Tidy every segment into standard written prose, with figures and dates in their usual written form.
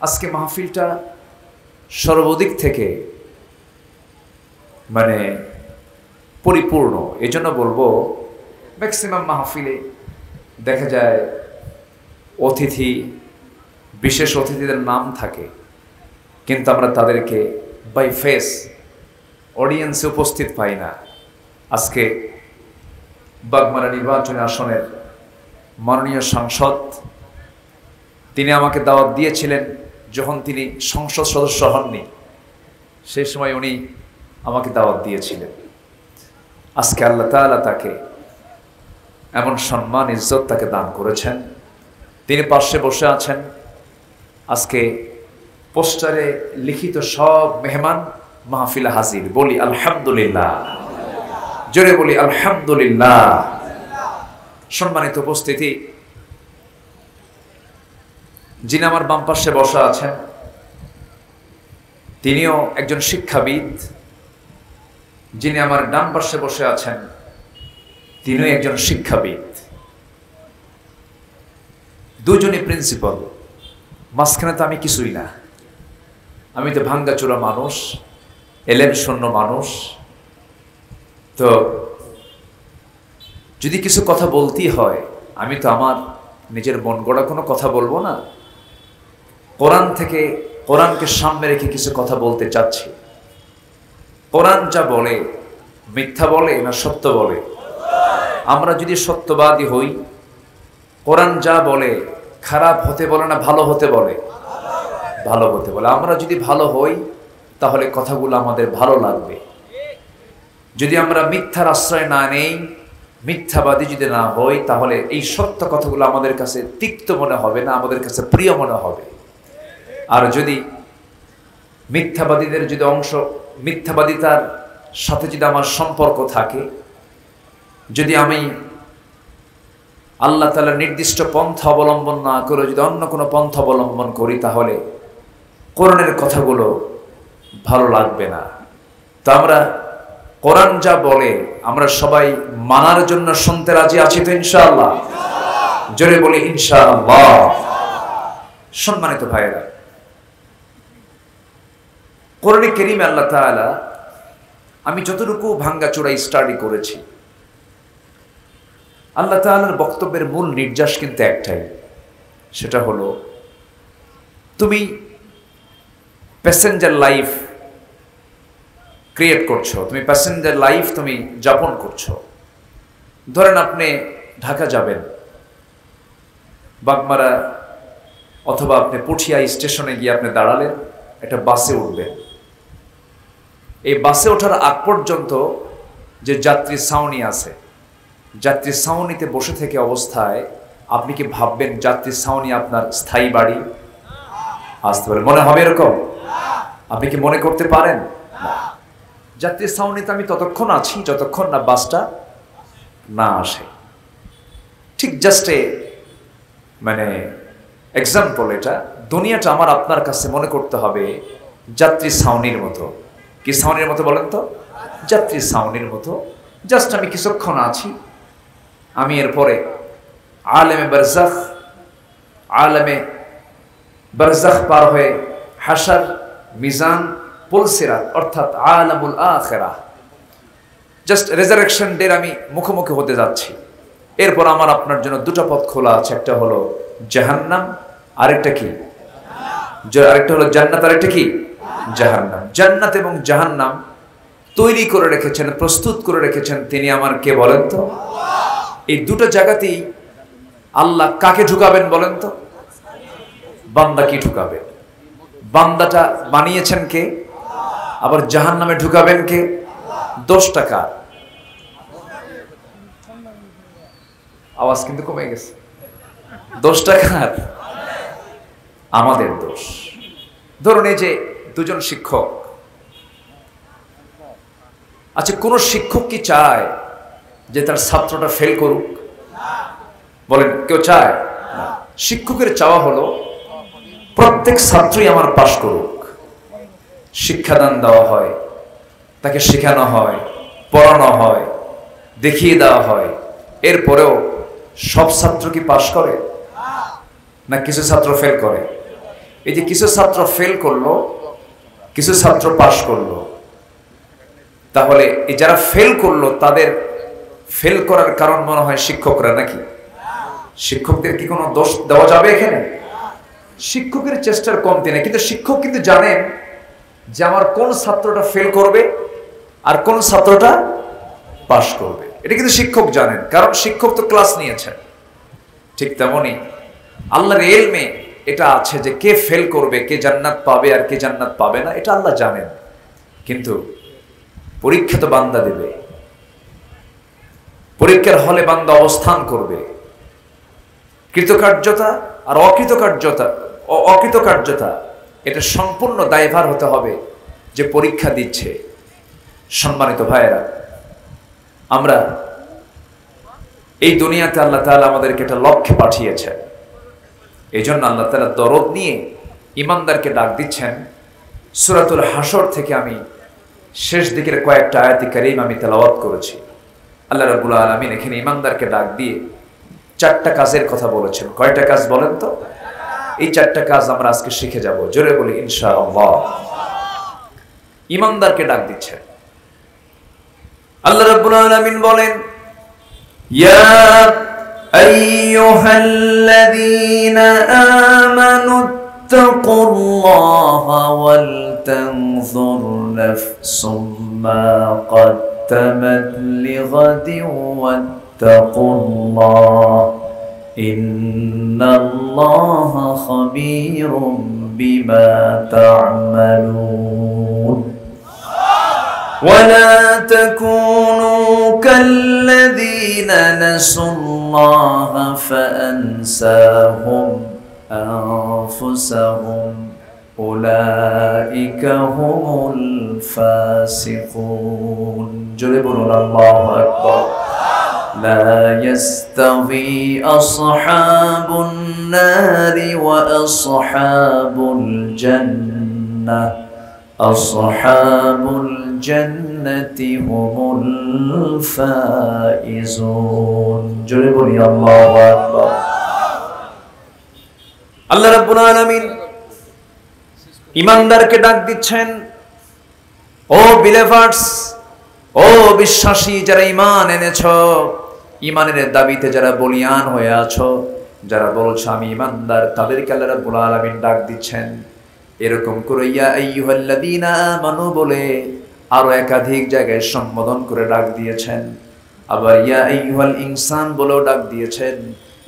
আজকে মাহফিলটা সর্বদিক থেকে মানে পরিপূর্ণ। এজন্য বলবো, ম্যাক্সিমাম মাহফিলে দেখা যায় অতিথি, বিশেষ অতিথিদের নাম থাকে, কিন্তু আমরা তাদেরকে বাই ফেস অডিয়েন্সে উপস্থিত পাই না। আজকে বাগমারা নির্বাচনী আসনের মাননীয় সাংসদ, তিনি আমাকে দাওয়াত দিয়েছিলেন যখন তিনি সংসদ সদস্য হননি, সেই সময় উনি আমাকে দাওয়াত দিয়েছিলেন। আজকে আল্লাহ তাআলা তাকে এমন সম্মান ইজ্জত তাকে দান করেছেন, তিনি পাশে বসে আছেন। আজকে পোস্টারে লিখিত সব মেহমান মাহফিলে হাজির। বলি আলহামদুলিল্লাহ, জোরে বলি আলহামদুলিল্লাহ। সম্মানিত উপস্থিতি, যিনি আমার বাম পাশে বসা আছেন তিনিও একজন শিক্ষাবিদ, যিনি আমার ডান পাশে বসে আছেন তিনিও একজন শিক্ষাবিদ। দুজনই প্রিন্সিপাল, মাঝখানে তো আমি কিছুই না। আমি তো ভাঙ্গাচোরা মানুষ, এলেম শূন্য মানুষ। তো যদি কিছু কথা বলতেই হয়, আমি তো আমার নিজের মন গড়া কোনো কথা বলবো না। কোরআন থেকে, কোরআনকে সামনে রেখে কিছু কথা বলতে চাচ্ছি। কোরআন যা বলে মিথ্যা বলে না সত্য বলে? আমরা যদি সত্যবাদী হই, কোরআন যা বলে খারাপ হতে বলে না ভালো হতে বলে? ভালো হতে বলে। আমরা যদি ভালো হই তাহলে কথাগুলো আমাদের ভালো লাগবে। যদি আমরা মিথ্যার আশ্রয় না নেই, মিথ্যাবাদী যদি না হই, তাহলে এই সত্য কথাগুলো আমাদের কাছে তিক্ত মনে হবে না, আমাদের কাছে প্রিয় মনে হবে। আর যদি মিথ্যাবাদীদের যদি মিথ্যাবাদিতার সাথে যদি আমার সম্পর্ক থাকে, যদি আমি আল্লাহ তাআলার নির্দিষ্ট পন্থা অবলম্বন না করে যদি অন্য কোনো পন্থা অবলম্বন করি, তাহলে কোরআনের কথাগুলো ভালো লাগবে না। তো আমরা কোরআন যা বলে আমরা সবাই মানার জন্য শুনতে রাজি আছি তো ইনশাআল্লাহ? জোরে বলি ইনশাআল্লাহ। সম্মানিত ভাইয়েরা, কোরআনে কারীমে আল্লাহ তাআলা, আমি যতটুকু ভাঙ্গাচোরা স্টাডি করেছি, আল্লাহ তাআলার বক্তব্যের মূল নির্যাস কিন্তু একটাই, সেটা হলো তুমি প্যাসেঞ্জার লাইফ ক্রিয়েট করছো, তুমি প্যাসেঞ্জার লাইফ তুমি যাপন করছো। ধরেন আপনি ঢাকা যাবেন, বাগমারা অথবা আপনি পুঠিয়া স্টেশনে গিয়ে আপনি দাঁড়ালেন, একটা বাসে উঠবেন। এই বাসে ওঠার আগ পর্যন্ত যে যাত্রী ছাউনি আছে, যাত্রী ছাউনিতে বসে থেকে অবস্থায় আপনি কি ভাববেন যাত্রী ছাউনি আপনার স্থায়ী বাড়ি? আসতে পারে মনে হবে এরকম? আপনি কি মনে করতে পারেন? যাত্রী ছাউনিতে আমি ততক্ষণ আছি যতক্ষণ না বাসটা না আসে। ঠিক জাস্ট মানে এক্সাম্পল, এটা দুনিয়াটা আমার আপনার কাছে মনে করতে হবে যাত্রী ছাউনির মতো। কি ছাউনির মতো বলেন তো? যাত্রী ছাউনির মতো। জাস্ট আমি কিছুক্ষণ আছি, আমি এরপরে আলেমে বারজাখ পার হয়ে হাশর, মিজান, পুলসিরাত অর্থাৎ আলামুল আখিরাহ, জাস্ট রেজারেকশন ডের আমি মুখোমুখি হতে যাচ্ছি। এরপর আমার আপনার জন্য দুটো পথ খোলা আছে, একটা হলো জাহান্নাম, আরেকটা কি? আরেকটা হলো জান্নাত, আরেকটা কি? জাহান্নাম। জান্নাত এবং জাহান্নাম তৈরি করে রেখেছেন, প্রস্তুত করে রেখেছেন তিনি আমার কে বলেন তো? এই দুটো জায়গাতেই আল্লাহ কাকে ঢুকাবেন বলেন তো? বান্দা কি ঢুকাবেন? বান্দাটা বানিয়েছেন কে? আবার জাহান্নামে ঢুকাবেন কে? দোষটা কার? আওয়াজ কিন্তু কমে গেছে। দোষটা কার? আমাদের দোষ। ধরুন এই যে দুজন শিক্ষক, আচ্ছা কোন শিক্ষক কি চায় যে তার ছাত্রটা ফেল করুক? বলেন, কেউ চায়? শিক্ষকের চাওয়া হলো প্রত্যেক ছাত্রই আমার পাশ করুক। শিক্ষাদান দেওয়া হয়, তাকে শেখানো হয়, পড়ানো হয়, দেখিয়ে দেওয়া হয়। এরপরেও সব ছাত্র কি পাশ করে? না কিছু ছাত্র ফেল করে? এই যে কিছু ছাত্র ফেল করলো, কিছু ছাত্র পাশ করলো, তাহলে এই যারা ফেল করলো তাদের ফেল করার কারণ মনে হয় শিক্ষকরা নাকি? শিক্ষকদের কি কোনো দোষ দেওয়া যাবে এখানে? শিক্ষকের চেষ্টার কমতি নেই, কিন্তু শিক্ষক কিন্তু জানেন যে আমার কোন ছাত্রটা ফেল করবে আর কোন ছাত্রটা পাশ করবে। এটা কিন্তু শিক্ষক জানেন, কারণ শিক্ষক তো ক্লাস নিয়েছেন। ঠিক তেমনি আল্লাহর ইলমে এটা আছে যে কে ফেল করবে, কে জান্নাত পাবে আর কে জান্নাত পাবে না, এটা আল্লাহ জানেন। কিন্তু পরীক্ষা তো বান্দা দেবে, পরীক্ষার হলে বান্দা অবস্থান করবে। কৃতকার্যতা আর অকৃতকার্যতা এটা সম্পূর্ণ দায়ভার হতে হবে যে পরীক্ষা দিচ্ছে। সম্মানিত ভাইয়েরা, আমরা এই দুনিয়াতে আল্লাহ তাআলা আমাদেরকে একটা লক্ষ্যে পাঠিয়েছেন। এই জন্য আল্লাহ তাআলা দরদ নিয়ে ইমানদারকে ডাক দিচ্ছেন। সূরাতুল হাসর থেকে আমি শেষ দিকের কয়েকটা আয়াত কারীম আমি তেলাওয়াত করেছি। আল্লাহ রাব্বুল আলামিন এখানে ইমানদারকে ডাক দিয়ে 4টা কাজের কথা বলেছেন। কয়টা কাজ বলেন তো? এই 4টা কাজ আমরা আজকে শিখে যাব। জোরে বলি ইনশাআল্লাহ। ইমানদারকে ডাক দিচ্ছেন আল্লাহ রাব্বুল আলামিন বলেন, ইয়া আইয়ুহাল্লাযীনা আমানু তাকুল্লাহা ওয়াল তানজুর নাফসুম মা قدمت لغد واتقوا الله إن الله خبير بما تعملون ولا تكونوا كالذين نسوا الله فأنساهم أنفسهم أولئك هم الفاسقون جربوا الله أكبر لا يستوي أصحاب النار وأصحاب الجنة أصحاب الجنة هم الفائزون جربوا الله أكبر الله رب العالمين ইমানদারকে ডাক দিচ্ছেন, ও বিলিভার্স, ও বিশ্বাসী যারা ঈমান এনেছো, ঈমানের দাবিতে যারা বলিয়ান হয়ে আছো, যারা বলছো আমি ঈমানদার, তাদেরকে আল্লাহ রাব্বুল আলামিন ডাক দিচ্ছেন। এরকম করে ইয়া আইয়ুহাল্লাযীনা আমানু বলে আরো একাধিক জায়গায় সম্বোধন করে ডাক দিয়েছেন। আবার ইয়া আইয়ুহাল ইনসান বলেও ডাক দিয়েছেন,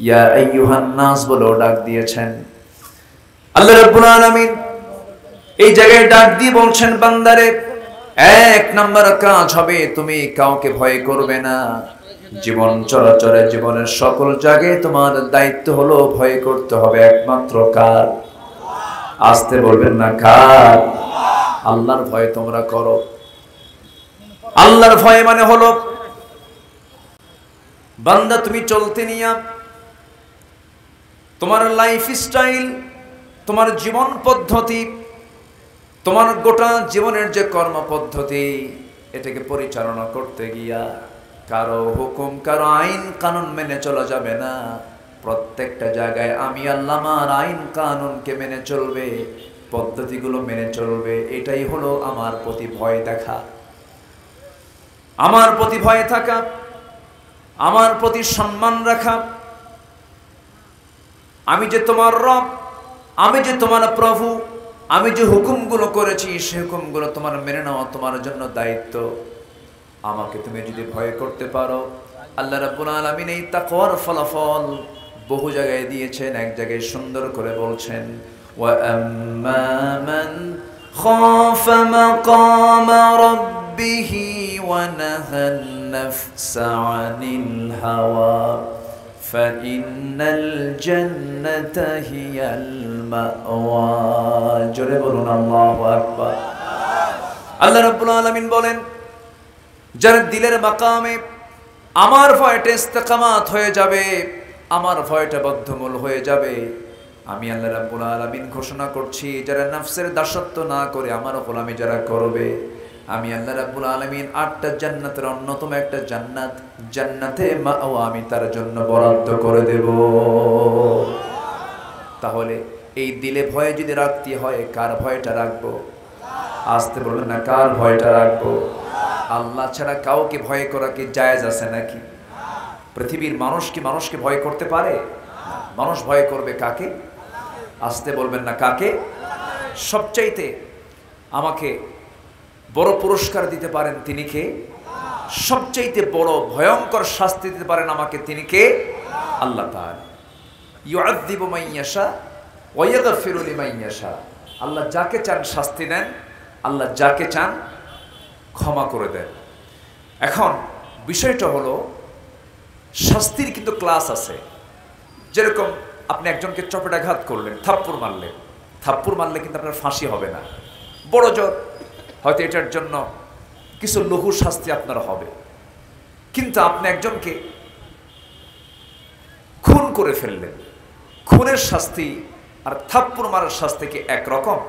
ইয়া আইয়ুহান নাস বলেও ডাক দিয়েছেন। আল্লাহ রাব্বুল আলামিন এই জায়গায় ডাক দিয়ে বলছেন, বান্দারে 1 নাম্বার কাজ হবে তুমি কাউকে ভয় করবে না। জীবন চলাচলে জীবনের সকল জায়গায় তোমার দায়িত্ব হলো ভয় করতে হবে একমাত্র কার? আসতে বলবেন না, কার? আল্লাহর ভয় তোমরা করো। আল্লাহর ভয় মানে হলো বান্দা তুমি চলতে নিয়া তোমার লাইফ স্টাইল, তোমার জীবন পদ্ধতি, তোমার গোটা জীবনের যে কর্ম পদ্ধতি, এটাকে পরিচালনা করতে গিয়া কারো হুকুম কারো আইন কানুন মেনে চলা যাবে না। প্রত্যেকটা জায়গায় আমি আল্লাহ আমার আইন কানুনকে মেনে চলবে, পদ্ধতিগুলো মেনে চলবে। এটাই হলো আমার প্রতি ভয় দেখা, আমার প্রতি ভয় থাকা, আমার প্রতি সম্মান রাখা। আমি যে তোমার রব, আমি যে তোমার প্রভু, আমি যে হুকুমগুলো করেছি সে হুকুমগুলো তোমার মেনে নেওয়া তোমার জন্য দায়িত্ব। আমাকে তুমি যদি ভয় করতে পারো, আল্লাহ রাব্বুল আলামিন এই তাকওয়ার ফলাফল বহু জায়গায় দিয়েছেন। এক জায়গায় সুন্দর করে বলছেন, ওয়া আম্মা মান খাফা মাকামা রাব্বিহি ওয়া নাহান নাফসা আনিল হাওয়া ফাইন্নাল জান্নাতা হিয়াল মাওয়া। জোরে বলুন আল্লাহু আকবার। আল্লাহ রাব্বুল আলামিন বলেন, যার দিলের মাকামে আমার ভয়টা ইস্তেকামাত হয়ে যাবে, আমার ভয়টা বদ্ধমূল হয়ে যাবে, আমি আল্লাহ রাব্বুল আলামিন ঘোষণা করছি যারা নফসের দাসত্ব না করে আমার গোলামি যারা করবে, আমি আল্লাহ রাব্বুল আলামিন 8টা জান্নাতের অন্যতম একটা জান্নাত, জান্নাতে মাওয়া, আমি তার জন্য বরাদ্দ করে দেব। তাহলে এই দিলে ভয়ে যদি রাখতে হয়, কার ভয়টা রাখবো? আসতে বলবেন না, কার ভয়টা রাখবো? আল্লাহ ছাড়া কাউকে ভয় করা কি জায়েজ আছে নাকি? পৃথিবীর মানুষ কি মানুষকে ভয় করতে পারে? মানুষ ভয় করবে কাকে? আসতে বলবেন না, কাকে? সবচাইতে আমাকে বড় পুরস্কার দিতে পারেন তিনি কে? সবচাইতে বড় ভয়ঙ্কর শাস্তি দিতে পারেন আমাকে তিনি কে? আল্লাহ তাআলা। ইউআযযিবু মান ইয়াশা ওয়া ইয়াগফিরু লিমান ইয়াশা। আল্লাহ যাকে চান শাস্তি দেন, আল্লাহ যাকে চান ক্ষমা করে দেন। এখন বিষয়টা হলো, শাস্তির কিন্তু ক্লাস আছে। যেরকম আপনি একজনকে চপেটাঘাত করলেন, থাপ্পড় মারলেন, থাপ্পড় মারলে কিন্তু আপনার ফাঁসি হবে না, বড় জোর হয়তো এটার জন্য কিছু লঘু শাস্তি আপনার হবে। কিন্তু আপনি একজনকে খুন করে ফেললেন, খুনের শাস্তি আর থাপ্পড় মারার শাস্তি কি একরকম?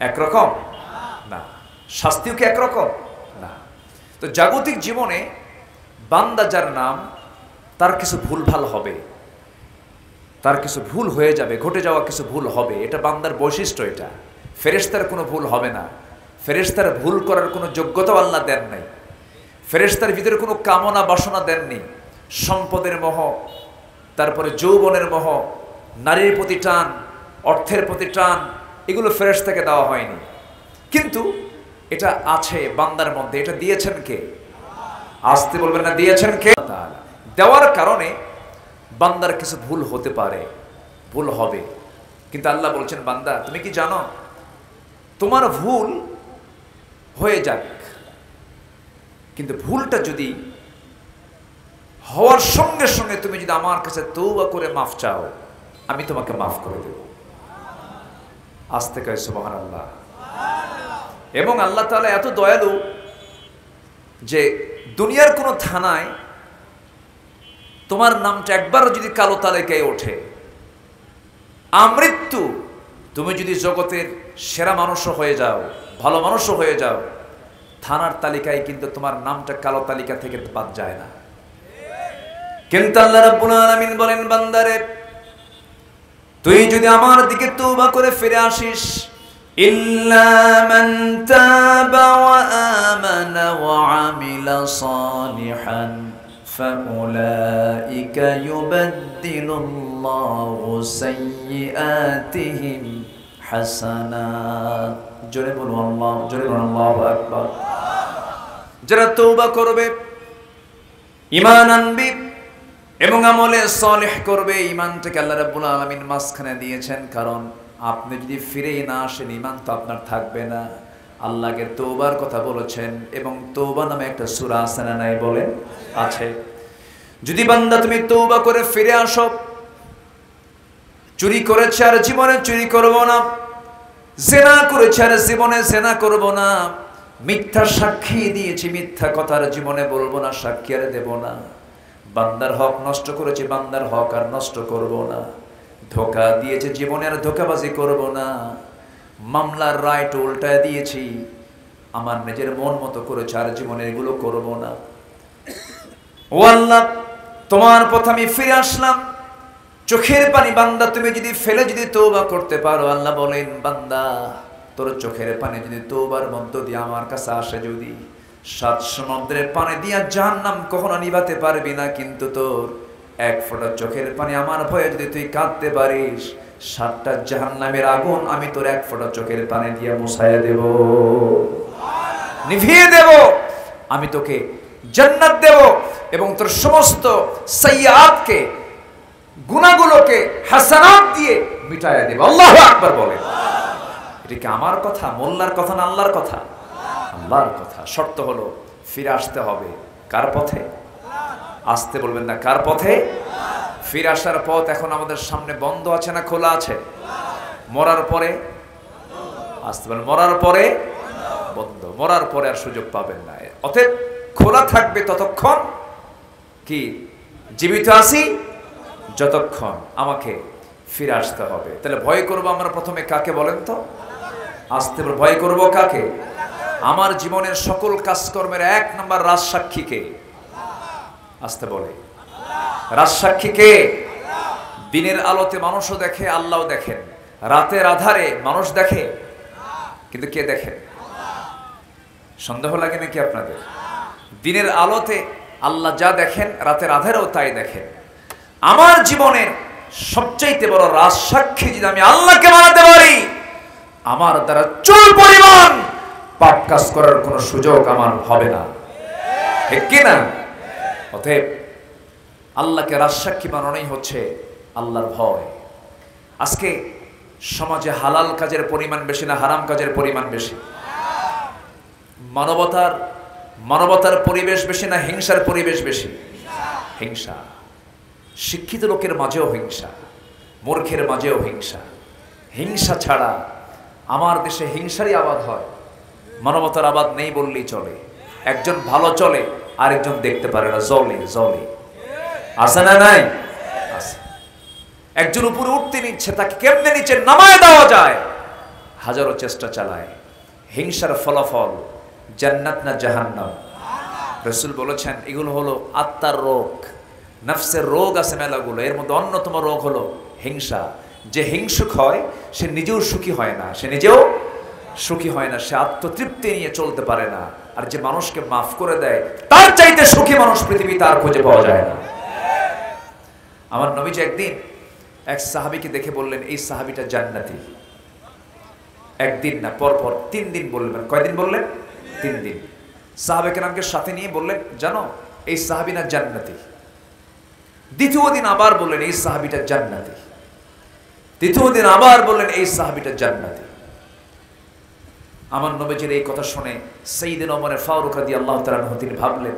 একরকম না। শাস্তিও কি একরকম না। তো জাগতিক জীবনে বান্দা যার নাম, তার কিছু ভুলভাল হবে, তার কিছু ভুল হয়ে যাবে, ঘটে যাওয়া কিছু ভুল হবে, এটা বান্দার বৈশিষ্ট্য। এটা ফেরেশতার কোনো ভুল হবে না। ফেরেশতার ভুল করার কোনো যোগ্যতাও আল্লাহ দেন নাই। ফেরেশতার ভিতরে কোনো কামনা বাসনা দেননি। সম্পদের মোহ, তারপরে যৌবনের মোহ, নারীর প্রতি টান, অর্থের প্রতি টান, এগুলো ফেরেশতাকে দেওয়া হয়নি। কিন্তু এটা আছে বান্দার মধ্যে। এটা দিয়েছেন কে? আসতে বলবেন না, দিয়েছেন কে? দেওয়ার কারণে বান্দার কিছু ভুল হতে পারে, ভুল হবে। কিন্তু আল্লাহ বলছেন, বান্দা তুমি কি জানো, তোমার ভুল হয়ে যাক, কিন্তু ভুলটা যদি হওয়ার সঙ্গে সঙ্গে তুমি যদি আমার কাছে তওবা করে মাফ চাও, আমি তোমাকে মাফ করে দেব। আস্তে কয় সুবহানাল্লাহ। এবং আল্লাহ তাআলা এত দয়ালু যে দুনিয়ার কোনো থানায় তোমার নামটা একবারও যদি কালো তালিকায় ওঠে, আমৃত্যু তুমি যদি জগতের সেরা মানুষও হয়ে যাও, ভালো মানুষও হয়ে যাও, থানার তালিকায় কিন্তু তোমার নামটা কালো তালিকা থেকে বাদ যায় না। কিন্তু আল্লাহ রাব্বুল আলামিন বলেন, বান্দারে তুই যদি আমার দিকে তওবা করে ফিরে আসিস, ইল্লা মান তাবা ওয়া আমানা ওয়া আমিলা সালিহান ফাউলাইকা ইউবাদদিলুল্লাহু সাইয়্যাতিহিম হাসানাত। জোরে বলুন আল্লাহ, জোরে বলুন আল্লাহু আকবার। যারা তওবা করবে, ঈমান আনবে এবং আমলে সালেহ করবে, ঈমানটাকে আল্লাহ রাব্বুল আলামিন মাঝখানে দিয়েছেন। কারণ আপনি যদি ফিরেই না আসেন, ঈমান তো আপনার থাকবে না। আল্লাহকে তওবার কথা বলেছেন এবং তওবা নামে একটা সূরা আছে না নাই বলেন? আছে। যদি বান্দা তুমি তওবা করে ফিরে আসো, চুরি করেছে আর জীবনে চুরি করব না, জিনা করেছে আর জীবনে জিনা করব না, মিথ্যা সাক্ষী দিয়েছি, মিথ্যা কথা আর জীবনে বলবো না, সাক্ষী আর দেব না, বান্দার হক নষ্ট করেছে, বান্দার হক আর নষ্ট করব না, ধোঁকা দিয়েছে জীবনে আর ধোঁকাবাজি করব না, মামলার রায় উল্টায় দিয়েছি, আমার নিজের মন মতো করেছে আর জীবনে এগুলো করব না। ও আল্লাহ, তোমার পথে আমি ফিরে আসলাম। চোখের পানি বান্দা তুমি যদি ফেলে যদি তওবা করতে পারো, আল্লাহ বলেন, বান্দা তোর চোখের পানি যদি তওবার মধ্য দিয়ে আমার কাছে আসে, যদি 7 সমুদ্রের পানি দিয়া জাহান্নাম কখনো নিভাতে পারবি না, কিন্তু তোর এক ফোঁটা চোখের পানি আমার ভয়ে যদি তুই কাঁদতে পারিস, 7টা জাহান্নামের আগুন আমি তোর এক ফোঁটা চোখের পানি দিয়া মুছাইয়া দেব, নিভিয়ে দেব। আমি তোকে জান্নাত দেব এবং তোর সমস্ত সাইয়্যাতকে, গুনাহগুলোকে হাসানাত দিয়ে মিটাইয়া দেব। আল্লাহু আকবার বলেন। এটা কি আমার কথা, মোল্লার কথা না আল্লাহর কথা? আল্লাহর কথা। শর্ত হলো ফিরে আসতে হবে। কার পথে? আসতে বলবেন না, কার পথে? ফিরে আসার পথ এখন আমাদের সামনে বন্ধ আছে না খোলা আছে? মরার পরে আসতে বলেন, মরার পরে বন্ধ, মরার পরে আর সুযোগ পাবেন না। অতএব খোলা থাকবে ততক্ষণ কি জীবিত আছি, যতক্ষণ আমাকে ফিরে আসতে হবে। তাহলে ভয় করবো আমরা প্রথমে কাকে বলেন তো? আসতে ভয় করব কাকে? আমার জীবনের সকল কাজকর্মের 1 নম্বর রাজসাক্ষী কে? আসতে বলে, রাজসাক্ষী কে? দিনের আলোতে মানুষও দেখে, আল্লাহও দেখেন। রাতের আধারে মানুষ দেখে, কিন্তু কে দেখেন? সন্দেহ লাগে নাকি আপনাদের? দিনের আলোতে আল্লাহ যা দেখেন, রাতের আধারেও তাই দেখেন। আমার জীবনের সবচাইতে বড় রাজ সাক্ষী যদি আমি আল্লাহকে মানাতে পারি, আমার দ্বারা চুল পরিমাণ পাপ কাজ করার কোনো সুযোগ আমার হবে না, ঠিক কিনা? অতএব আল্লাহকে রাজ সাক্ষী বানানোই হচ্ছে আল্লাহর ভয়। আজকে সমাজে হালাল কাজের পরিমাণ বেশি না হারাম কাজের পরিমাণ বেশি? মানবতার পরিবেশ বেশি না হিংসার পরিবেশ বেশি? হিংসা। শিক্ষিত লোকের মাঝেও হিংসা, মূর্খের মাঝেও হিংসা। হিংসা ছাড়া আমার দেশে হিংসারই আবাদ হয়, মানবতার আবাদ নেই বললেই চলে। একজন ভালো চলে, আরেকজন দেখতে পারে না, জলে জলে। আছে না নাই? আছে। একজন উপরে উঠতে নিচ্ছে, তাকে কেমনে নিচে নামায় দেওয়া যায়, হাজারো চেষ্টা চালায়। হিংসার ফলাফল জান্নাত না জাহান্নাম? রাসূল বলেছেন এগুলো হলো আত্মার রোগ, নফসের রোগ আছে মেলাগুলো। এর মধ্যে অন্যতম রোগ হলো হিংসা। যে হিংসুক হয় সে নিজেও সুখী হয় না, সে আত্মতৃপ্তি নিয়ে চলতে পারে না। আর যে মানুষকে মাফ করে দেয়, তার চাইতে সুখী মানুষ পৃথিবীতে আর খুঁজে পাওয়া যায় না। আমার নবীজি একদিন এক সাহাবীকে দেখে বললেন, এই সাহাবীটা জান্নাতি। একদিন না, পরপর 3 দিন বললেন। কয়দিন বললেন? 3 দিন। সাহাবে কেরামকে সাথে নিয়ে বললেন, জানো এই সাহাবী না জান্নাতি। দ্বিতীয় দিন আবার বললেন, এই সাহাবীটা জান্নাতি। তৃতীয় দিন আবার বললেন, এই সাহাবীটা জান্নাতি। আমার নবীজির এই কথা শুনে সাইয়েদনা ওমর ফারুক রাদিয়াল্লাহু তাআলা আনহু তিনি ভাবলেন,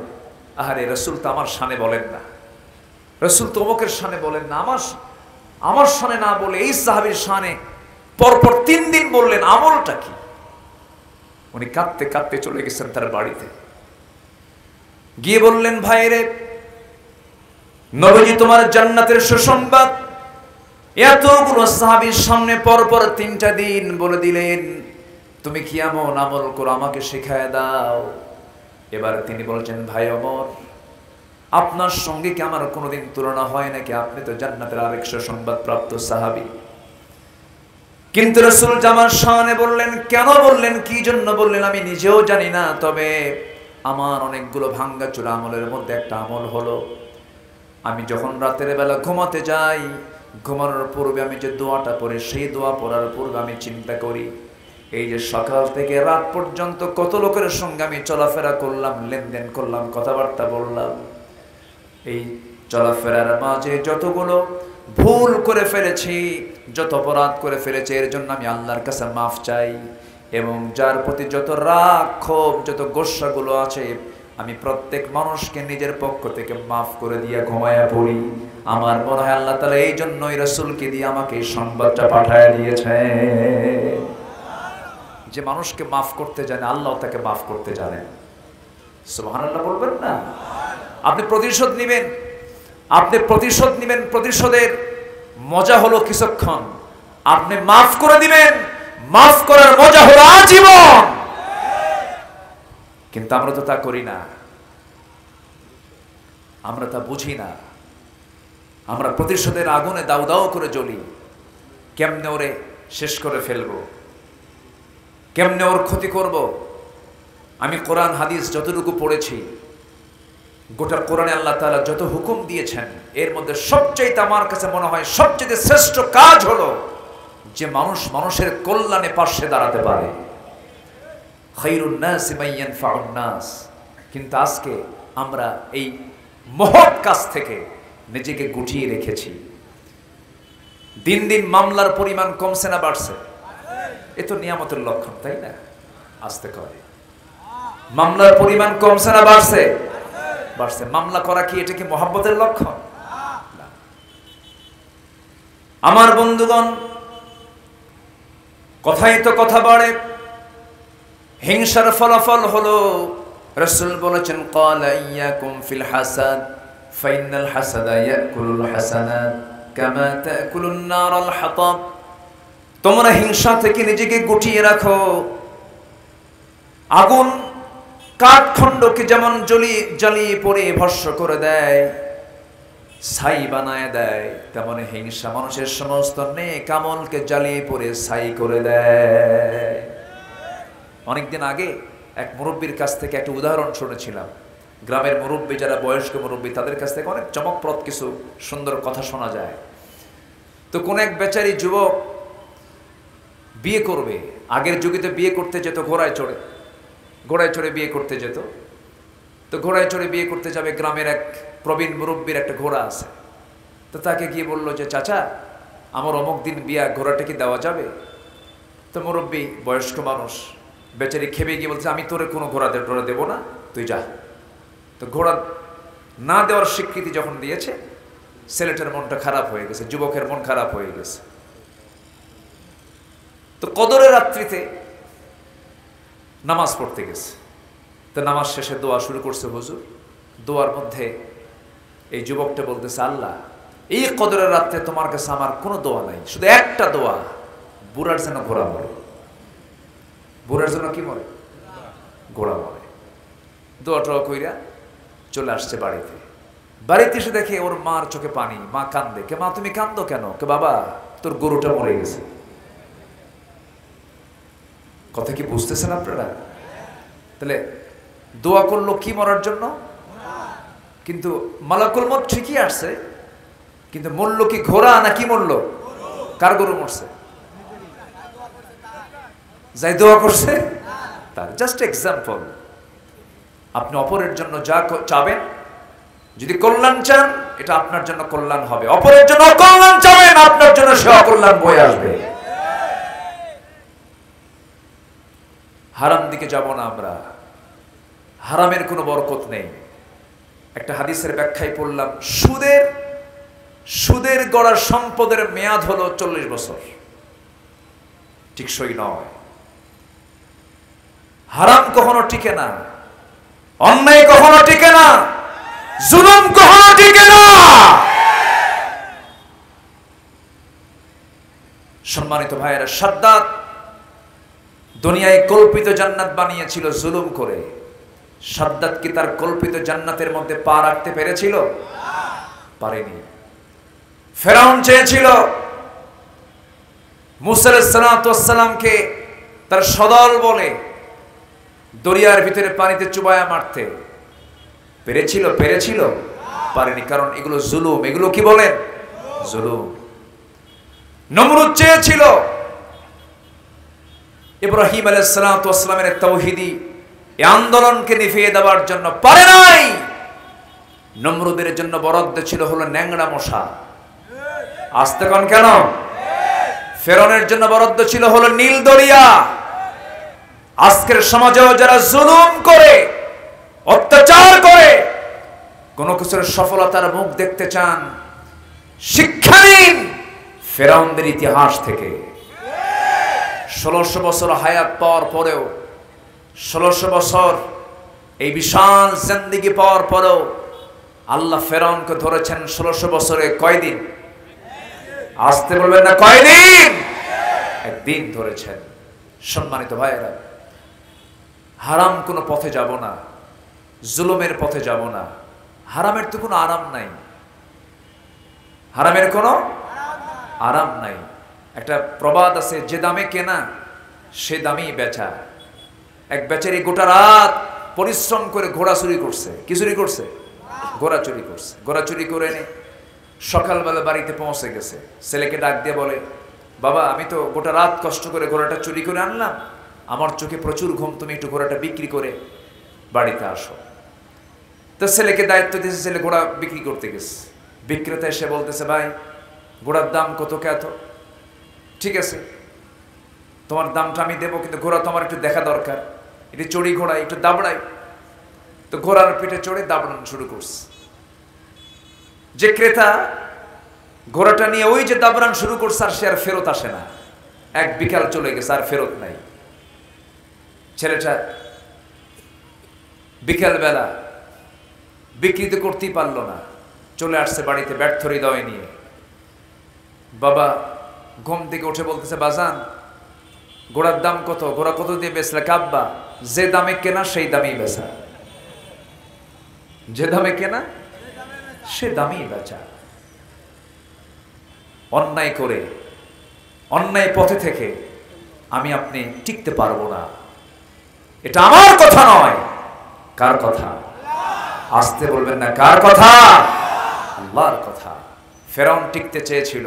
আহারে রাসূল তো আমার শানে বলেন না, রাসূল তো অমুকের শানে বলেন না, আমার শানে না বলে এই সাহাবীর শানে পরপর 3 দিন বললেন, আমলটা কি? উনি কাঁদতে কাঁদতে চলে গেছেন তার বাড়িতে। গিয়ে বললেন, ভাইরে নবীজি তোমার জান্নাতের সুসংবাদ এতগুলো সাহাবীর সামনে পরপর 3টা দিন বলে দিলেন, তুমি কি এমন আমল করো আমাকে শেখায় দাও। এবার তিনি বলছেন, ভাই ওমর, আপনার সঙ্গে কি আমার কোনোদিন তুলনা হয় নাকি? আপনি তো জান্নাতের আরেক সুসংবাদ প্রাপ্ত সাহাবী। কিন্তু রাসূল জামার শানে বললেন, কেন বললেন, কি জন্য বললেন আমি নিজেও জানি না, তবে আমার অনেকগুলো ভাঙ্গাচোরা আমলের মধ্যে একটা আমল হলো, আমি যখন রাতের বেলা ঘুমাতে যাই, ঘুমানোর পূর্বে আমি যে দোয়াটা পড়ি, সেই দোয়া পড়ার পূর্বে আমি চিন্তা করি, এই যে সকাল থেকে রাত পর্যন্ত কত লোকের সঙ্গে আমি চলাফেরা করলাম, লেনদেন করলাম, কথাবার্তা বললাম, এই চলাফেরার মাঝে যতগুলো ভুল করে ফেলেছি, যত অপরাধ করে ফেলেছি, এর জন্য আমি আল্লাহর কাছে মাফ চাই। এবং যার প্রতি যত রাগ, ক্ষোভ, যত গোস্বাগুলো আছে, আমি প্রত্যেক মানুষকে নিজের পক্ষ থেকে মাফ করে দিয়ে ঘুমায়া পড়ি। আমার মনে হয় আল্লাহ তাআলা এই জন্যই রাসূলকে দিয়ে আমাকে এই সংবাদটা পাঠায় দিয়েছে। যে মানুষকে মাফ করতে জানে, আল্লাহ তাকে মাফ করতে জানেন। সুবহানাল্লাহ বলবেন না? আপনি প্রতিশোধ নেবেন, প্রতিশোধের মজা হলো কিছুক্ষণ। আপনি মাফ করে দিবেন, মাফ করার মজা হলো আজীবন। কিন্তু আমরা তো তা করি না, আমরা তা বুঝি না। আমরা প্রতিশোধের আগুনে দাউ দাউ করে জ্বলি, কেমনে ওরে শেষ করে ফেলবো, কেমনে ওর ক্ষতি করব। আমি কোরআন হাদিস যতটুকু পড়েছি, গোটা কোরআনে আল্লাহ তাআলা যত হুকুম দিয়েছেন, এর মধ্যে সবচেয়ে আমার কাছে মনে হয় সবচেয়ে শ্রেষ্ঠ কাজ হলো যে মানুষ মানুষের কল্যাণে পাশে দাঁড়াতে পারে। খায়রুন নাসি মান ইয়ানফাউন নাস। কিন্তু আজকে আমরা এই মহৎ কাজ থেকে নিজেকে গুটিয়ে রেখেছি। দিন দিন মামলার পরিমাণ কমছে না বাড়ছে? এ তো নিয়ামতের লক্ষণ, তাই না? আসতে করে মামলার পরিমাণ কমছে না বাড়ছে? বাড়ছে। মামলা করা কি এটা কি মহব্বতের লক্ষণ? আমার বন্ধুগণ, কথাই তো কথা বাড়ে, হিংসার ফলাফল হলো রাসূল বলেছেন, ক্বালা ইয়াকুম ফিল হাসাদ ফাইনাল হাসাদা ইয়াকুলুল হাসানাত কামা তাকুলুন নারাল হাতাব। তোমরা হিংসা থেকে নিজেকে গুটিয়ে রাখো। আগুন কাঠখণ্ডকে যেমন জ্বালিয়ে পড়ে ভস্ম করে দেয়, ছাই বানায় দেয়, তেমন হিংসা মানুষের সমস্ত নেক আমলকে জ্বালিয়ে পড়ে ছাই করে দেয়। অনেকদিন আগে এক মুরব্বীর কাছ থেকে একটা উদাহরণ শুনেছিলাম। গ্রামের মুরব্বী, যারা বয়স্ক মুরব্বী, তাদের কাছ থেকে অনেক চমকপ্রদ কিছু সুন্দর কথা শোনা যায়। তো কোন এক বেচারি যুবক বিয়ে করবে। আগের যুগে তো বিয়ে করতে যেত ঘোড়ায় চড়ে বিয়ে করতে যেত। তো ঘোড়ায় চড়ে বিয়ে করতে যাবে, গ্রামের এক প্রবীণ মুরব্বীর একটা ঘোড়া আছে। তো তাকে গিয়ে বললো যে, চাচা আমার অমুক দিন বিয়া, ঘোড়াটা কি দেওয়া যাবে? তো মুরব্বী বয়স্ক মানুষ, বেচারি খেপে গিয়ে বলছে, আমি তোরে কোনো ঘোড়া দেবো না, তুই যা। তো ঘোড়া না দেওয়ার স্বীকৃতি যখন দিয়েছে, ছেলেটার মনটা খারাপ হয়ে গেছে, যুবকের মন খারাপ হয়ে গেছে। তো কদরের রাত্রিতে নামাজ পড়তে গেছে। তো নামাজ শেষে দোয়া শুরু করছে হুজুর। দোয়ার মধ্যে এই যুবকটা বলতেছে, আল্লাহ এই কদরের রাত্রে তোমার কাছে আমার কোনো দোয়া নাই, শুধু একটা দোয়া, বুড়ার যেন ঘোড়া মরে। বুড়ার জন্য কি মরে? ঘোড়া মরে। দোয়াটা কইরা চলে আসছে বাড়িতে। বাড়িতে এসে দেখে ওর মার চোখে পানি। মা কান্দে। কে মা, তুমি কান্দো কেন? কে বাবা, তোর গরুটা মরে গেছে। কথা কি বুঝতেছেন আপনারা? তাহলে দোয়া করলো কি মরার জন্য? কিন্তু মালাকুল মউত ঠিকই আসছে, কিন্তু মরল কি ঘোড়া নাকি মরল? কার গরু মরছে? যাই দোয়া করছে তার। Just example. আপনি অপরের জন্য যা চাবেন, যদি কল্যাণ চান, এটা আপনার জন্য কল্যাণ হবে। অপরের জন্য অকল্যাণ চাবেন, আপনার জন্য সে অকল্যাণ বয়ে আসবে। হারাম দিকে যাব না আমরা। হারামের কোনো বরকত নেই। একটা হাদিসের ব্যাখ্যায় পড়লাম, সুদের গড়া সম্পদের মেয়াদ হলো 40 বছর। টিকসই নয়। হারাম কখনো টিকে না, অন্যায় কখনো টিকে না, জুলুম কখনো টিকে না। সম্মানিত ভাইয়েরা, সাদ্দাত দুনিয়ায় কল্পিত জান্নাত বানিয়েছিল জুলুম করে। সাদ্দাত কি তার কল্পিত জান্নাতের মধ্যে পা রাখতে পেরেছিল? পারেনি। ফেরাউন চেয়েছিল মুসা আলাইহিস সালামকে তার সদল বলে দরিয়ার ভিতরে পানিতে চুবায়া মারতে। পেরেছিল? পারেনি। কারণ এগুলো জুলুম। এগুলো কি বলেন? জুলুম। নমরুদ চেয়েছিল ইব্রাহিম আলাইহিস সালামের তাওহীদি এই আন্দোলনকে নিভিয়ে দেওয়ার জন্য, পারে নাই। নমরুদের জন্য বরাদ্দ ছিল হলো ন্যাংরা মশা। আসতে কোন কেন? ফেরাউনের জন্য বরাদ্দ ছিল হলো নীল দরিয়া। আজকের সমাজেও যারা জুলুম করে, অত্যাচার করে, কোন কিছুর সফলতার মুখ দেখতে চান, শিক্ষা নিন ফেরাউনদের ইতিহাস থেকে। 1600 বছর হায়াত পাওয়ার পরেও, 1600 বছর এই বিশাল জিন্দেগি পাওয়ার পরেও আল্লাহ ফেরাউনকে ধরেছেন 1600 বছরে কয়দিন? আসতে বলবেন না, কয়দিন? একদিন ধরেছেন। সম্মানিত ভাইয়েরা, হারাম কোনো পথে যাব না, জুলুমের পথে যাব না। হারামের তো কোনো আরাম নাই। হারামের কোনো আরাম নাই। একটা প্রবাদ আছে, যে দামে কেনা সে দামেই বেচা। এক বেচারি গোটা রাত পরিশ্রম করে ঘোড়া চুরি করছে। কি চুরি করছে? ঘোড়া চুরি করছে। ঘোড়া চুরি করে এনে সকালবেলা বাড়িতে পৌঁছে গেছে। ছেলেকে ডাক দিয়ে বলে, বাবা আমি তো গোটা রাত কষ্ট করে ঘোড়াটা চুরি করে আনলাম, আমার চোখে প্রচুর ঘুম, তুমি একটু ঘোড়াটা বিক্রি করে বাড়িতে আসো। তো ছেলেকে দায়িত্ব দিয়েছে, ছেলে ঘোড়া বিক্রি করতে গেছে। বিক্রেতা এসে বলতেছে, ভাই ঘোড়ার দাম কত? কত? ঠিক আছে, তোমার দামটা আমি দেবো, কিন্তু ঘোড়া তোমার একটু দেখা দরকার। এটি চড়ি ঘোড়া, একটু দাবড়াই। তো ঘোড়ার পিঠে চড়ে দাবড়ানো শুরু করছে। যে ক্রেতা ঘোড়াটা নিয়ে ওই যে দাবড়ান শুরু করছে, আর সে আর ফেরত আসে না। এক বিকাল চলে গেছে, আর ফেরত নাই। ছেলেটা বিকেল বেলা বিক্রিত করতেই পারলো না, চলে আসছে বাড়িতে ব্যর্থ হৃদয় নিয়ে। বাবা ঘুম থেকে উঠে বলতেছে, বাজান ঘোড়ার দাম কত? ঘোড়া কত দিয়ে বেচলে? কাব্বা, যে দামে কেনা সেই দামেই বেচা। যে দামে কেনা সে দামি বেচা। অন্যায় করে, অন্যায় পথে থেকে আমি আপনি টিকতে পারবো না। এটা আমার কথা নয়। কার কথা? আসতে বলবেন না, কার কথা? আল্লাহর কথা। ফেরাউন টিকতে চেয়েছিল,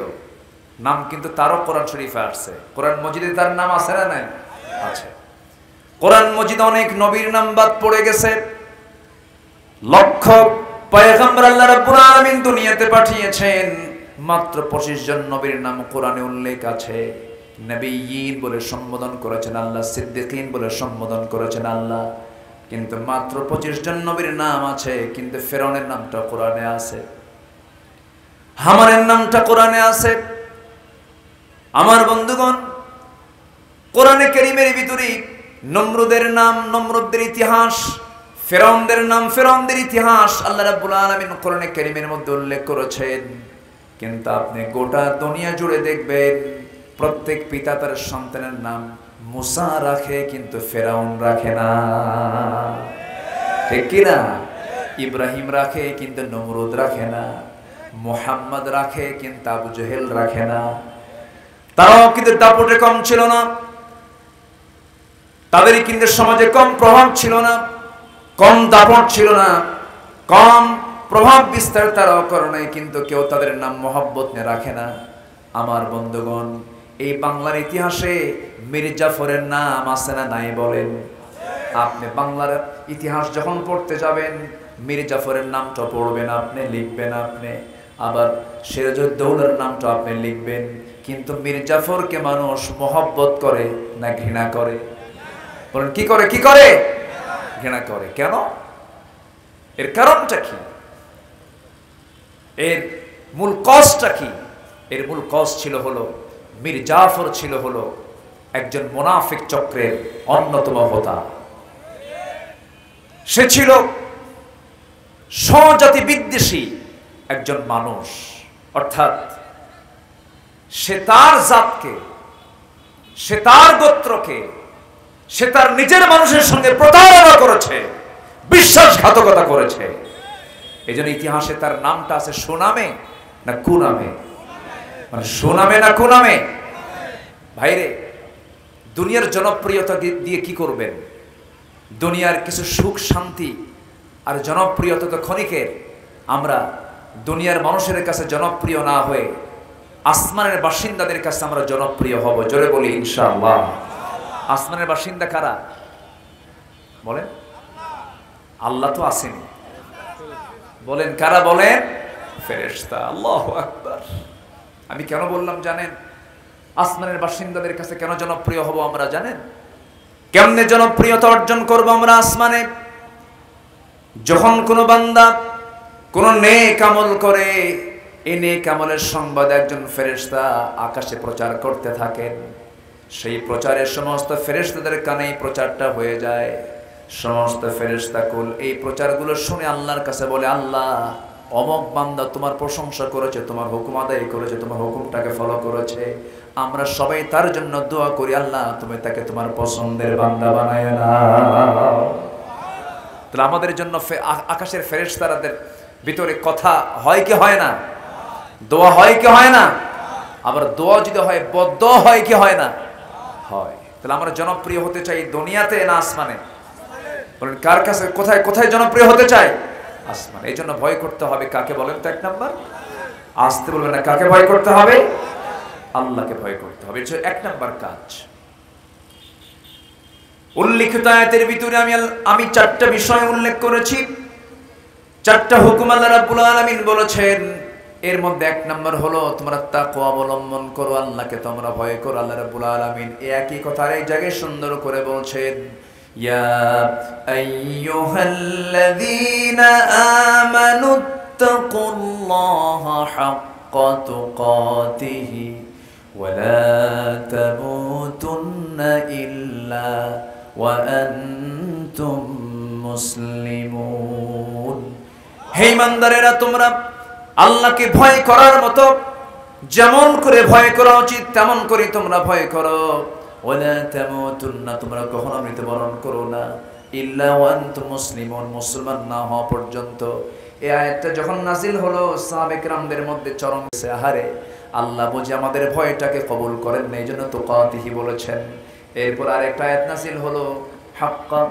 নাম কিন্তু তারও কোরআন শরীফে আসছে। কোরআন মজিদে তার নাম আছে না নাই? আছে। কোরআন মজিদে অনেক নবীর নাম বাদ পড়ে গেছে। লক্ষ পয়গম্বর আল্লাহ রাব্বুল আলামিন দুনিয়াতে পাঠিয়েছেন, মাত্র 25 জন নবীর নাম কোরআনে উল্লেখ আছে। নবিয়্যিন বলে সম্বোধন করেছেন আল্লাহ, সিদ্দিকিন বলে সম্বোধন করেছেন আল্লাহ। কিন্তু মাত্র 25 জন নবীর নাম আছে, কিন্তু ফেরাউনের নামটা কোরআনে আছে, হামানের নামটা কোরআনে আছে। আমার বন্ধুগণ, কোরআনে কারীমের ভিতরে নমরুদের নাম, নমরুদের ইতিহাস, ফেরাউনদের নাম, ফেরাউনদের ইতিহাস আল্লাহ রাব্বুল আলামিন কোরআনে কারীমের মধ্যে উল্লেখ করেছেন। কিন্তু আপনি গোটা দুনিয়া জুড়ে দেখবেন প্রত্যেক পিতা তার সন্তানের নাম মুসা রাখে, কিন্তু ফেরাউন রাখে না। ঠিক কিনা? ইব্রাহিম রাখে, কিন্তু নমরুদ রাখে না। মুহাম্মদ রাখে, কিন্তু আবু জেহেল রাখে না। তারাও কিন্তু দাপটে কম ছিল না, তাদের কিন্তু সমাজে কম প্রভাব ছিল না, কম দাপট ছিল না, কম প্রভাব বিস্তার তারাও করে নাই, কিন্তু কেউ তাদের নাম মহব্বত নিয়ে রাখে না। আমার বন্ধুগণ, এই বাংলার ইতিহাসে মীর জাফরের নাম আছে না নাই বলেন? আপনি বাংলার ইতিহাস যখন পড়তে যাবেন, মীর জাফরের নামটা পড়বেন, আপনি লিখবেন, আপনি আবার সিরাজউদ্দৌলার নামটা আপনি লিখবেন। কিন্তু মীর জাফরকে মানুষ মহব্বত করে না ঘৃণা করে? বলেন, কি করে? কি করে? ঘৃণা করে। কেন? এর কারণটা কি? এর মূল কজটা কি? এর মূল কজ ছিল হলো, মীর জাফর ছিল হলো একজন মুনাফিক চক্রের অন্যতম হোতা। সে ছিল স্বজাতি বিদ্বেষী একজন মানুষ। অর্থাৎ সে তার জাতকে, সে তার গোত্রকে, সে তার নিজের মানুষের সঙ্গে প্রতারণা করেছে, বিশ্বাসঘাতকতা করেছে। এই জন্য ইতিহাসে তার নামটা আছে সুনামে না কুনামে? মানে সুনামে না কুনামে? ভাইরে, দুনিয়ার জনপ্রিয়তা দিয়ে কি করবেন? দুনিয়ার কিছু সুখ শান্তি আর জনপ্রিয়তা তো ক্ষণিকের। আমরা দুনিয়ার মানুষের কাছে জনপ্রিয় না হয়ে আসমানের বাসিন্দাদের কাছে আমরা জনপ্রিয় হব। জোরে বলি ইনশাআল্লাহ। আসমানের বাসিন্দা কারা বলেন? আল্লাহ তো আসেনি, বলেন কারা? বলেন ফেরেশতা। আল্লাহু আকবার। আমি কেন বললাম জানেন? আসমানের বাসিন্দাদের কাছে কেন জনপ্রিয় হব আমরা জানেন? কেমনে জনপ্রিয়তা অর্জন করব আমরা আসমানে? যখন কোনো বান্দা কোন নেক আমল করে, এই নেক আমলের সংবাদ একজন ফেরেশতা আকাশে প্রচার করতে থাকেন, সেই প্রচারের সমস্ত ফেরেশতাদের কানে এই প্রচারটা হয়ে যায়। সমস্ত ফেরেশতাকুল এই প্রচারগুলো শুনে আল্লাহর কাছে বলে, আল্লাহ, অমক বান্দা তোমার প্রশংসা করেছে, তোমার হুকুম আদায় করেছে, তোমার হুকুমটাকে ফলো করেছে। আমরা সবাই তার জন্য দোয়া করি, আল্লাহ তুমি তাকে তোমার পছন্দের বান্দা বানায় নাও। তাহলে আমাদের জন্য আকাশের ফেরেশতাদের ভিতরে কথা হয় কি হয় না? দোয়া হয় কি হয় না? আবার দোয়া যদি হয়, বদদোয়া হয় কি হয় না? হয়। তাহলে আমরা জনপ্রিয় হতে চাই দুনিয়াতে না আসমানে? বলেন কার কাছে, কোথায় কোথায় জনপ্রিয় হতে চাই? আসমানে। এই জন্য ভয় করতে হবে কাকে বলেন তো? 1 নাম্বার, আসতে বলবেন না, কাকে ভয় করতে হবে? আল্লাহকে ভয় করতে হবে। এটা 1 নাম্বার কাজ। উল্লিখিত আয়াতের ভিতরে আমি 4টা বিষয় উল্লেখ করেছি, 4টা হুকুম আল্লাহ রাব্বুল আলামিন বলেছেন। এর মধ্যে 1 নাম্বার হলো তোমরা তাকওয়া অবলম্বন করো, আল্লাহকে তোমরা ভয় করো। আল্লাহ রাব্বুল আলামিন একই কথা এই জায়গায় সুন্দর করে বলছেন, ইয়া আইয়ুহাল্লাযীনা আমানুত্তাকুল্লাহা হাক্কা তুকাতিহি ওয়া লা তামুতুন্না ইল্লা ওয়া আনতুম মুসলিমুন। হে ঈমানদারেরা, তোমরা আল্লাহকে ভয় করার মতো যেমন করে ভয় করা উচিত তেমন করে তোমরা ভয় করো। ওয়ালা তামুতুন্না, তোমরা কখনো মৃত্যুবরণ করো না, ইল্লা ওয়া আনতুম মুসলিমুন, মুসলমান না হওয়া পর্যন্ত। এই আয়াতটা যখন নাজিল হলো সাহাবে কেরামদের মধ্যে চরম আহারে আল্লাহ বুঝে আমাদের ভয়টাকে কবুল করেন না, এই জন্য তুকাতিহি বলেছেন। এরপর আরেকটা আয়াত নাজিল হলো হাক্কা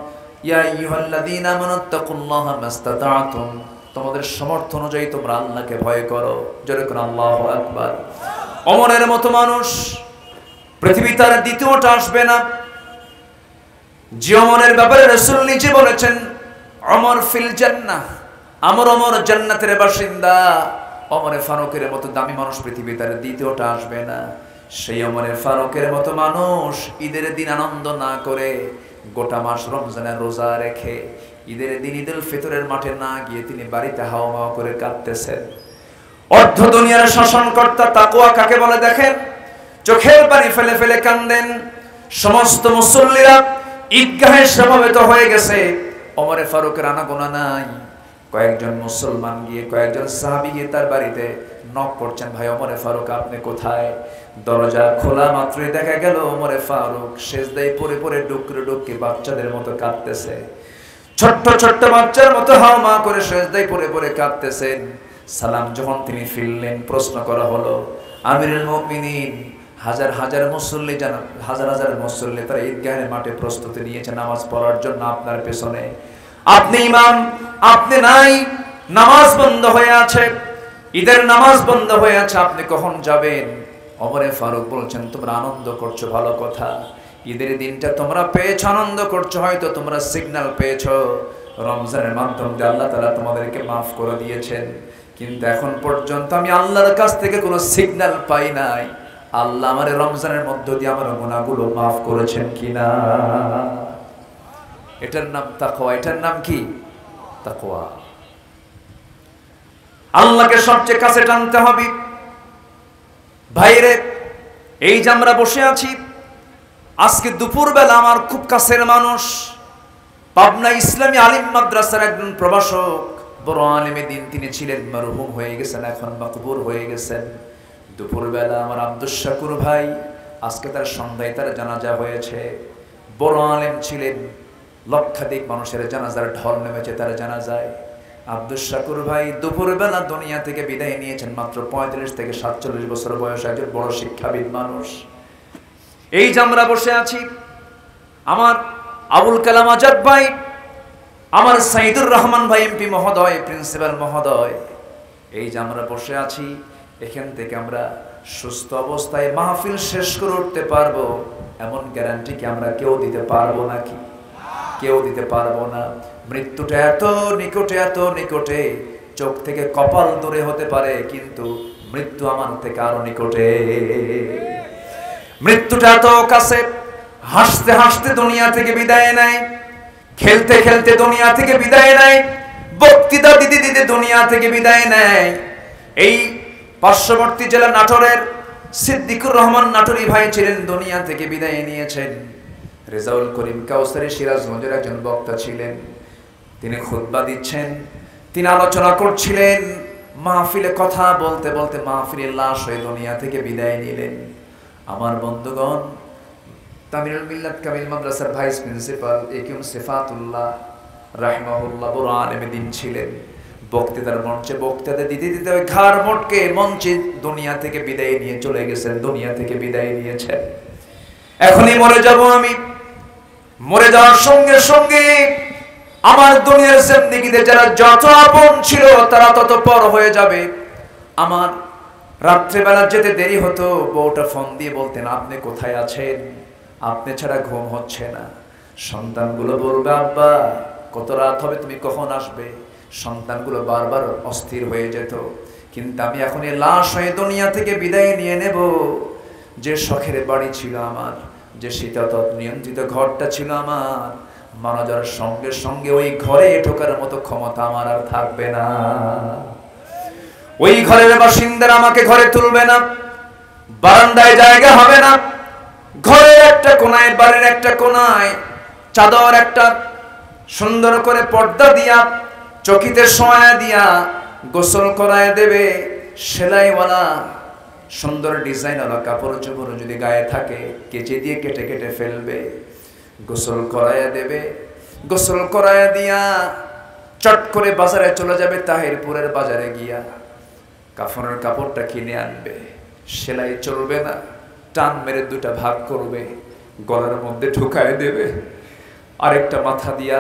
ইয়া আইয়ুহাল্লাযীনা আমানুত্তাকুল্লাহা মাসতাতা'তুম, তোমাদের সামর্থ্য অনুযায়ী তোমরা আল্লাহকে ভয় করো। জোরে করে আল্লাহু আকবার। ওমরের মতো মানুষ পৃথিবীতে আর দ্বিতীয়টা আসবে না। যে ওমরের ব্যাপারে রাসূল নিজে বলেছেন ওমর ফিল জান্নাহ, ওমর জান্নাতের বাসিন্দা। ওমরে ফারুকের মতো দামি মানুষ পৃথিবীতে আর দ্বিতীয়টা আসবে না। সেই ওমরে ফারুকের মতো মানুষ ঈদের দিন আনন্দ না করে গোটা মাস রমজানের রোজা রেখে ঈদের দিন ঈদুল ফিতরের মাঠে না গিয়ে তিনি বাড়িতে হাওয়া করে কাঁদতেছেন। অর্ধ দুনিয়ার শাসনকর্তা তাকওয়া কাকে বলে দেখেন, চোখের পানি ফেলে ফেলে কাঁদেন। সমস্ত মুসল্লিরা ঈদগাহে সমবেত হয়ে গেছে, ওমরে ফারুকের আনাগোনা নাই। কয়েকজন মুসলমান গিয়ে, কয়েকজন সাহাবী গিয়ে তার বাড়িতে নক করছেন, ভাই ওমরে ফারুক আপনি কোথায়? দরজা খোলা মাত্রই দেখা গেল ওমরে ফারুক সেজদায় পড়ে পড়ে ডুকরে ডুকরে বাচ্চাদের মতো কাঁদতেছে। ছোট্ট ছোট্ট বাচ্চার মতো হাওমা করে সেজদায় পড়ে পড়ে কাঁদতেছেন। সালাম যখন তিনি ফিরলেন, প্রশ্ন করা হলো, আমিরুল মুমিনিন, হাজার হাজার মুসল্লি জানান, হাজার হাজার মুসল্লি তারা ঈদগাহের মাঠে প্রস্তুতি নিয়েছে নামাজ পড়ার জন্য আপনার পেছনে, আপনি ইমাম, আপনি নাই, নামাজ বন্ধ হয়ে আছে, ঈদের নামাজ বন্ধ হয়ে আছে, আপনি কখন যাবেন? ওমরে ফারুক বলছেন, তোমরা আনন্দ করছো ভালো কথা, ঈদের দিনটা তোমরা পেয়েছো, আনন্দ করছো, হয়তো তোমরা সিগন্যাল পেয়েছো রমজানের মাধ্যমে আল্লাহ তাআলা তোমাদেরকে মাফ করে দিয়েছেন, কিন্তু এখন পর্যন্ত আমি আল্লাহর কাছ থেকে কোনো সিগন্যাল পাই নাই আল্লাহ আমার রমজানের মধ্য দিয়ে আমার গুনাহগুলো মাফ করেছেন কিনা। এটার নাম তাকওয়া। এটার নাম কি? তাকওয়া। আল্লাহকে সবচেয়ে কাছে টানতে হবে। ভাইরে, এই যে আমরা বসে আছি, আজকে দুপুরবেলা আমার খুব কাছের মানুষ, পাবনা ইসলামী আলিম মাদ্রাসার একজন প্রভাষক, বড় আলেমে দিন তিনি ছিলেন, মরহুম হয়ে গেছেন, এখন মাকবুর হয়ে গেছেন। দুপুরবেলা আমার আব্দুস শাকুর ভাই, আজকে তার সন্ধ্যায় তার জানাজা হয়েছে। বড় আলেম ছিলেন, লক্ষাধিক মানুষের জানাজার ঢল নেমেছে তার জানাজায়। আব্দুস শাকুর ভাই দুপুরবেলা দুনিয়া থেকে বিদায় নিয়েছেন, মাত্র 35 থেকে 47 বছর বয়স, একজন বড় শিক্ষাবিদ মানুষ। এই যে আমরা বসে আছি, আমার আবুল কালাম আজাদ ভাই, আমার সাইদুর রহমান ভাই এমপি মহোদয়, প্রিন্সিপাল মহোদয়, এই যে আমরা বসে আছি, এখান থেকে আমরা সুস্থ অবস্থায় মাহফিল শেষ করে উঠতে পারবো এমন গ্যারান্টি কি আমরা কেউ দিতে পারবো নাকি? কেউ দিতে পারবো না। মৃত্যুটা এত নিকটে, এত নিকটে, চোখ থেকে কপাল দূরে হতে পারে, কিন্তু মৃত্যু আমার থেকে আরো নিকটে। মৃত্যুটা এত কাছে, হাসতে হাসতে দুনিয়া থেকে বিদায় নেয়, খেলতে খেলতে দুনিয়া থেকে বিদায় নেয়, বক্তৃতা দিতে দিতে দুনিয়া থেকে বিদায় নেয়। এই পার্শ্ববর্তী জেলা নাটোরের সিদ্দিকুর রহমান নাটোরি ভাই ছিলেন, দুনিয়া থেকে বিদায় নিয়েছেন। রেজাউল করিম কাউসারি সিরাজগঞ্জের একজন বক্তা ছিলেন, তিনি খুতবা দিচ্ছেন, তিনি আলোচনা করছিলেন, মাহফিলে কথা বলতে বলতে মাহফিলের লাশ হয়ে দুনিয়া থেকে বিদায় নিলেন। আমার বন্ধুগণ, তামিরুল মিল্লাত কামিল মাদ্রাসার ভাইস প্রিন্সিপাল একিউম সিফাতুল্লাহ রাহিমাহুল্লাহ বড় আলেমে দিন ছিলেন, বক্তৃতার মঞ্চে বক্তৃতা দিতে দিতে ওই ঘাড় মোটকে মঞ্চে দুনিয়া থেকে বিদায় নিয়ে চলে গেছেন, দুনিয়া থেকে বিদায় নিয়েছেন। এখনই মরে যাব আমি, মরে যাওয়ার সঙ্গে সঙ্গে আমার দুনিয়ার জিন্দেগিতে যারা যত আপন ছিল তারা তত পর হয়ে যাবে। আমার রাত্রেবেলা যেতে দেরি হতো, বউটা ফোন দিয়ে বলতেন, আপনি কোথায় আছেন? আপনি ছাড়া ঘুম হচ্ছে না। সন্তানগুলো বলবে, আব্বা কত রাত হবে, তুমি কখন আসবে? সন্তানগুলো বারবার অস্থির হয়ে যেত। কিন্তু আমি এখন এই লাশ হয়ে দুনিয়া থেকে বিদায় নিয়ে নেব। যে শখের বাড়ি ছিল আমার, যে শীতাতপ নিয়ন্ত্রিত ঘরটা ছিল আমার, মারা যাওয়ার সঙ্গে সঙ্গে ওই ঘরে ঢোকার মতো ক্ষমতা আমার আর থাকবে না। ওই ঘরের বাসিন্দারা আমাকে ঘরে তুলবে না, বারান্দায় জায়গা হবে না, ঘরের একটা কোনায়, বাড়ির একটা কোনায় চাদর একটা সুন্দর করে পর্দা দিয়া, চকিতে শোয়া দিয়া গোসল করায় দেবে। সেলাইওয়ালা সুন্দর ডিজাইনওয়ালা কাপড় চোপড় যদি গায়ে থাকে কেচে দিয়ে কেটে কেটে ফেলবে, গোসল করায় দেবে। গোসল করায় দিয়া চট করে বাজারে চলে যাবে, তাহিরপুরের বাজারে গিয়া কাফনের কাপড়টা কিনে আনবে। সেলাই চলবে না, টান মেরে দুটা ভাগ করবে, গলার মধ্যে ঢুকায় দেবে, আরেকটা মাথা দিয়া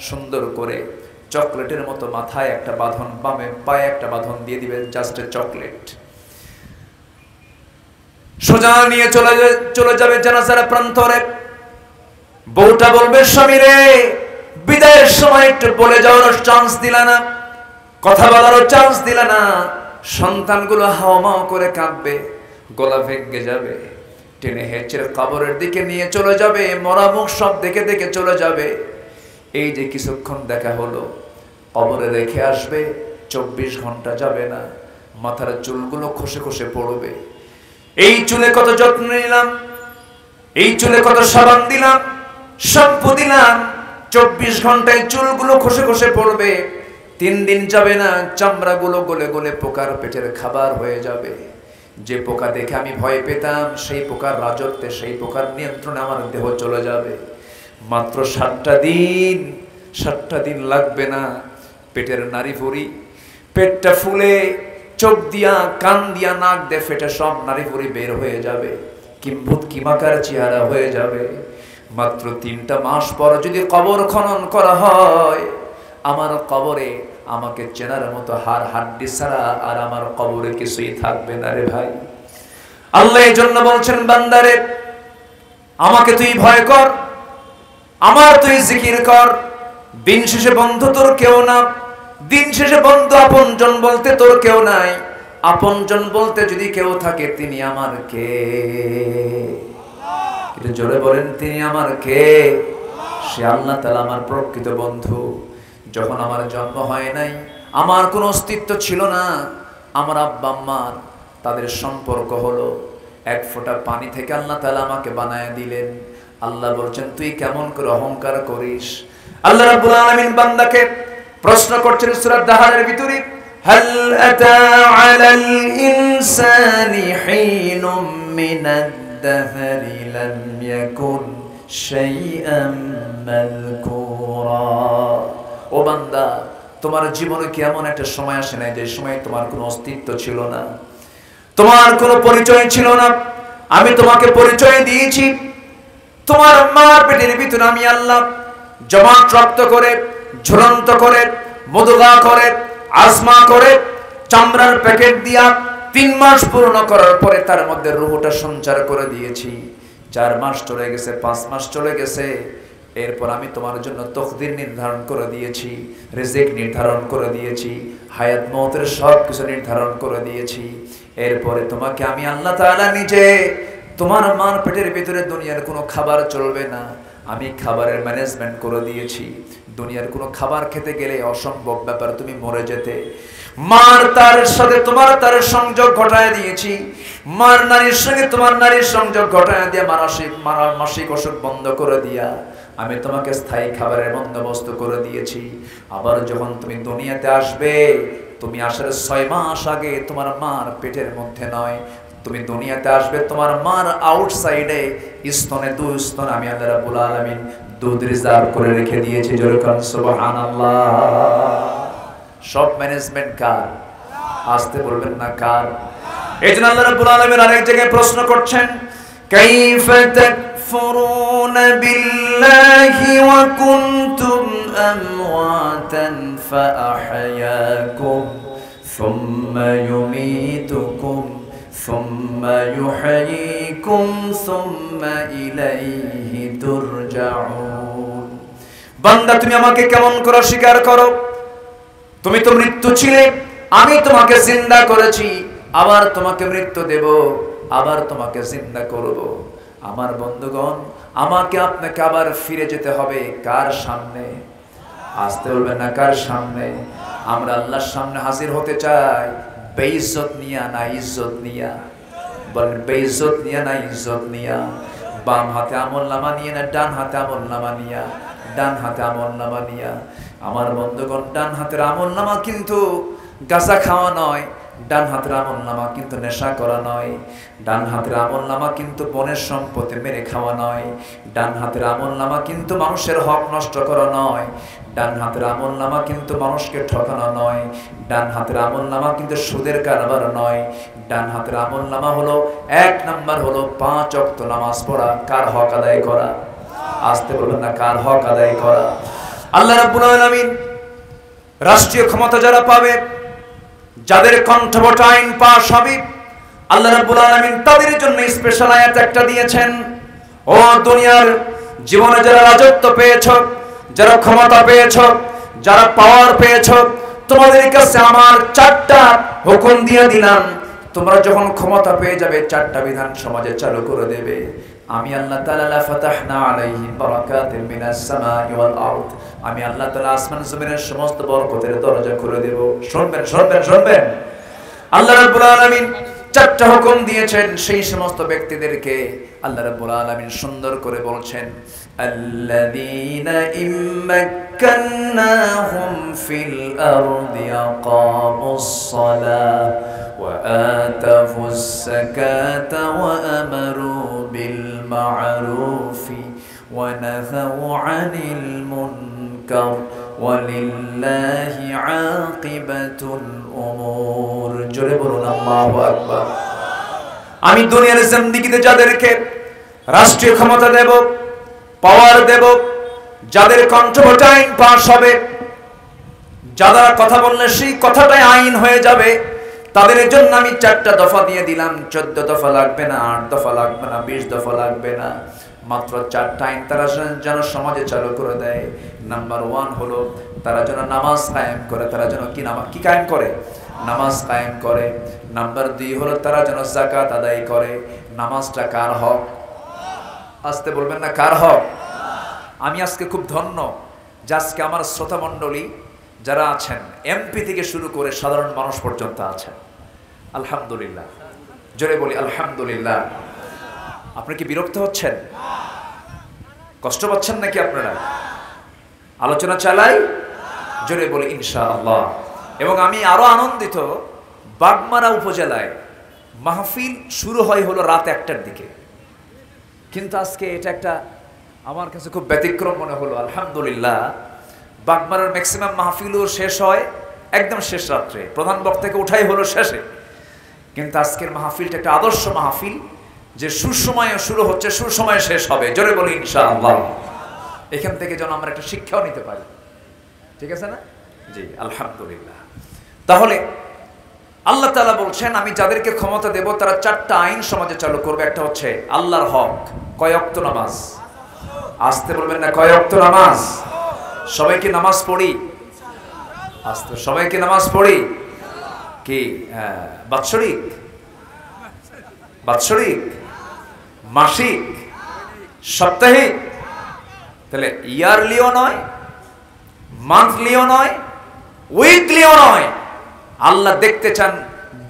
সুন্দর করে চকলেটের মতো মাথায় একটা বাঁধন, বামে পায়ে একটা বাঁধন দিয়ে দিবে, জাস্ট চকলেট। সোজা নিয়ে চলে যাবে জানাজার প্রান্তরে। বউটা বলবে, স্বামী রে, বিদায়ের সময় একটু বলে যাওয়ার চান্স দিলা না, কথা বলারও চান্স দিলা না। সন্তানগুলো হাওমাও করে কাঁদবে, গলা ভেঙে যাবে, টেনে হেঁচড়ে কবরের দিকে নিয়ে চলে যাবে, মরা মুখ সব দেখে দেখে চলে যাবে। এই যে কিছুক্ষণ দেখা হলো, কবরে রেখে আসবে, 24 ঘন্টা যাবে না, মাথার চুলগুলো খসে খসে পড়বে। এই চুলে কত যত্ন নিলাম, এই চুলে কত সাবান দিলাম, শ্যাম্পু দিলাম, 24 ঘন্টায় চুলগুলো খসে খসে পড়বে। 3 দিন যাবে না, চামড়াগুলো গলে গলে পোকার পেটের খাবার হয়ে যাবে। যে পোকা দেখে আমি ভয় পেতাম, সেই পোকার রাজত্বে, সেই পোকার নিয়ন্ত্রণে আমার দেহ চলে যাবে। মাত্র 7টা দিন লাগবে না, পেটের নাড়ি ভুঁড়ি, পেটটা ফুলে, চোখ দিয়া, কান দিয়া, নাক দিয়ে ফেটে সব নাড়ি ভুঁড়ি বের হয়ে যাবে, কিম্ভূত কিমাকার চেহারা হয়ে যাবে। মাত্র 3টা মাস পর যদি কবর খনন করা হয়, আমার কবরে আমাকে চেনার মতো হাড় হাড্ডি ছাড়া আর আমার কবরে কিছুই থাকবে না রে ভাই। আল্লাহ এই জন্য বলছেন, বান্দারে আমাকে তুই ভয় কর, আমার তুই জিকির কর। দিন শেষে বন্ধু তোর কেউ না, দিন শেষে বন্ধু আপনজন বলতে তোর কেউ নাই। আপনজন বলতে যদি কেউ থাকে, তিনি আমার কে? এটা জোরে বলেন, তিনি আমার কে? সে আল্লাহ তাআলা আমার প্রকৃত বন্ধু। যখন আমার জন্ম হয় নাই, আমার কোনো অস্তিত্ব ছিল না, আমার আব্বা আম্মার তাদের সম্পর্ক হলো, এক ফোঁটা পানি থেকে আল্লাহ তাআলা আমাকে বানায় দিলেন। আল্লাহ বলছেন, তুই কেমন করে অহংকার করিস? আল্লাহ রাব্বুল আলামিন বান্দাকে প্রশ্ন করছেন সূরা দাহরের ভিতরে, হাল আতা আলাল ইনসানি হিনুম মিনাদ দাহরি লাম ইয়াকুন শাইআম মাযকুরা। ও বান্দা, তোমার জীবনে কি এমন একটা সময় আসে নাই যে সময় তোমার কোনো অস্তিত্ব ছিল না, তোমার কোনো পরিচয় ছিল না? আমি তোমাকে পরিচয় দিয়েছি। তোমার মার পেটের ভিতরে আমি আল্লাহ জমাট রক্ত করে, ঝুলন্ত করে, মুদগা করে, আজমা করে, চামড়ার প্যাকেট দিয়া 3 মাস পূর্ণ করার পরে তার মধ্যে রূহটা সঞ্চার করে দিয়েছি। 4 মাস চলে গেছে, 5 মাস চলে গেছে, এরপর আমি তোমার জন্য তকদির নির্ধারণ করে দিয়েছি, রিজিক নির্ধারণ করে দিয়েছি, হায়াত মওতের সব কিছু নির্ধারণ করে দিয়েছি। এরপরে তোমাকে আমি আল্লাহ তাআলা নিজে, তোমার মার পেটের ভিতরে দুনিয়ার কোনো খাবার চলবে না, আমি খাবারের ম্যানেজমেন্ট করে দিয়েছি। দুনিয়ার কোনো খাবার খেতে গেলে অসম্ভব ব্যাপার, তুমি মরে যেতে। মার তার সাথে তোমার তার সংযোগ ঘটায় দিয়েছি, মার নারীর সঙ্গে তোমার নারীর সংযোগ ঘটায় দিয়ে মাসিক অসুখ বন্ধ করে দিয়া আমি তোমাকে স্থায়ী খাবারের বন্দোবস্ত করে দিয়েছি। আবার যখন তুমি দুনিয়াতে আসবে, তুমি আসার 6 মাস আগে তোমার মার পেটের মধ্যে নয়, তুমি দুনিয়াতে আসবে তোমার মার আউটসাইডে স্তনে 2 স্তন আমি আল্লাহ রাব্বুল আলামিন দুধ রিজার্ভ করে রেখে দিয়েছি। জোরে কান সুবহানাল্লাহ। সব ম্যানেজমেন্ট কার? আসতে বলবেন না কার? এইজন্য আল্লাহ রাব্বুল আলামিন আরেক জায়গায় প্রশ্ন করছেন, কাইফা তাকফুরুনা বিল্লাহি ওয়া কুনতুম আমওয়াতান ফাআহয়াকুম সুম্মা ইউমীতুকুম সুম্মা ইউহয়ীকুম সুম্মা ইলাইহি তুরজাউন। বান্দা, তুমি আমাকে কেমন করে স্বীকার করো? তুমি তো মৃত্যু ছিলে, আমি তোমাকে জিন্দা করেছি, আবার তোমাকে মৃত্যু দেব, আবার তোমাকে জিন্দা করব। আমার বন্ধুগণ, আমাকে আপনাকে আবার ফিরে যেতে হবে কার সামনে? আসতে বলবেন না কার সামনে? আমরা আল্লাহর সামনে হাজির হতে চাই বেইজ্জত নিয়া না ইজ্জত নিয়া? বলেন, বেইজ্জত নিয়া না ইজ্জত নিয়া? বাম হাতে আমলনামা নিয়ে না ডান হাতে আমলনামা নিয়া? ডান হাতে আমলনামা নিয়া। আমার বন্ধুগণ, ডান হাতের আমলনামা কিন্তু গাঁজা খাওয়া নয়, ডান হাতের আমলনামা কিন্তু নেশা করা নয়, ডান হাতের আমলনামা কিন্তু বনের সম্পত্তি মেরে খাওয়া নয়, ডান হাতের আমলনামা কিন্তু মানুষের হক নষ্ট করা নয়, ডান হাতের আমলনামা কিন্তু মানুষকে ঠকানো নয়, ডান হাতের আমলনামা কিন্তু সুদের কারবার নয়। ডান হাতের আমলনামা হলো 1 নাম্বার হলো 5 ওয়াক্ত নামাজ পড়া। কার হক আদায় করা? আসতে বলবেন না, কার হক আদায় করা? আল্লাহ রাব্বুল আলামিন রাষ্ট্রীয় ক্ষমতা যারা পাবে, যাদের কণ্ঠবট আইন পাশ হবে, আল্লাহ রাব্বুল আলামিন তাদের জন্য স্পেশাল আয়াত একটা দিয়েছেন। ও দুনিয়ার জীবনে যারা রাজত্ব পেয়েছ, যারা ক্ষমতা পেয়েছ, যারা পাওয়ার পেয়েছ, তোমাদের কাছে আমার 4টা হুকুম দিয়ে দিলাম। তোমরা যখন ক্ষমতা পেয়ে যাবে 4টা বিধান সমাজে চালু করে দেবে। আমি আল্লাহ তাআলা লা ফাতাহনা আলাইহিম বারাকাতিন মিনাস সামাই ওয়াল আরদ, আমি আল্লাহ তাআলা আসমান জমিনের সমস্ত বরকতের দরজা খুলে দেব। শুনবেন শুনবেন শুনবেন, আল্লাহ রাব্বুল আলামিন 4টা হুকুম দিয়েছেন। সেই সমস্ত ব্যক্তিদেরকে আল্লাহ রাব্বুল আলামিন সুন্দর করে বলছেন, আল্লাযীনা ইম্মাক্কান্নাহুম ফিল আরদি আকামুস সালাহ ওয়া আতাফুস যাকাতা ওয়া আমারু বিল মা'রুফি ওয়া নাহাউ আনিল মুনকার ওয়ালিল্লাহি আকিবাতুল উমুর। জোরে বলুন আল্লাহু আকবার। আমি দুনিয়ার জিন্দেগিতে যাদেরকে রাষ্ট্রীয় ক্ষমতা দেব, পাওয়ার দেব, যাদের কণ্ঠবট আইন পাশ হবে, যারা কথা বললে সেই কথাটাই আইন হয়ে যাবে, তাদের জন্য আমি 4টা দফা দিয়ে দিলাম। 14 দফা লাগবে না, 8 দফা লাগবে না, 20 দফা লাগবে না, মাত্র 4টা আইন তারা যেন সমাজে চালু করে দেয়। নাম্বার 1 হলো তারা যেন নামাজ কায়েম করে। তারা যেন কি কায়েম করে? নামাজ কায়েম করে। নাম্বার 2 হলো তারা যেন যাকাত আদায় করে। নামাজটা কার হক? আসতে বলবেন না, কার হক? আমি আজকে খুব ধন্য যে আজকে আমার শ্রোতা মণ্ডলী যারা আছেন, এমপি থেকে শুরু করে সাধারণ মানুষ পর্যন্ত আছেন। আলহামদুলিল্লাহ, জোরে বলি আলহামদুলিল্লাহ। আপনি কি বিরক্ত হচ্ছেন? কষ্ট পাচ্ছেন নাকি আপনারা? আলোচনা চালাই, জোরে বলি ইনশাআল্লাহ। এবং আমি আরো আনন্দিত, বাগমারা উপজেলায় মাহফিল শুরু হলো রাত 1টার দিকে, কিন্তু আজকে এটা একটা আমার কাছে খুব ব্যতিক্রম মনে হলো। আলহামদুলিল্লাহ, বাগমারার ম্যাক্সিমাম মাহফিলও শেষ হয় একদম শেষ রাত্রে, প্রধান বক্তাকে উঠাই হলো শেষে, কিন্তু আজকের মাহফিলটা একটা আদর্শ মাহফিল, যে সুসময়ে শুরু হচ্ছে, সুসময়ে শেষ হবে। জোরে বলি ইনশাআল্লাহ। এখান থেকে যেন আমরা একটা শিক্ষাও নিতে পারি, ঠিক আছে না? জি আলহামদুলিল্লাহ। তাহলে আল্লাহ তাআলা বলছেন, আমি যাদেরকে ক্ষমতা দেব তারা 4টা আইন সমাজে চালু করবে। একটা হচ্ছে আল্লাহর হক। কয় ওয়াক্ত নামাজ? আসতে বলবেন না, কয় ওয়াক্ত নামাজ? সবাইকে নামাজ পড়ি? আসতে সবাইকে নামাজ পড়ি কি? বাৎসরিক, বাৎসরিক, মাসিক, সাপ্তাহিক? তাহলে ইয়ারলিও নয়, মান্থলিও নয়, উইকলিও নয়। আল্লাহ দেখতে চান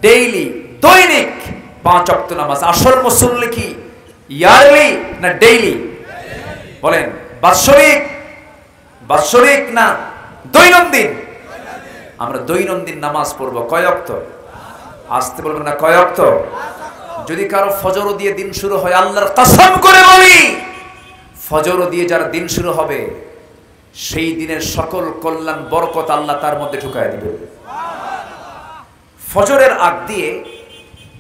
ডেইলি, দৈনিক 5 ওয়াক্ত নামাজ। আসল মুসল্লি কি ইয়ারলি না ডেইলি? বলেন, বাৎসরিক, বাৎসরিক না দৈনন্দিন? আমরা দৈনন্দিন নামাজ পড়বো। কয় ওয়াক্ত? আসতে বলবেন না, কয় ওয়াক্ত? যদি কারো ফজর দিয়ে দিন শুরু হয়, আল্লাহর কসম করে বলি, ফজর দিয়ে যার দিন শুরু হবে, সেই দিনের সকল কল্যাণ বরকত আল্লাহ তার মধ্যে ঢুকায় দিবে। ফজরের আগ দিয়ে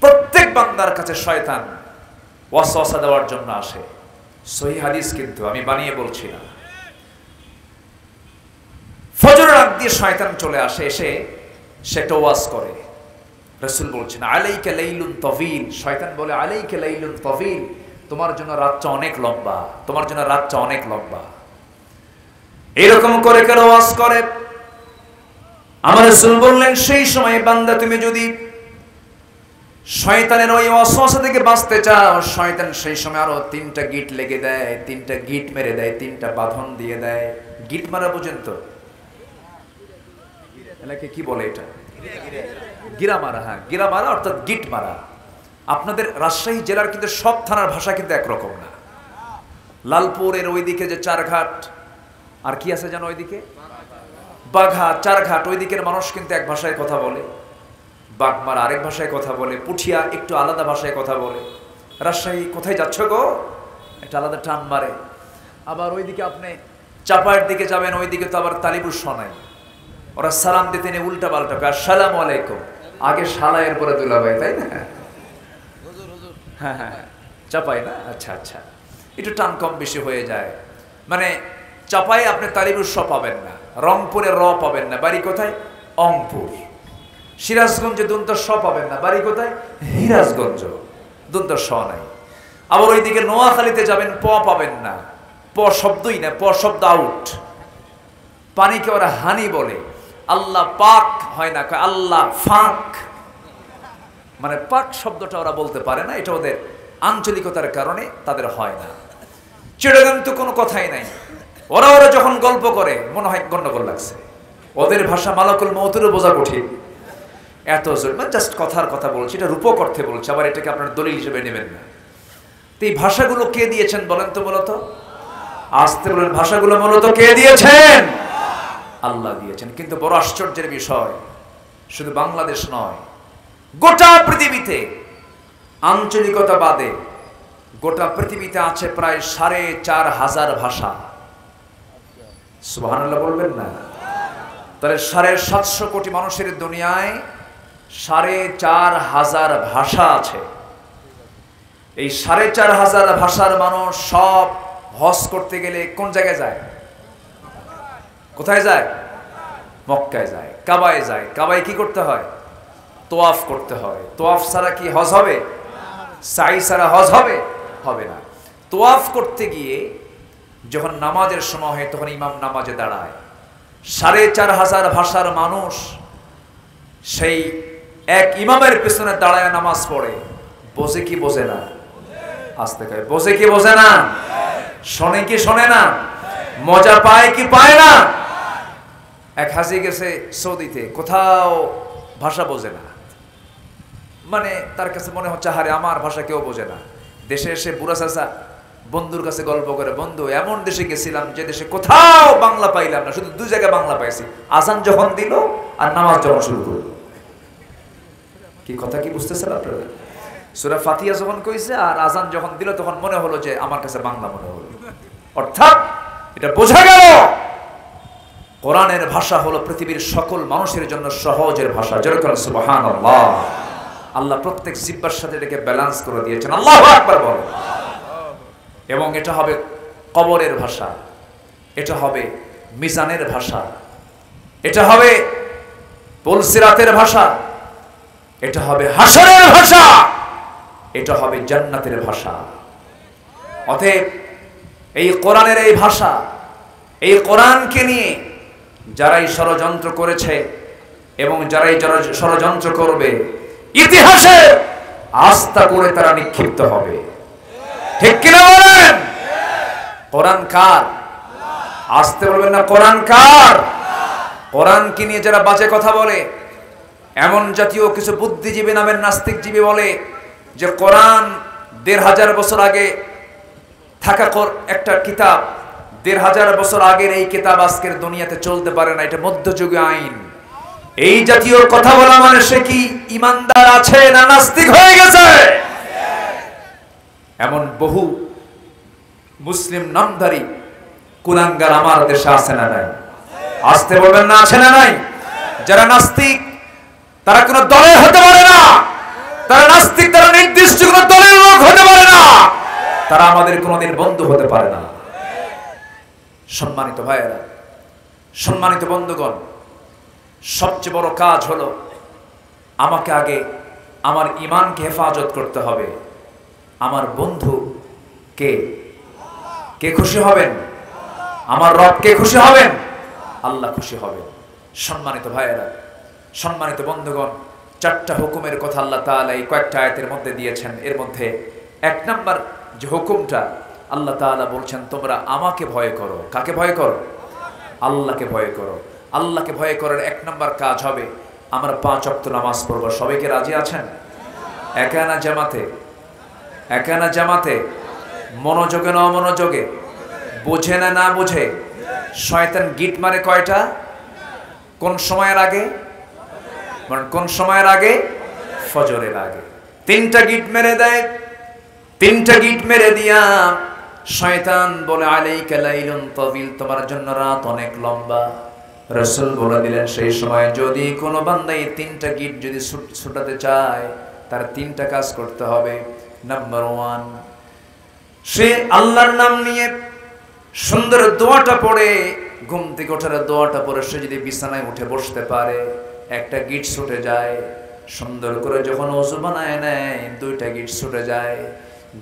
প্রত্যেক বান্দার কাছে শয়তান ওয়াসওয়াসা দেওয়ার জন্য আসে। সহিহ হাদিস, কিন্তু আমি বানিয়ে বলছি না। ফজরের আগ দিয়ে শয়তান চলে আসে, এসে সেটা ওয়াজ করে। রাসূল বলছেন, আলাইকা লাইলুন তাওয়িল। শয়তান বলে, আলাইকা লাইলুন তাওয়িল, তোমার জন্য রাতটা অনেক লম্বা, তোমার জন্য রাতটা অনেক লম্বা। এরকম করে কেন ওয়াজ করে? আমার রাসূল বললেন, সেই সময় বান্দা তুমি যদি শয়তানের ওই ওয়াসওয়াসা থেকে বাঁচতে চাও, শয়তান সেই সময় আরো 3টা গিট লেগে দেয়, 3টা গিট মেরে দেয়, 3টা বাঁধন দিয়ে দেয়। গিট মারা পর্যন্ত এলাকে কি বলে এটা? গিরা মারা। হ্যাঁ, গিরা মারা অর্থাৎ গিট মারা। আপনাদের রাজশাহী জেলার কিন্তু সব থানার ভাষা কিন্তু একরকম না। লালপুরের ওইদিকে যে চারঘাট, আর কি আছে যেন ওইদিকে বাঘা, চারঘাট, ওই দিকের মানুষ কিন্তু এক ভাষায় কথা বলে। বাগমারা আরেক ভাষায় কথা বলে, পুঠিয়া একটু আলাদা ভাষায় কথা বলে, রাজশাহী কোথায় যাচ্ছ গো একটা আলাদা টান মারে। আবার ওইদিকে আপনি চাপায়ের দিকে যাবেন, ওইদিকে তো আবার তালিবুর শোনাই, ওরা সালাম দিতে নিয়ে উল্টা পাল্টা কয় আসসালামু আলাইকুম, আগে শালা এরপরে দুলাভাই, তাই না? হ্যাঁ হ্যাঁ চাপাই না, আচ্ছা আচ্ছা, একটু টান কম বেশি হয়ে যায়। মানে চাপাই আপনি তালিবুর স পাবেন না, রংপুরে র পাবেন না, বাড়ি কোথায়? অংপুর। সিরাজগঞ্জে দন্ত স পাবেন না, বাড়ি কোথায়? হিরাজগঞ্জ, দন্ত স নাই। আবার ওইদিকে নোয়াখালীতে যাবেন, প পাবেন না, প শব্দই না, প শব্দ আউট। পানিকে ওরা হানি বলে, আল্লাহ পাক হয় না, আল্লাহ ফাক, মানে পাক শব্দটা ওরা বলতে পারে না, এটা ওদের আঞ্চলিকতার কারণে তাদের হয় না। চিড়গাং তো কোনো কথাই নাই, ওরা যখন গল্প করে মনে হয় গন্ডগোল লাগছে, ওদের ভাষা মালাকুল মউতেরও বোঝা কঠিন, এত জোর, মানে জাস্ট কথার কথা বলছি, এটা রূপক অর্থে বলছে, আবার এটাকে আপনার দলিল হিসেবে নেবেন না। তো এই ভাষাগুলো কে দিয়েছেন বলেন তো? মূলত আসতে বলেন, ভাষাগুলো মূলত কে দিয়েছেন? আল্লাহ দিয়েছেন। কিন্তু বড় আশ্চর্যের বিষয়, শুধু বাংলাদেশ নয়, গোটা পৃথিবীতে আঞ্চলিকতা বাদে গোটা পৃথিবীতে আছে প্রায় ৪৫০০ ভাষা। সুবহানাল্লাহ বলবেন না? তাহলে ৭৫০ কোটি মানুষের দুনিয়ায় ৪৫০০ ভাষা আছে। এই ৪৫০০ ভাষার মানুষ সব হজ করতে গেলে কোন জায়গায় যায়? কোথায় যায়? মক্কায় যায়, কাবায় যায়। কাবায় কি করতে হয়? তোয়াফ করতে হয়। তোয়াফ ছাড়া কি হজ হবে? সাই ছাড়া হজ হবে? হবে না। তোয়াফ করতে গিয়ে যখন নামাজের সময় হয় তখন ইমাম নামাজে দাঁড়ায়, ৪৫০০ ভাষার মানুষ সেই এক ইমামের পেছনে দাঁড়ায় নামাজ পড়ে। বোঝে কি বোঝে না? আসতে কয় বোঝে কি বোঝে না? শোনে কি শোনে না? মজা পায় কি পায় না? এক হাজি গেছে সৌদিতে, কোথাও ভাষা বোঝে না, মানে তার কাছে মনে হচ্ছে হারে আমার ভাষা কেউ বোঝে না। দেশে এসে বুড়া চাচা বন্ধুর কাছে গল্প করে, বন্ধু এমন দেশে গেছিলাম যে দেশে কোথাও বাংলা পাইলাম না, শুধু ২ জায়গায় বাংলা পাইছি, আজান যখন দিল আর নামাজ যখন শুরু করলো। কি কথা কি বুঝতেছেন আপনারা? সূরা ফাতিহা যখন কইছে আর আজান যখন দিল তখন মনে হলো যে আমার কাছে বাংলা মনে হলো। অর্থাৎ এটা বোঝা গেল কোরআনের ভাষা হলো পৃথিবীর সকল মানুষের জন্য সহজের ভাষা। যেরকম সুবহানাল্লাহ, আল্লাহ প্রত্যেক জিহ্বার সাথে এটাকে ব্যালেন্স করে দিয়েছেন। আল্লাহু আকবার বল। এবং এটা হবে কবরের ভাষা, এটা হবে মিজানের ভাষা, এটা হবে পুলসিরাতের ভাষা, এটা হবে হাসরের ভাষা, এটা হবে জান্নাতের ভাষা। অতএব এই কোরআনের এই ভাষা, এই কোরআনকে নিয়ে যারাই ষড়যন্ত্র করেছে এবং যারাই ষড়যন্ত্র করবে, ইতিহাসে আস্থা করে তারা নিক্ষিপ্ত হবে। ঠিক কিনা বলেন? কোরআন কার? আসতে বলবেন না, কোরআন কার? কোরআনকে নিয়ে যারা বাজে কথা বলে, এমন জাতীয় কিছু বুদ্ধিজীবী নামের নাস্তিকজীবী বলে যে কোরআন ১৫০০ বছর আগে থাকা একটা কিতাব, ১৫০০ বছর আগের এই কিতাব আজকের দুনিয়াতে চলতে পারে না, এটা মধ্যযুগীয় আইন। এই জাতীয় কথা বলা মানে সে কি ইমানদার আছে না নাস্তিক হয়ে গেছে? এমন বহু মুসলিম নামধারী কুলাঙ্গার আমার দেশে আছে না নাই? আসতে বলবেন না, আছে না নাই? যারা নাস্তিক তারা কোনো দলের হতে পারে না, তারা নাস্তিক, তারা নির্দিষ্ট কোনো দলের লোক হতে পারে না, তারা আমাদের কোনোদিন বন্ধু হতে পারে না। সম্মানিত ভাইয়েরা, সম্মানিত বন্ধুগণ, সবচেয়ে বড় কাজ হলো আমাকে আগে আমার ঈমানকে হেফাজত করতে হবে। আমার বন্ধু কে? কে খুশি হবেন? আমার রব কে খুশি হবেন? আল্লাহ খুশি হবেন। সম্মানিত ভাইয়েরা, সম্মানিত বন্ধুগণ, 4টা হুকুমের কথা আল্লাহ তাআলা এই কয়েকটা আয়াতের মধ্যে দিয়েছেন। এর মধ্যে 1 নাম্বার যে হুকুমটা আল্লাহ তাআলা বলছেন, তোমরা আমাকে ভয় করো। কাকে ভয় করো? আল্লাহকে ভয় করো। আল্লাহকে ভয় করার 1 নাম্বার কাজ হবে আমরা 5 ওয়াক্ত নামাজ পড়ব। সবাইকে রাজি আছেন? একানা জামাতে, একানা জামাতে, মনোযোগে না অমনোযোগে, বোঝে না না বোঝে, শয়তান গিট মারে কয়টা? কোন সময়ের আগে? মানে কোন সময়ের আগে? ফজরের আগে। 3টা গিট মেরে দেয়। 3টা গিট মেরে দিয়া শয়তান বলে আলাইকা লাইলুন তাবিল, তোমার জন্য রাত অনেক লম্বা। রাসূল বলে দিলেন সেই সময় যদি কোনো বান্দা এই 3টা গিট যদি ছুটাতে চায় তার 3টা কাজ করতে হবে। নাম্বার 1, সে আল্লাহর নাম নিয়ে সুন্দর দোয়াটা পড়ে, ঘুম থেকে ওঠার দোয়াটা পড়ে সে যদি বিছানায় উঠে বসতে পারে, একটা গিট ছুটে যায়। সুন্দর করে যখন ওযু বানায় নেয় 2টা গিট ছুটে যায়।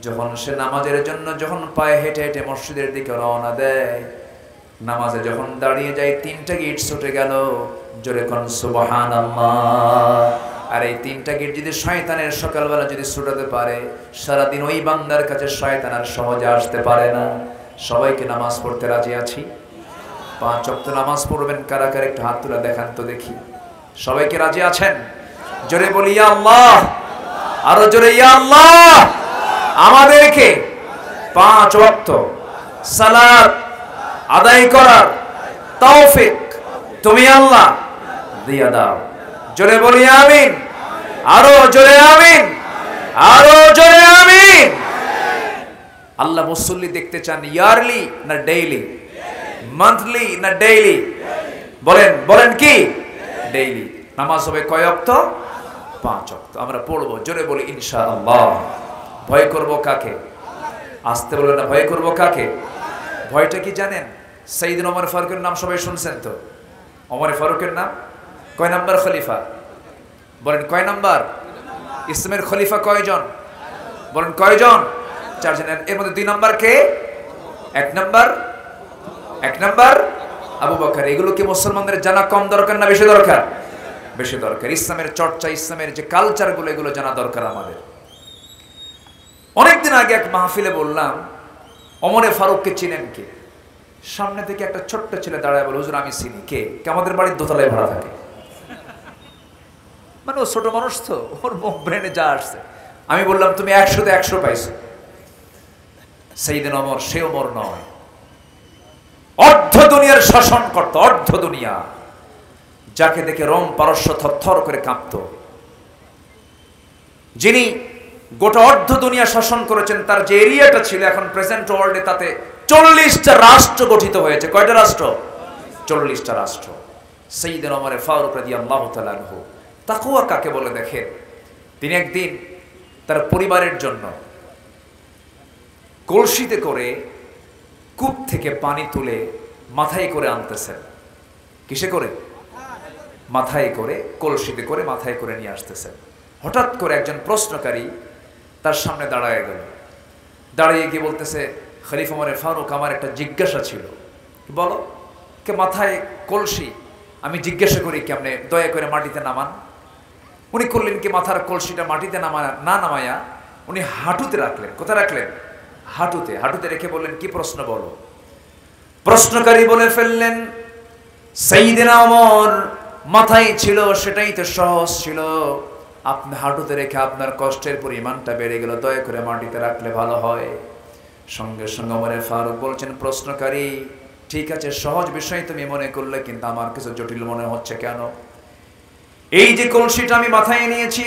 যখন সে নামাজের জন্য যখন পায়ে হেঁটে হেঁটে মসজিদের দিকে রওনা দেয়, নামাজে যখন দাঁড়িয়ে যায় 3টা গিট ছুটে গেল। জোরে কোন সুবহানাল্লাহ। আর এই 3টা গিট যদি শয়তানের সকালবেলা যদি ছুটাতে পারে, সারাদিন ওই বান্দার কাছে শয়তান আর সহজে আসতে পারে না। সবাইকে নামাজ পড়তে রাজি আছি? 5 ওয়াক্ত নামাজ পড়বেন কারা কারা একটু হাত তুলে দেখান তো দেখি। সবাইকে রাজি আছেন? জোরে বলি ইয়া আল্লাহ, আরো জোরে ইয়া আল্লাহ। আমাদেরকে 5 ওয়াক্ত সালাত আদায় করার তৌফিক তুমি আল্লাহ দিয়া দাও। জোরে বলি আমিন, আরো জোরে আমিন, আরো জোরে আমিন। আল্লাহ মুসল্লি দেখতে চান ইয়ারলি না ডেইলি, মান্থলি না ডেইলি? বলেন বলেন কি? ডেইলি। নামাজ হবে কয় ওয়াক্ত? 5 ওয়াক্ত। আমরা পড়বো, জোরে বলি ইনশাআল্লাহ। ভয় করব কাকে? আসতে বলে না, ভয় করব কাকে? ভয়টা কি জানেন? সাইয়েদনা ওমর ফারুকের নাম সবাই শুনছেন তো? ওমর ফারুকের নাম কয় নাম্বার খলিফা? বলেন কয় নাম্বার? ইসলামের খলিফা কয়জন? বলেন কয়জন? 4 জন। এর মধ্যে 2 নাম্বার কে? 1 নাম্বার আবু বকর। এগুলো কি মুসলমানদের জানা কম দরকার না বেশি দরকার? বেশি দরকার। ইসলামের চর্চা, ইসলামের যে কালচারগুলো, এগুলো জানা দরকার আমাদের। অনেকদিন আগে এক মাহফিলে বললাম ওমর ফারুককে চিনেন কে? সামনে থেকে একটা ছোট্ট ছেলে দাঁড়ায় বলে, হুজুর আমি চিনি। কে? আমাদের বাড়ির দোতলায় ভাড়া থাকে। মানে ও ছোট মানুষ তো, ওর ব্রেনে যা আসছে। আমি বললাম তুমি 100-তে 100 পাইছো। সাইয়েদনা ওমর সে ওমর নয়, অর্ধ দুনিয়ার শাসন করত, অর্ধ দুনিয়া। যাকে দেখে রোম পারস্য থরথর করে কাঁপত, যিনি গোটা অর্ধ দুনিয়া শাসন করেছেন, তার যে এরিয়াটা ছিল এখন প্রেজেন্ট ওয়ার্ল্ডে, তাতে 40টা রাষ্ট্র গঠিত হয়েছে। কয়টা রাষ্ট্র? 40টা রাষ্ট্র। সাইয়েদনা ওমর ফারুক রাদিয়াল্লাহু তাআলা আনহু। তাকওয়া কাকে বলে দেখেন। তিনি একদিন তার পরিবারের জন্য কলসিতে করে কূপ থেকে পানি তুলে মাথায় করে আনতেছেন। কিসে করে? মাথায় করে, কলসিতে করে মাথায় করে নিয়ে আসতেছেন। হঠাৎ করে একজন প্রশ্নকারী তার সামনে দাঁড়ায় গেল। দাঁড়িয়ে গিয়ে বলতেছে, খলিফা ওমর ফারুক, আমার একটা জিজ্ঞাসা ছিল। বলো। কে? মাথায় কলসি, আমি জিজ্ঞাসা করি কেমনে, দয়া করে মাটিতে নামান। উনি করলেন কি, মাথার কলসিটা মাটিতে না নামায়া উনি হাঁটুতে রাখলেন। কোথায় রাখলেন? হাঁটুতে। হাঁটুতে রেখে বললেন, কি প্রশ্ন বলো। প্রশ্নকারী বলে ফেললেন, সাইয়েদনা ওমর, মাথায় ছিল সেটাই তো সহজ ছিল, আপনি হাঁটুতে রেখে আপনার কষ্টের পরিমাণটা বেড়ে গেল, দয়া করে মাটিতে রাখলে ভালো হয়। সঙ্গে সঙ্গে ওমর ফারুক বলছেন, প্রশ্নকারী ঠিক আছে, সহজ বিষয় তুমি মনে করলে, কিন্তু আমার কিছু জটিল মনে হচ্ছে। কেন? এই যে কলসিটা আমি মাথায় নিয়েছি,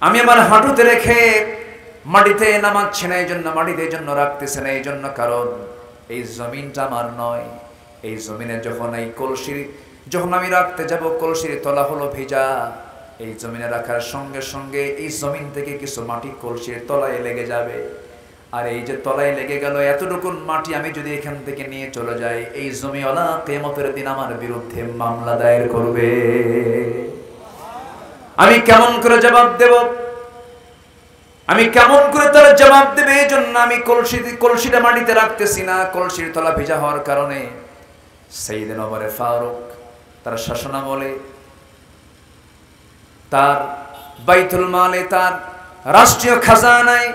আমি আমার হাঁটুতে রেখে মাটিতে নামাচ্ছি না, এই জন্য মাটিতে এই জন্য রাখতেছে না, এই জন্য কারণ এই জমিনটা আমার নয়। এই জমিনে যখন এই কলসি যখন আমি রাখতে যাব, কলসির তলা হলো ভেজা। এই জমিনে রাখার সঙ্গে সঙ্গে এই জমিন থেকে কিছু মাটি কলসির তলায় লেগে যাবে। আর এই যে তলায় লেগে গেল, এতটুকু মাটি আমি যদি এখান থেকে নিয়ে চলে যাই, এই জমিওয়ালা কিয়ামতের দিন আমার বিরুদ্ধে মামলা দায়ের করবে। আমি কেমন করে জবাব দেব? আমি কেমন করে তার জবাব দেবে? এই জন্য আমি কলসিটা মাটিতে রাখতেছি না, কলসির তলা ভেজা হওয়ার কারণে। সাইয়েদনা ওমর ফারুক তার শাসনামলে, তার বাইতুল মালে, তার রাষ্ট্রীয় খাজানায়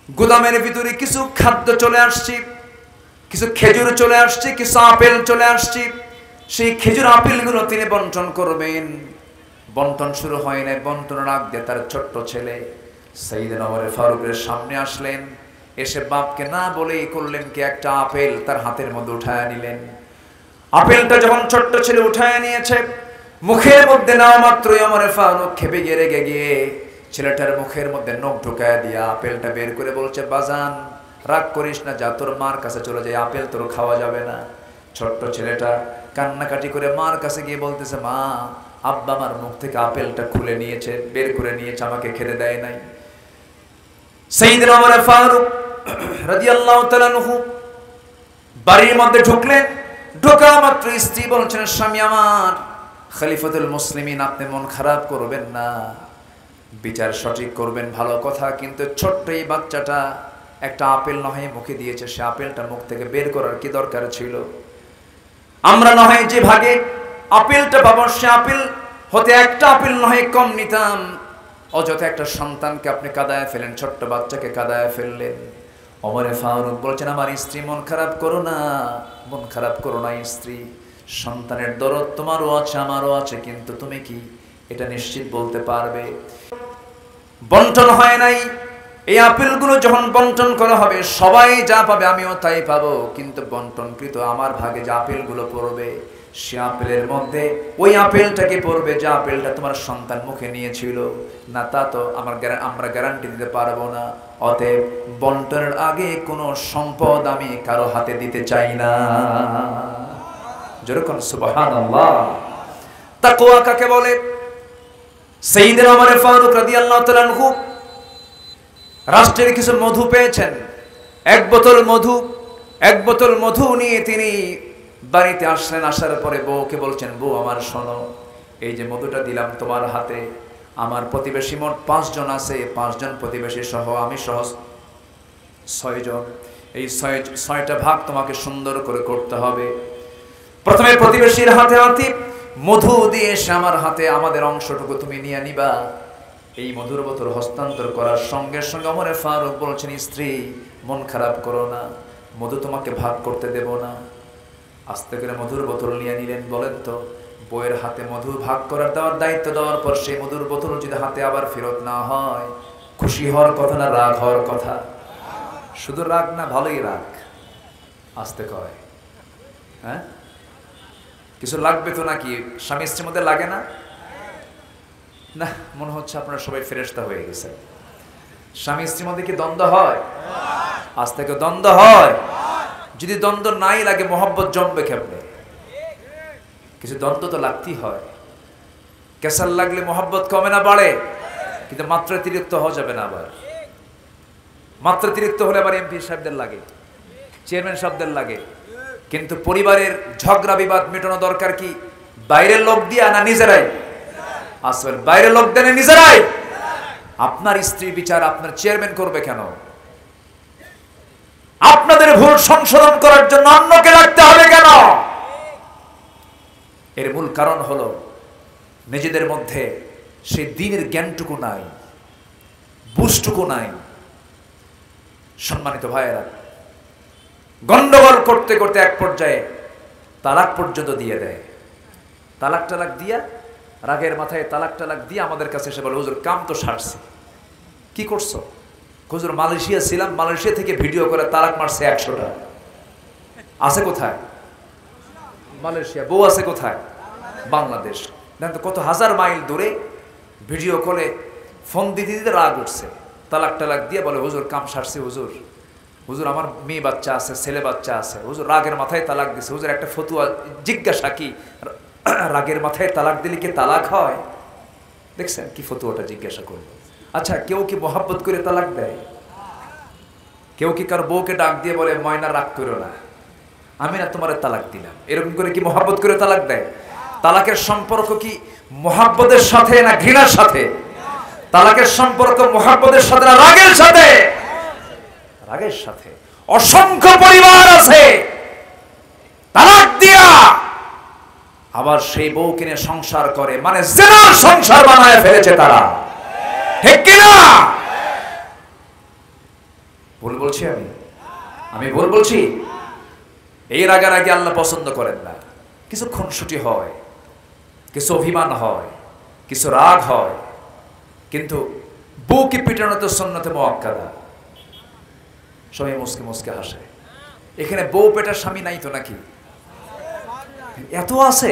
গোদামের ভিতরে কিছু খাদ্য চলে আসছে, কিছু খেজুর চলে আসছে, কিছু আপেল চলে আসছে। সেই খেজুর আপেলগুলো তিনি বন্টন করবেন। বন্টন শুরু হয় না, বন্টনের আগ দিয়ে তার ছোট্ট ছেলে সাইয়েদনা ওমর ফারুকের সামনে আসলেন। এসে বাপকে না বলেই করলেন কি, একটা আপেল তার হাতের মধ্যে উঠায় নিলেন। আপেলটা যখন ছোট্ট ছেলে উঠায় নিয়েছে, মুখের মধ্যে নাও মাত্রই ওমর ফারুক খেপে গিয়ে রেগে গিয়ে ছেলেটার মুখের মধ্যে নখ ঢুকায় দিয়ে আপেলটা বের করে বলছে, বাজান রাগ করিস না, যা তোর মার কাছে চলে যায়, আপেল তোর খাওয়া যাবে না। ছোট্ট ছেলেটা কান্নাকাটি করে মার কাছে গিয়ে বলতেছে, মা আব্বা আমার মুখ থেকে আপেলটা খুলে নিয়েছে, বের করে নিয়েছে, আমাকে খেতে দেয় নাই। সাইয়েদনা ওমর ফারুক রাদিয়াল্লাহু তাআলা আনহু বাড়ির মধ্যে ঢুকলেন। ঢোকা মাত্র স্ত্রী বলছেন, স্বামী আমার, খলিফাতুল মুসলিমিন, আপনি মন খারাপ করবেন না, বিচার সঠিক করবেন, ভালো কথা, কিন্তু ছোট্ট এই বাচ্চাটা একটা আপেল নহে মুখে দিয়েছে, সে আপেলটা মুখ থেকে বের করার কি দরকার ছিল? আমরা নহে যে ভাগে আপেলটা পাবো, সে আপেল হতে একটা আপেল নহে কম নিতাম। অযথা একটা সন্তানকে আপনি কাঁদায় ফেলেন, ছোট্ট বাচ্চাকে কাঁদায় ফেললেন। ওমরে ফারুক বলছেন, আমার স্ত্রী, মন খারাপ করো না, মন খারাপ করো না স্ত্রী, সন্তানের দরদ তোমারও আছে আমারও আছে, কিন্তু তুমি কি এটা নিশ্চিত বলতে পারবে বন্টন হয় নাই? এই আপেলগুলো যখন বন্টন করা হবে, সবাই যা পাবে আমিও তাই পাবো, কিন্তু বন্টনকৃত আমার ভাগে যে আপেলগুলো পড়বে, সে আপেলের মধ্যে ওই আপেলটাকে পড়বে যে আপেলটা তোমার সন্তান মুখে নিয়েছিল না, তা তো আমরা গ্যারান্টি দিতে পারবো না। অতএব বন্টনের আগে কোনো সম্পদ আমি কারো হাতে দিতে চাই না। যেরকম সুবহানাল্লাহ। তাকওয়া কাকে বলে? সাইয়েদনা ওমর ফারুক রাদিয়াল্লাহু তাআলা আনহু রাষ্ট্রের কিছু মধু পেয়েছেন, এক বোতল মধু নিয়ে তিনি বাড়িতে আসলেন। আসার পরে বউকে বলছেন, বউ আমার শোনো, এই যে মধুটা দিলাম তোমার হাতে, আমার প্রতিবেশী মোট 5 জন আছে, 5 জন প্রতিবেশী সহ আমি সহ 6 জন, এই 6টা ভাগ তোমাকে সুন্দর করে করতে হবে। প্রথমে প্রতিবেশীর হাতে হাতে মধু দিয়ে এসে আমার হাতে আমাদের অংশটুকু তুমি নিয়ে নিবা। এই মধুর বোতল হস্তান্তর করার সঙ্গে সঙ্গে ওমর ফারুক বলছেন, স্ত্রী মন খারাপ করো না, মধু তোমাকে ভাগ করতে দেব না। আস্তে করে মধুর বোতল নিয়ে নিলেন। বলেন তো, বউয়ের হাতে মধু ভাগ করার দেওয়ার দায়িত্ব দেওয়ার পর সেই মধুর বোতল যদি হাতে আবার ফেরত না হয়, খুশি হওয়ার কথা না রাগ হওয়ার কথা? শুধু রাগ না, ভালোই রাগ। আস্তে কয়, হ্যাঁ কিছু লাগবে তো নাকি? স্বামী স্ত্রীর মধ্যে লাগে না? না, মনে হচ্ছে আপনারা সবাই ফেরেশতা হয়ে গেছেন। স্বামী স্ত্রীর মধ্যে কি দ্বন্দ্ব হয়? আজ থেকে দ্বন্দ্ব হয়। যদি দ্বন্দ্ব নাই লাগে, মহব্বত জমবে কেমনে? কিছু দ্বন্দ্ব তো লাগতেই হয়। কেসাল লাগলে মহব্বত কমে না বাড়ে? কিন্তু মাত্রাতিরিক্ত হওয়া যাবে না। আবার মাত্রাতিরিক্ত হলে আবার এমপি সাহেবদের লাগে, চেয়ারম্যান সাহেবদের লাগে। কিন্তু পরিবারের ঝগড়া বিবাদ মেটানো দরকার কি বাইরের লোক দিয়া না নিজেরাই? আসলে বাইরের লোক দেন নিজেরাই। আপনার স্ত্রীর বিচার আপনার চেয়ারম্যান করবে কেন? আপনাদের ভুল সংশোধন করার জন্য অন্যকে রাখতে হবে কেন? এর মূল কারণ হলো নিজেদের মধ্যে সেই দ্বীনের জ্ঞানটুকু নাই, বুঝটুকু নাই। সম্মানিত ভাইয়েরা, গন্ডগোল করতে করতে এক পর্যায়ে তালাক পর্যন্ত দিয়ে দেয়। তালাক দিয়া রাগের মাথায় তালাক দিয়ে আমাদের কাছে এসে বলে, হুজুর কাম তো সারছে। কি করছো? হুজুর মালয়েশিয়া ছিলাম, মালয়েশিয়া থেকে ভিডিও করে তালাক মারছে 100টা। আছে কোথায়? মালয়েশিয়া। বউ আছে কোথায়? বাংলাদেশ। দেখেন তো কত হাজার মাইল দূরে ভিডিও কলে ফোন দিতে দিতে রাগ উঠছে। তালাক দিয়ে বলে, হুজুর কাম সারছে হুজুর, হুজুর আমার মেয়ে বাচ্চা আছে, ছেলে বাচ্চা আছে, হুজুর রাগের মাথায় তালাক দিছে। হুজুর একটা ফতুয়া জিজ্ঞাসা, কি রাগের মাথায় তালাক দিলে কি তালাক হয়? দেখছেন কি ফতুয়াটা জিজ্ঞাসা করলো। আচ্ছা, কেউ কি মহাব্বত করে তালাক দেয়? কেউ কি কার বউকে ডাক দিয়ে বলে, ময়না রাগ করো না, আমি না তোমার তালাক দিলাম, এরকম করে কি মহাব্বত করে তালাক দেয়? তালাকের সম্পর্ক কি মহাব্বতের সাথে না ঘৃণার সাথে? তালাকের সম্পর্ক মহাব্বতের সাথে না রাগের সাথে? রাগের সাথে। অসংখ্য পরিবার আছে তালাক দিয়া আবার সেই বউকে নিয়ে সংসার করে, মানে জিনার সংসার বানায় ফেলেছে তারা। ঠিক কিনা? ভুল বলছি? আমি ভুল বলছি? এই রাগারাগি আল্লাহ পছন্দ করেন না। কিছু খুনসুটি হয়, কিছু অভিমান হয়, কিছু রাগ হয়, কিন্তু বউকে পিটানো তো সুন্নতে মুআক্কাদা। সবাই মুসকে মুসকে হাসে। এখানে বউ পেটার স্বামী নাই তো নাকি? এত আছে,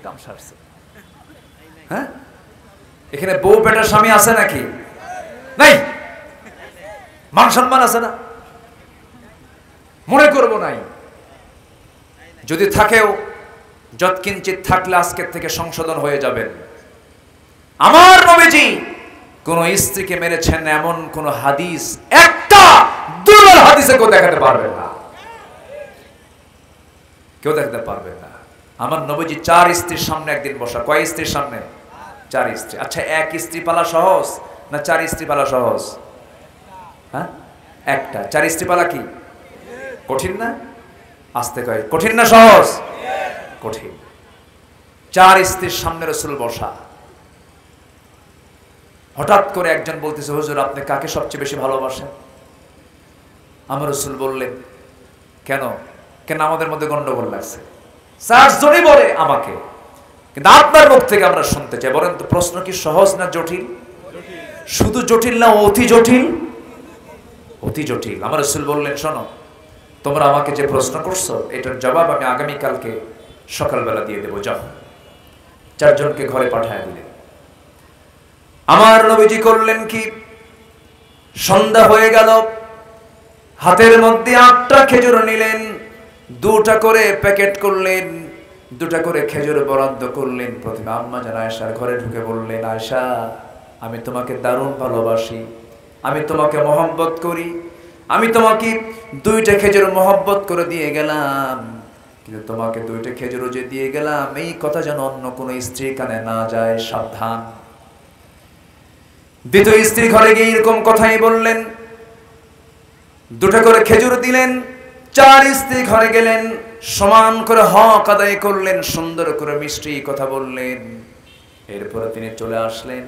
কাম সারছে। হ্যাঁ, এখানে বউ বেটার স্বামী আছে নাকি? নাই। মান সম্মান আছে না? মনে করবো নাই। যদি থাকেও যৎকিঞ্চিত থাকলে আজকের থেকে সংশোধন হয়ে যাবেন। আমার নবীজি কোন স্ত্রীকে মেরেছেন এমন কোন হাদিস, একটা দুর্বল হাদিসে কেউ দেখাতে পারবে না, কেউ দেখাতে পারবে না। আমার নবীজি 4 স্ত্রীর সামনে একদিন বসা। কয় স্ত্রীর সামনে? 4 স্ত্রী। আচ্ছা, এক স্ত্রী পালা সহজ না 4 স্ত্রী পালা সহজ? হ্যাঁ, একটা। 4 স্ত্রী পালা কি কঠিন না? আসতে কয় কঠিন না সহজ? কঠিন। 4 স্ত্রীর সামনে রাসূল বসা। হঠাৎ করে একজন বলতেছে, হুজুর আপনি কাকে সবচেয়ে বেশি ভালোবাসেন? আমার রাসূল বললেন, কেন কেন আমাদের মধ্যে গন্ডগোল লাগছে? 4 জনই বলে আমাকে, কিন্তু আপনার মুখ থেকে আমরা শুনতে চাই। বলেন তো, প্রশ্ন কি সহজ না জটিল? শুধু জটিল না অতি জটিল? অতি জটিল। আমার রাসূল বললেন, শোনো, তোমরা আমাকে যে প্রশ্ন করছো এটার জবাব আমি আগামীকালকে সকালবেলা দিয়ে দেবো, যাও। 4 জনকে ঘরে পাঠায় দিলেন। আমার নবীজি করলেন কি, সন্ধ্যা হয়ে গেল, হাতের মধ্যে 8টা খেজুর নিলেন, 2টা করে প্যাকেট করলেন, 2টা করে খেজুর বরাদ্দ করলেন। প্রথমে আম্মা জান আয়েশার ঘরে ঢুকে বললেন, আয়েশা আমি তোমাকে দারুণ ভালোবাসি, আমি তোমাকে মহব্বত করি, আমি তোমাকে 2টা খেজুর মহব্বত করে দিয়ে গেলাম, কিন্তু তোমাকে 2টা খেজুরও যে দিয়ে গেলাম এই কথা যেন অন্য কোনো স্ত্রীর কানে না যায়, সাবধান। দ্বিতীয় স্ত্রী ঘরে গিয়ে এরকম কথাই বললেন, 2টা করে খেজুর দিলেন। 4 স্ত্রী ঘরে গেলেন, সমান করে হক আদায় করলেন, সুন্দর করে মিষ্টি কথা বললেন। এরপরে তিনি চলে আসলেন।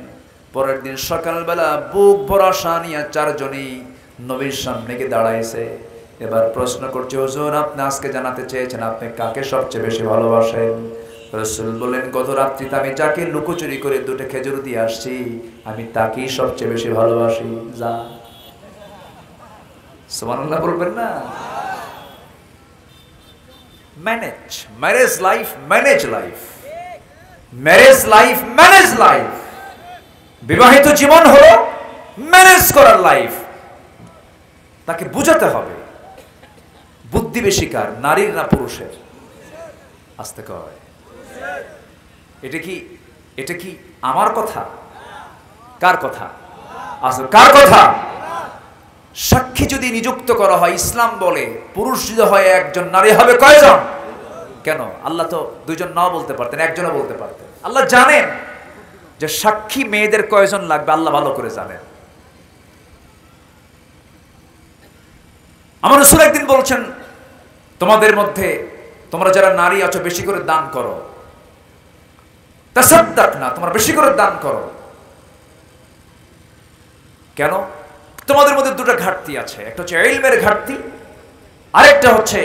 পরের দিন সকালবেলা বুক ভরা আশা নিয়ে 4 জনই নবীর সামনে গিয়ে দাঁড়াইছে। এবার প্রশ্ন করছে, হুজুর আপনি আজকে জানাতে চেয়েছেন আপনি কাকে সবচেয়ে বেশি ভালোবাসেন? রাসূল বলেন, গত রাত্রিতে আমি যাকে লুকোচুরি করে 2টা খেজুর দিয়ে আসছি আমি তাকেই সবচেয়ে বেশি ভালোবাসি। যা, সুবহানাল্লাহ বলবেন না? Manage marriage life, manage life, marriage life, manage life. বিবাহিত জীবন হলো ম্যানেজ করার লাইফ। তাকে বুঝাতে হবে। বুদ্ধি বেশি কার, নারীর না পুরুষের? আসতে কয়, এটা কি আমার কথা? কার কথা? আসলে কার কথা? সাক্ষী যদি নিযুক্ত করা হয়, ইসলাম বলে পুরুষ যদি হয় 1 জন, নারী হবে কয়জন? কেন? আল্লাহ তো 2 জন নাও বলতে পারতেন, 1 জনও বলতে পারতেন। আল্লাহ জানেন যে সাক্ষী মেয়েদের কয়জন লাগবে, আল্লাহ ভালো করে জানেন। আমার রাসূল একদিন বলছেন, তোমাদের মধ্যে তোমরা যারা নারী আছো বেশি করে দান করো, তাসাদ্দাক না, তোমরা বেশি করে দান করো। কেন? তোমাদের মধ্যে 2টা ঘাটতি আছে, একটা হচ্ছে ইলমের ঘাটতি, আরেকটা হচ্ছে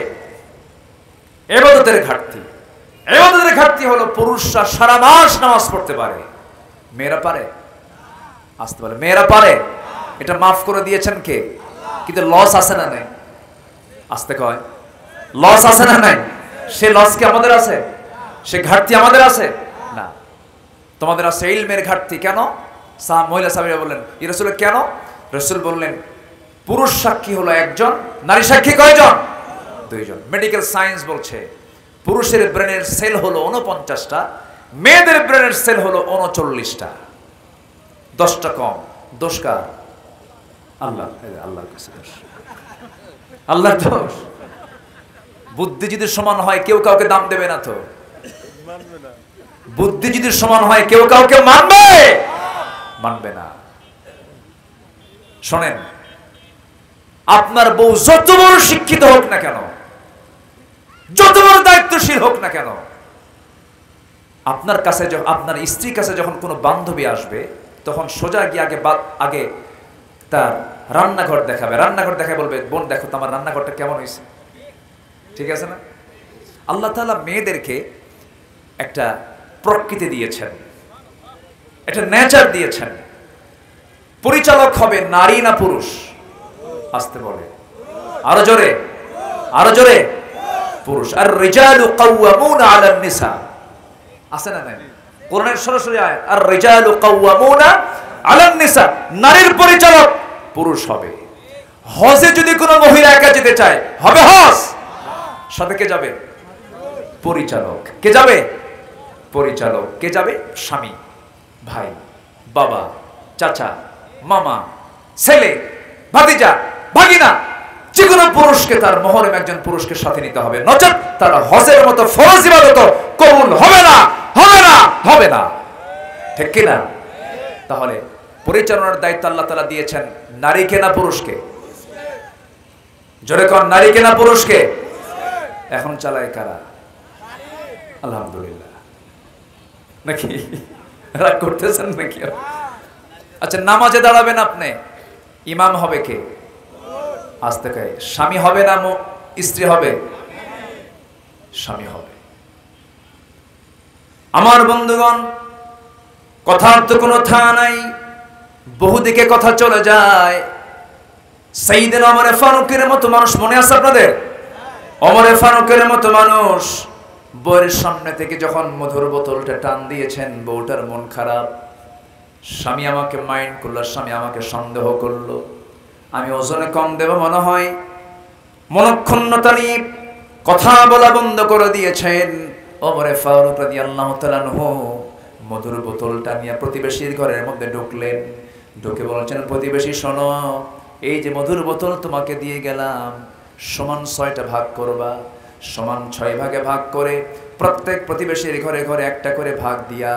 ইবাদতের ঘাটতি। ইবাদতের ঘাটতি হলো পুরুষরা সারা মাস নামাজ পড়তে পারে, মেয়েরা পারে? আসতে পারে, মেয়েরা পারে। এটা মাফ করে দিয়েছেন কে? কিন্তু লস আছে না নাই? আসতে কয়, লস আছে না নাই? সে লস কি আমাদের আছে? সে ঘাটতি আমাদের আছে না? তোমাদের আছে ইলমের ঘাটতি। কেন? মহিলা সাহাবীরা বললেন, ইয়া রাসূল কেন? রাসূল বললেন, পুরুষ সাক্ষী হলো 1 জন, নারী সাক্ষী কয়জন? 2 জন। মেডিকেল সায়েন্স বলছে পুরুষের ব্রেনের সেল হলো 49টা, মেয়েদের ব্রেনের সেল হলো 39টা। 10টা কম। দোষ কার? আল্লাহ। আল্লাহর কাছে দোষ, আল্লাহর দোষ। বুদ্ধি যদি সমান হয় কেউ কাউকে দাম দেবে না তো? বুদ্ধি যদি সমান হয় কেউ কাউকে মানবে না। শোনেন, আপনার বউ যত বড় শিক্ষিত হোক না কেন, যত বড় দায়িত্বশীল হোক না কেন, আপনার কাছে আপনার স্ত্রীর কাছে যখন কোনো বান্ধবী আসবে তখন সোজা গিয়ে আগে তার রান্নাঘর দেখাবে। রান্নাঘর দেখায় বলবে, বোন দেখো তো আমার রান্নাঘরটা কেমন হয়েছে। ঠিক আছে না? আল্লাহ তাআলা মেয়েদেরকে একটা প্রকৃতি দিয়েছেন, একটা নেচার দিয়েছেন। পরিচালক হবে নারী না পুরুষ? আসতে বলে, আরো জোরে, আরো জোরে। পুরুষ। আর রিজালু কাওয়ামুনা আলান নিসা। আছে না নাই? কোরআনের সরাসরি আয়াত, আর রিজালু কাওয়ামুনা আলান নিসা, নারীর পরিচালক পুরুষ হবে। হজে যদি কোনো মহিলা একা যেতে চায় হবে হজ, সাথে কে যাবে? পরিচালক। কে যাবে? পরিচালক। কে যাবে? স্বামী, ভাই, বাবা, চাচা, মামা, ছেলে, ভাতিজা, ভাগিনা, যে কোনো পুরুষকে, তার মহরম একজন পুরুষকে সাথে নিতে হবে, নচেত তার হজের মতো ফরজ ইবাদত কবুল হবে না, হবে না, হবে না। ঠিক কিনা? তাহলে পরিচালনার দায়িত্ব আল্লাহ তাআলা দিয়েছেন নারীকে না পুরুষকে? জোরে কোন, নারীকে না পুরুষকে? এখন চালায় কারা? আলহামদুলিল্লাহ। নাকি রাগ করতেছেন নাকি? আচ্ছা, নামাজে দাঁড়াবেন আপনি, ইমাম হবে কে? আজ থেকে স্বামী হবে না স্ত্রী হবে? স্বামী হবে। আমার বন্ধুগণ, কথার তো কোনো থা নাই, বহুদিকে কথা চলে যায়। সাইয়েদনা ওমর ফারুকের মতো মানুষ মনে আছে আপনাদের? ওমর ফারুকের মতো মানুষ বউয়ের সামনে থেকে যখন মধুর বোতলটা টান দিয়েছেন, বউটার মন খারাপ, স্বামী আমাকে মাইন্ড করলো, স্বামী আমাকে সন্দেহ করলো, আমি ওজনে কম দেব মনে হয়, মনক্ষুণ্ণতা নিয়ে কথা বলা বন্ধ করে দিয়েছেন। ওমর ফারুক রাদিয়াল্লাহু তাআলা আনহু মধুর বোতলটা নিয়ে প্রতিবেশীর ঘরের মধ্যে ঢুকলেন, ঢুকে বলছেন, প্রতিবেশী শোনো, এই যে মধুর বোতল তোমাকে দিয়ে গেলাম, সমান 6টা ভাগ করবা, সমান 6 ভাগে ভাগ করে প্রত্যেক প্রতিবেশীর ঘরে ঘরে একটা করে ভাগ দিয়া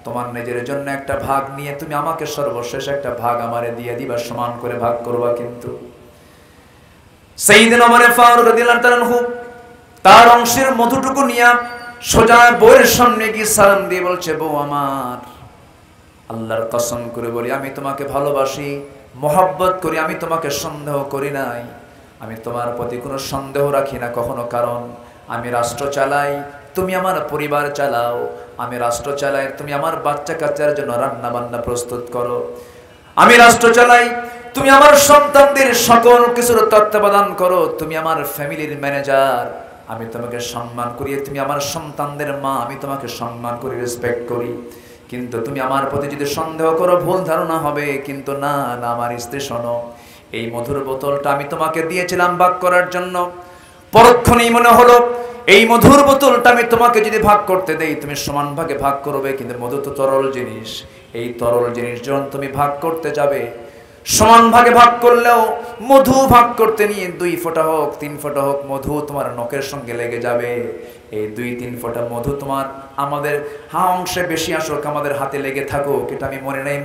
তোমার নিজের জন্য একটা ভাগ নিয়ে তুমি আমাকে সর্বশেষ একটা ভাগ আমারে দিয়ে দিবা, সমান করে ভাগ করবা। কিন্তু সাইয়েদনা ওমর ফারুক রাদিয়াল্লাহু তাআলা আনহু তার অংশের মধুটুকু নিয়ে সোজা বউয়ের সামনে গিয়ে সালাম দিয়ে বলছে, বউ আমার, আল্লাহর কসম করে বলি, আমি তোমাকে ভালোবাসি, মহব্বত করি, আমি তোমাকে সন্দেহ করি নাই, আমি তোমার প্রতি কোনো সন্দেহ রাখি না কখনো, কারণ আমি রাষ্ট্র চালাই, তুমি আমার পরিবার চালাও, আমি রাষ্ট্র চালাই, তুমি আমার বাচ্চা কাচ্চার জন্য রান্না বান্না প্রস্তুত করো, আমি রাষ্ট্র চালাই, তুমি আমার সন্তানদের সকল কিছুর তত্ত্বাবধান করো, তুমি আমার ফ্যামিলির ম্যানেজার, আমি তোমাকে সম্মান করি, তুমি আমার সন্তানদের মা, আমি তোমাকে সম্মান করি, রেসপেক্ট করি, কিন্তু তুমি আমার প্রতি যদি সন্দেহ করো, ভুল ধারণা হবে। কিন্তু না না, আমার স্ত্রী শোনো, এই মধুর বোতলটা আমি তোমাকে দিয়েছিলাম ভাগ করার জন্য, পরক্ষণেই মনে হলো এই মধুর বোতলটা আমি তোমাকে যদি ভাগ করতে দেই, তুমি সমান ভাগে ভাগ করবে, কিন্তু মধু তো তরল জিনিস, এই তরল জিনিস যখন তুমি ভাগ করতে যাবে, সমান ভাগে ভাগ করলেও মধু ভাগ করতে নিয়ে 2 ফোঁটা হোক 3 ফোঁটা হোক মধু তোমার নখের সঙ্গে লেগে যাবে। এই 2-3 ফোঁটা মধু তোমার আমাদের অংশে বেশি আসুক, আমাদের হাতে লেগে থাকুক, এটা আমি মনে নাই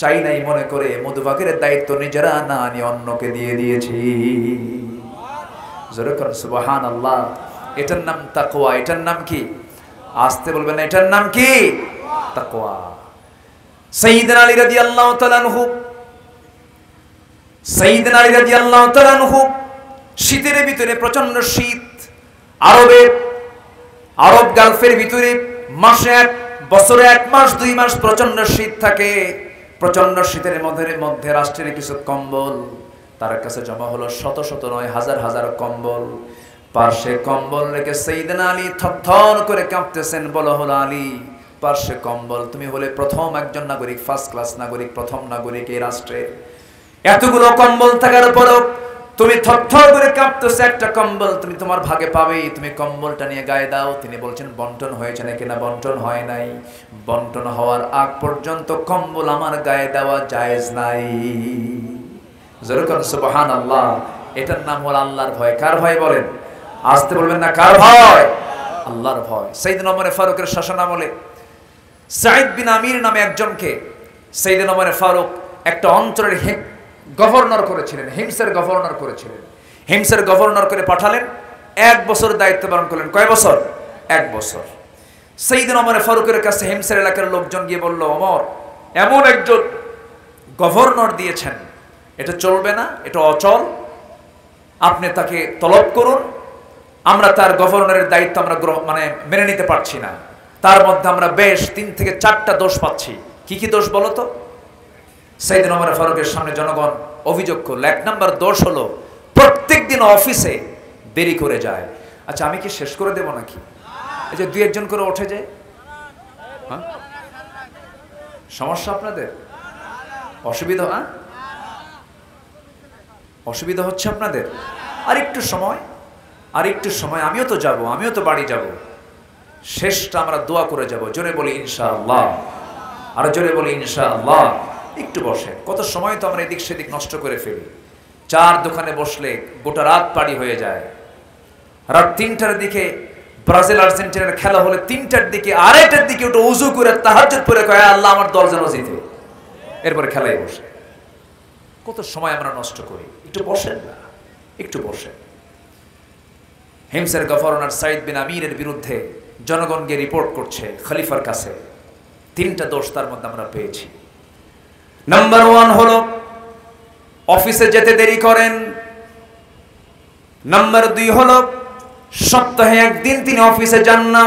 চাই নাই মনে করে মধুভাগের দায়িত্ব নিজেরা না নিয়ে অন্যকে দিয়ে দিয়েছি। জোরে কর সুবহানাল্লাহ। এটার নাম তাকওয়া। এটার নাম কি? আসতে বলবেন, এটার নাম কি? তাকওয়া। সাইয়েদনা আলী রাদিয়াল্লাহু তাআলা আনহু, সাইয়েদনা আলী রাদিয়াল্লাহু তাআলা আনহু শীতের ভিতরে, প্রচন্ড শীত, আরব গালফের ভিতরে মাসে বছরে 1 মাস 2 মাস প্রচন্ড শীত থাকে। প্রচন্ড শীতের মধ্যে রাষ্ট্রের কিছু কম্বল তার কাছে জমা হলো, শত শত নয়, হাজার হাজার কম্বল। পার্শ্বে কম্বল রেখে সাইয়েদনা আলী থরথর করে কাঁপতেছেন। বলা হলো, আলী, পার্শ্বে কম্বল, তুমি হলে প্রথম একজন নাগরিক, ফার্স্ট ক্লাস নাগরিক, প্রথম নাগরিক এই রাষ্ট্রের। এতগুলো কম্বল থাকার পরও তুমি থরথর করে কাঁপতেছো, একটা কম্বল তুমি তোমার ভাগে পাবেই, তুমি কম্বলটা নিয়ে গায়ে দাও। তিনি বলছেন, বন্টন হয়েছে নাকি? না, বন্টন হয় নাই। বন্টন হওয়ার আগ পর্যন্ত কম্বল আমার গায়ে দেওয়া জায়েজ নাই। যেরকম সুবহানাল্লাহ। এটার নাম হলো আল্লাহর ভয়। কার ভয় বলেন? আসতে বলবেন না, কার ভয়? আল্লাহর ভয়। সাইয়েদনা ওমর ফারুকের শাসনামলে সাঈদ বিন আমির নামে একজনকে সাইয়েদনা ওমর ফারুক একটা অঞ্চলের গভর্নর করেছিলেন, হিমসের গভর্নর করেছিলেন। হিমসের গভর্নর করে পাঠালেন, 1 বছর দায়িত্ব পালন করলেন। কয় বছর? 1 বছর। সাইয়েদনা ওমর ফারুকের কাছে হিমসের এলাকার লোকজন গিয়ে বলল, ওমর, এমন একজন গভর্নর দিয়েছেন, এটা চলবে না, এটা অচল, আপনি তাকে তলব করুন। আমরা তার গভর্নরের দায়িত্ব আমরা মেনে নিতে পারছি না। তার মধ্যে আমরা বেশ 3 থেকে 4টা দোষ পাচ্ছি। কি কি দোষ বলো তো? সাইয়েদনা ওমর ফারুকের সামনে জনগণ অভিযোগ করল। 1 নম্বর দোষ হলো, প্রত্যেকদিন অফিসে দেরি করে যায়। আচ্ছা, আমি কি শেষ করে দেব নাকি? এই যে 2-1 জন করে উঠে যায়, হ্যাঁ, সমস্যা আপনাদের, অসুবিধা, হ্যাঁ অসুবিধা হচ্ছে আপনাদের? আর একটু সময়, আর একটু সময়, আমিও তো যাব, আমিও তো বাড়ি যাব। শেষটা আমরা দোয়া করে যাব, জোরে বলি ইনশাআল্লাহ, আর জোরে বলি ইনশাআল্লাহ। একটু বসে, কত সময় তো আমরা এদিক সেদিক নষ্ট করে ফেলি। চার দোকানে বসলে গোটা রাত পাড়ি হয়ে যায়। রাত 3টার দিকে ব্রাজিল আর্জেন্টিনার খেলা হলে 3টার দিকে, আড়াইটার দিকে ওটা উজু করে তাহাজ্জুদ পড়ে কয় আল্লাহ আমার দল যেন জিতে, এরপরে খেলায় বসে। কত সময় আমরা নষ্ট করি। একটু বসেন না, একটু বসেন। হিমসের গভর্নর সাইদ বিন আমিরের বিরুদ্ধে জনগণকে রিপোর্ট করছে খলিফার কাছে। 3টা দোষ তার মধ্যে আমরা পেয়েছি। নাম্বার 1 হলো অফিসে যেতে দেরি করেন। নাম্বার 2 হলো সপ্তাহে একদিন তিনি অফিসে যান না।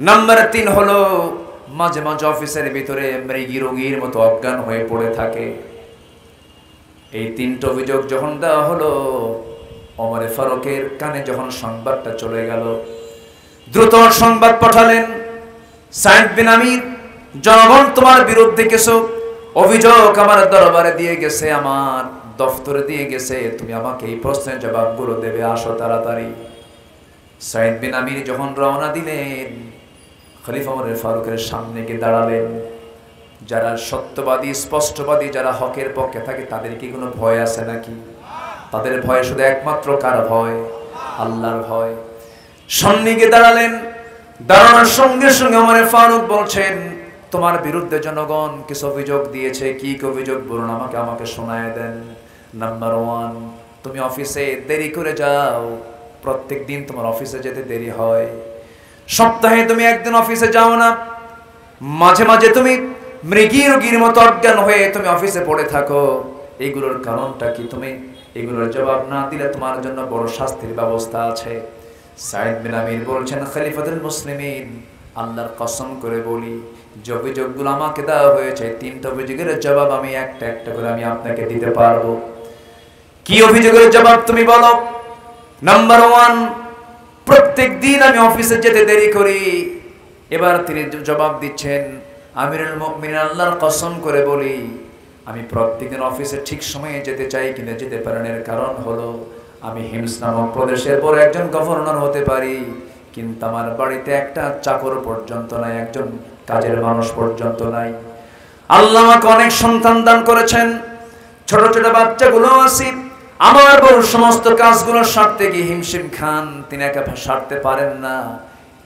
নাম্বার 3 হলো মাঝে মাঝে অফিসের ভিতরে মৃগী রোগীর মতো অজ্ঞান হয়ে পড়ে থাকে। এই 3টা অভিযোগ যখন দেওয়া হলো, ওমরে ফারুকের কানে যখন সংবাদটা চলে গেল, দ্রুত সংবাদ পাঠালেন, সাইদ বিন আমির, জনগণ তোমার বিরুদ্ধে কিছু অভিযোগ আমার দরবারে দিয়ে গেছে, আমার দফতরে দিয়ে গেছে, তুমি আমাকে এই প্রশ্নের জবাবগুলো দেবে, আসো তাড়াতাড়ি। সাইদ বিন আমির যখন রওনা দিলেন, খলিফা ওমর ফারুকের সামনে গিয়ে দাঁড়ালেন। যারা সত্যবাদী, স্পষ্টবাদী, যারা হকের পক্ষে থাকে, তাদের কি কোনো ভয় আছে নাকি? তাদের ভয় শুধু একমাত্র কার ভয়? আল্লাহর ভয়। সামনে গিয়ে দাঁড়ালেন। দাঁড়ানোর সঙ্গে সঙ্গে ওমর ফারুক বলছেন, তোমার বিরুদ্ধে জনগণ কিছু অভিযোগ দিয়েছে। কি অভিযোগ বলুন, আমাকে শোনায় দেন। নাম্বার 1, তুমি অফিসে দেরি করে যাও। প্রত্যেক দিন তোমার অফিসে যেতে দেরি হয়। সপ্তাহে তুমি একদিন অফিসে যাও না। মাঝে মাঝে তুমি মৃগী রোগীর মতো অজ্ঞান হয়ে তুমি অফিসে পড়ে থাকো। এগুলোর কারণটা কি? তুমি এগুলোর জবাব না দিলে তোমার জন্য বড় শাস্তির ব্যবস্থা আছে। সাইদ বিন আমির বলছেন, খলিফাতুল মুসলিমিন, আল্লাহর কসম করে বলি, যে অভিযোগগুলো আমাকে দেওয়া হয়েছে, 3টা অভিযোগের জবাব আমি একটা একটা করে আমি আপনাকে দিতে পারবো। কি অভিযোগের জবাব তুমি বলো? নাম্বার 1, প্রত্যেক দিন আমি অফিসে যেতে দেরি করি। এবার তিনি জবাব দিচ্ছেন, আমিরুল মুমিনিন, আল্লাহর কসম করে বলি, আমি প্রত্যেকদিন অফিসে ঠিক সময়ে যেতে চাই, কিন্তু যেতে পারেন। এর কারণ হলো, আমি হিমস নামক প্রদেশের বড় একজন গভর্নর হতে পারি, কিন্তু আমার বাড়িতে একটা চাকর পর্যন্ত নাই, একজন কাজের মানুষ পর্যন্ত নাই। আল্লাহ আমাকে অনেক সন্তান দান করেছেন, ছোট ছোট বাচ্চাগুলো আছে। আমার বড় সমস্ত কাজগুলো সারতে গিয়ে হিমশিম খান, তিনি একা সারতে পারেন না।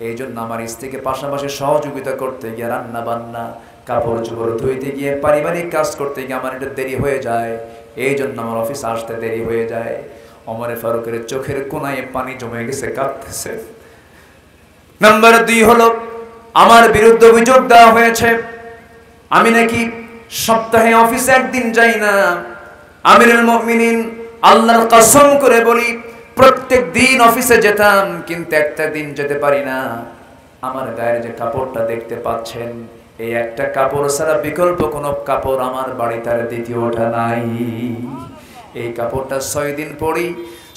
এই জন্য আমার স্ত্রীকে পাশাপাশি সহযোগিতা করতে গিয়ে, রান্না বান্না, কাপড় চোপড় ধুইতে গিয়ে, পারিবারিক কাজ করতে গিয়ে আমার একটু দেরি হয়ে যায়। এই জন্য আমার অফিসে আসতে দেরি হয়ে যায়। ওমর ফারুকের চোখের কোনায় পানি জমে গেছে, কাঁদতেছে। নাম্বার 2 হলো, আমার বিরুদ্ধে অভিযোগ দেওয়া হয়েছে, আমি নাকি সপ্তাহে অফিসে একদিন যাই না। আমিরুল মুমিনিন, আল্লাহর কসম করে বলি, প্রত্যেক দিন অফিসে যেতাম, কিন্তু একটা দিন যেতে পারি না। আমার গায়ের যে কাপড়টা দেখতে পাচ্ছেন, এই একটা কাপড় ছাড়া বিকল্প কোনো কাপড় আমার বাড়িতে আর দ্বিতীয়টা নাই। এই কাপড়টা 6 দিন পরি।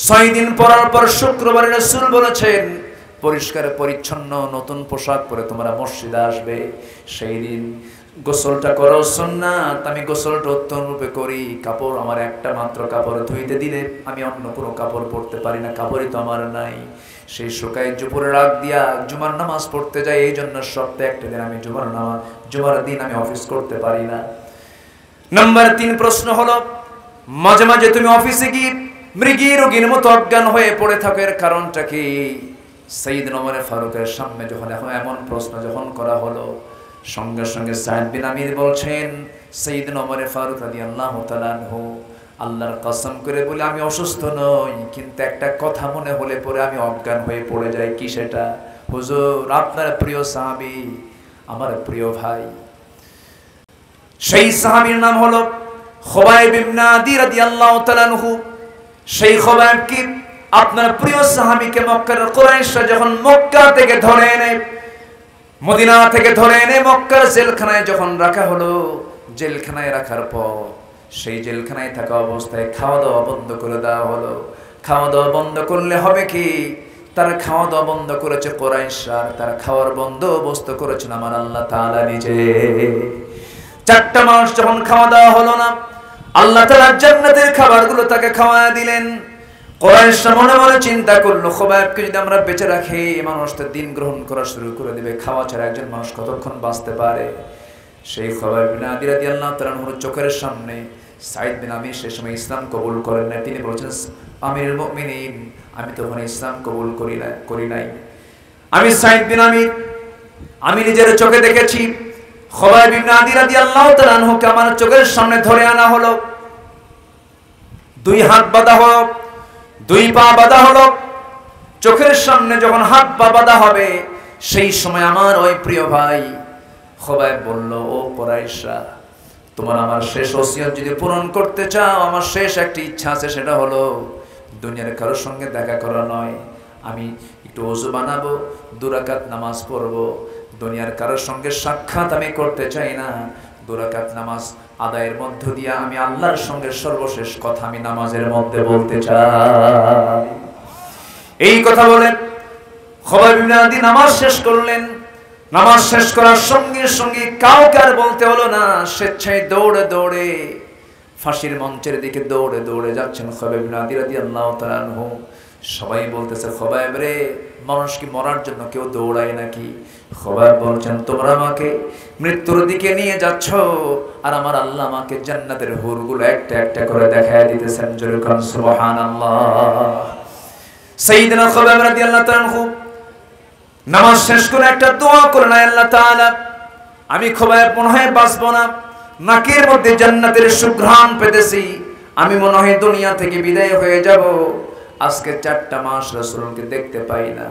6 দিন পরার পর শুক্রবারে রাসূল বলেছেন, পরিষ্কার পরিচ্ছন্ন নতুন পোশাক পরে তোমরা মসজিদে আসবে। সেই দিন গোসলটা করো সুন্নাত, আমি গোসলটা উত্তম রূপে করি। কাপড় আমার একটা মাত্র কাপড় ধুইতে দিলে আমি অন্য কোনো কাপড় পরতে পারি না, কাপড়ই তো আমার নাই। সেই শুকায় জুপুরে রাগ দিয়া জুমার নামাজ পড়তে যাই। এই জন্য সপ্তাহে একটা দিন আমি জুমার দিন আমি অফিস করতে পারি না। নাম্বার 3 প্রশ্ন হলো, মাঝে মাঝে তুমি অফিসে গিয়ে মৃগী রোগীর মতো অজ্ঞান হয়ে পড়ে থাকো, এর কারণটা কি? সাইয়েদনা ওমর ফারুকের সামনে যখন এমন প্রশ্ন যখন করা হলো, সঙ্গে সঙ্গে সাইদ বিন আমির বলছেন, সাইয়েদনা ওমর ফারুক রাদিয়াল্লাহু তাআলা আনহু, আল্লাহর কসম করে বলে, আমি অসুস্থ নই, কিন্তু একটা কথা মনে হলে পরে আমি অজ্ঞান হয়ে পড়ে যাই। কি সেটা? হুজুর, আপনার প্রিয় সাহাবী, আমার প্রিয় ভাই, সেই সাহাবীর নাম হলো খুবাইব ইবনে আদি রাদিয়াল্লাহু তাআলা আনহু। সেই খুবাইব কি আপনার প্রিয় সাহাবীকে মক্কার কুরাইশরা যখন মক্কা থেকে ধরে এনে, মদিনা থেকে ধরে এনে মক্কার জেলখানায় যখন রাখা হলো, জেলখানায় রাখার পর সেই জেলখানায় থাকা অবস্থায় খাওয়া দাওয়া বন্ধ করে দেওয়া হলো। খাওয়া দাওয়া বন্ধ করলে হবে কি? তারা খাওয়া দাওয়া বন্ধ করেছে কুরাইশরা, তারা খাওয়ার বন্দোবস্ত করেছেন আমার আল্লাহ তাআলা নিজে। 4টা মাস যখন খাওয়া দাওয়া হলো না, আল্লাহ তাআলা জান্নাতের খাবারগুলো তাকে খাওয়ায় দিলেন। কুরাইশরা মনে মনে চিন্তা করলো, খুবাইবকে যদি আমরা বেঁচে রাখি, মানুষ তো দিন গ্রহণ করা শুরু করে দিবে, খাওয়া ছাড়া একজন মানুষ কতক্ষণ বাঁচতে পারে। সেই খুবাইব বিন আদি রাদিয়াল্লাহু তাআলা আনহুর চোখের সামনে সাঈদ বিন আমির সে সময় ইসলাম কবুল করেন না। তিনি বলছেন, আমিরুল মুমিনিন, আমি তখন ইসলাম কবুল করি নাই। আমি সাঈদ বিন আমির, আমি নিজের চোখে দেখেছি খুবাইব বিন আদি রাদিয়াল্লাহু তাআলা আনহুকে আমার চোখের সামনে ধরে আনা হলো, 2 হাত বাঁধা হলো, 2 পা বাঁধা হলো। চোখের সামনে যখন হাত পা বাঁধা হবে, সেই সময় আমার ওই প্রিয় ভাই খুবাইব বলল, ও কুরাইশরা, তোমার আমার শেষ ওসিয়ত যদি পূরণ করতে চাও, আমার শেষ একটি ইচ্ছা আছে, সেটা হলো দুনিয়ার কারোর সঙ্গে দেখা করা নয়। আমি একটু ওযু বানাবো, 2 রাকাত নামাজ পড়বো, দুনিয়ার কারোর সঙ্গে সাক্ষাৎ আমি করতে চাই না। 2 রাকাত নামাজ আদায়ের মধ্য দিয়ে আমি আল্লাহর সঙ্গে সর্বশেষ কথা আমি নামাজের মধ্যে বলতে চাই। এই কথা বলে খুবাইব বিন আদি নামাজ শেষ করলেন। নামাজ শেষ করার সঙ্গে সঙ্গে কাউকে আর বলতে হলো না, স্বেচ্ছায় দৌড়ে দৌড়ে ফাঁসির মঞ্চের দিকে দৌড়ে দৌড়ে যাচ্ছেন খুবাইব বিন আদি রাদিয়াল্লাহু তাআলা আনহু। সবাই বলতেছে, খুবাইব রে, মানুষ কি মরার জন্য কেউ দৌড়ায় নাকি? খুবাইব বলছেন, তোমরা আমাকে মৃত্যুর দিকে নিয়ে যাচ্ছ, আর আমার আল্লাহ আমাকে জান্নাতের হুরগুলো একটা একটা করে দেখায় দিতেছেন। জোরে বলুন সুবহানাল্লাহ। সাইয়েদনা খুবাইব রাদিয়াল্লাহু তাআলা আনহু নামাজ শেষ করে একটা দোয়া করলেন, আল্লাহ তাআলা, আমি খুবাইব মনে হয় বাঁচবো না, নাকের মধ্যে জান্নাতের সুঘ্রাণ পেতেছি, আমি মনে হয় দুনিয়া থেকে বিদায় হয়ে যাব। আজকে 4টা মাস রাসূলকে দেখতে পাই না,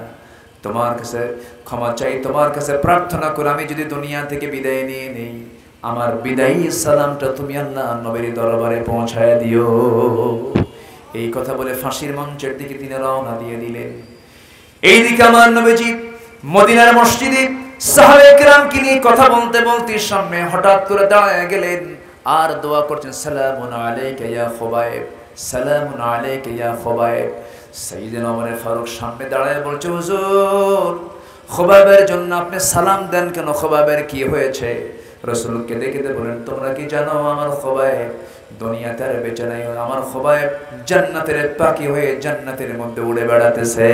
তোমার কাছে ক্ষমা চাই, তোমার কাছে প্রার্থনা করে আমি যদি দুনিয়া থেকে বিদায় নিয়ে নেই, আমার বিদায়ী সালামটা তুমি আল্লাহ নবীর দরবারে পৌঁছায় দিও। এই কথা বলে ফাঁসির মঞ্চের দিকে তিনি রওনা দিয়ে দিলেন। এইদিকে আমার নবীজি মদিনার মসজিদে সাহাবায়ে কেরামকে নিয়ে কথা বলতে বলতে সামনে হঠাৎ করে দাঁড়ায় গেলেন আর দোয়া করছেন, সালামুন আলাইকা ইয়া খুবাইব, সালামুন আলাইকা ইয়া খুবাইব। সাইয়েদনা ওমর ফারুক সামনে দাঁড়ায় বলছে, হুজুর, খুবাইবের জন্য আপনি সালাম দেন কেন? খুবাইবের কি হয়েছে? রাসূলকে দেখে বলেন, তোমরা কি জানো আমার খুবাইব দুনিয়াতে আর বেঁচে নাই, আমার খুবাইব জান্নাতের পাখি হয়ে জান্নাতের মধ্যে উড়ে বেড়াতেছে।